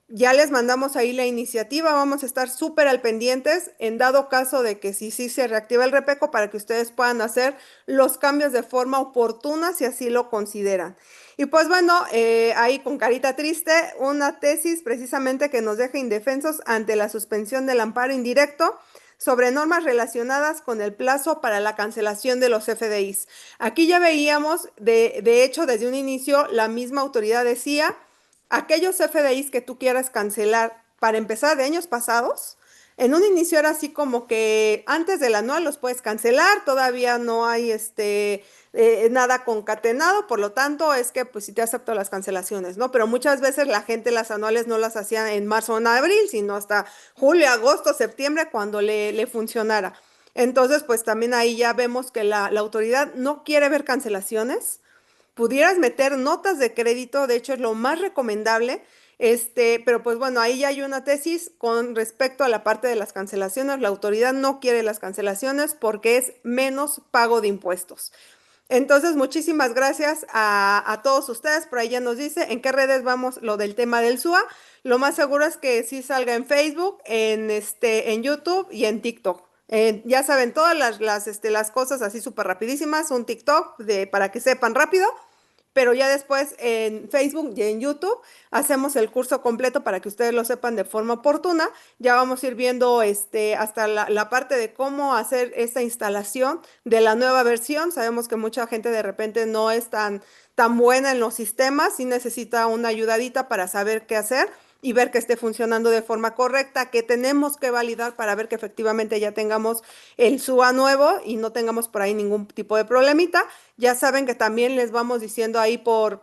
Ya les mandamos ahí la iniciativa, vamos a estar súper al pendientes en dado caso de que sí se reactiva el repeco para que ustedes puedan hacer los cambios de forma oportuna si así lo consideran. Y pues bueno, ahí con carita triste, una tesis precisamente que nos deja indefensos ante la suspensión del amparo indirecto sobre normas relacionadas con el plazo para la cancelación de los FDIs. Aquí ya veíamos, de hecho, desde un inicio, la misma autoridad decía, aquellos FDIs que tú quieras cancelar para empezar de años pasados, en un inicio era así como que antes del anual los puedes cancelar, todavía no hay nada concatenado, por lo tanto es que pues sí te acepto las cancelaciones, ¿no? Pero muchas veces la gente las anuales no las hacía en marzo o en abril, sino hasta julio, agosto, septiembre, cuando le funcionara. Entonces, pues también ahí ya vemos que la autoridad no quiere ver cancelaciones. Pudieras meter notas de crédito, de hecho es lo más recomendable, pero pues bueno, ahí ya hay una tesis con respecto a la parte de las cancelaciones. La autoridad no quiere las cancelaciones porque es menos pago de impuestos. Entonces, muchísimas gracias a todos ustedes. Por ahí ya nos dice en qué redes vamos lo del tema del SUA. Lo más seguro es que sí salga en Facebook, en YouTube y en TikTok. Ya saben, todas las cosas así súper rapidísimas, un TikTok para que sepan rápido, pero ya después en Facebook y en YouTube hacemos el curso completo para que ustedes lo sepan de forma oportuna. Ya vamos a ir viendo hasta la parte de cómo hacer esta instalación de la nueva versión. Sabemos que mucha gente de repente no es tan buena en los sistemas y necesita una ayudadita para saber qué hacer y ver que esté funcionando de forma correcta, que tenemos que validar para ver que efectivamente ya tengamos el SUA nuevo y no tengamos por ahí ningún tipo de problemita. Ya saben que también les vamos diciendo ahí por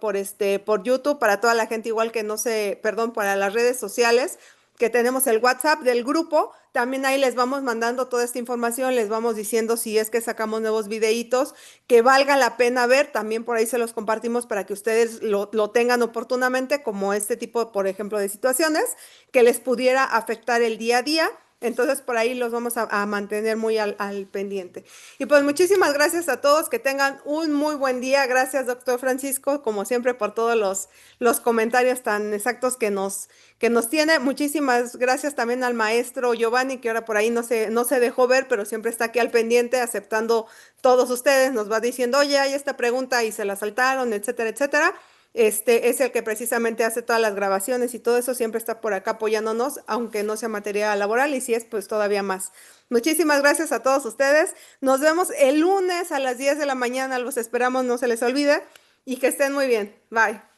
YouTube, para toda la gente igual que no sé, perdón, para las redes sociales, que tenemos el WhatsApp del grupo, también ahí les vamos mandando toda esta información, les vamos diciendo si es que sacamos nuevos videitos que valga la pena ver, también por ahí se los compartimos para que ustedes lo tengan oportunamente, como este tipo, por ejemplo, de situaciones que les pudiera afectar el día a día. Entonces por ahí los vamos a mantener muy al pendiente. Y pues muchísimas gracias a todos, que tengan un muy buen día. Gracias, doctor Francisco, como siempre, por todos los comentarios tan exactos que nos tiene. Muchísimas gracias también al maestro Giovanni, que ahora por ahí no se dejó ver, pero siempre está aquí al pendiente, aceptando todos ustedes. Nos va diciendo, oye, hay esta pregunta y se la saltaron, etcétera, etcétera. Es el que precisamente hace todas las grabaciones y todo eso, siempre está por acá apoyándonos, aunque no sea materia laboral, y si es, pues todavía más. Muchísimas gracias a todos ustedes. Nos vemos el lunes a las 10 de la mañana, los esperamos, no se les olvide, y que estén muy bien. Bye.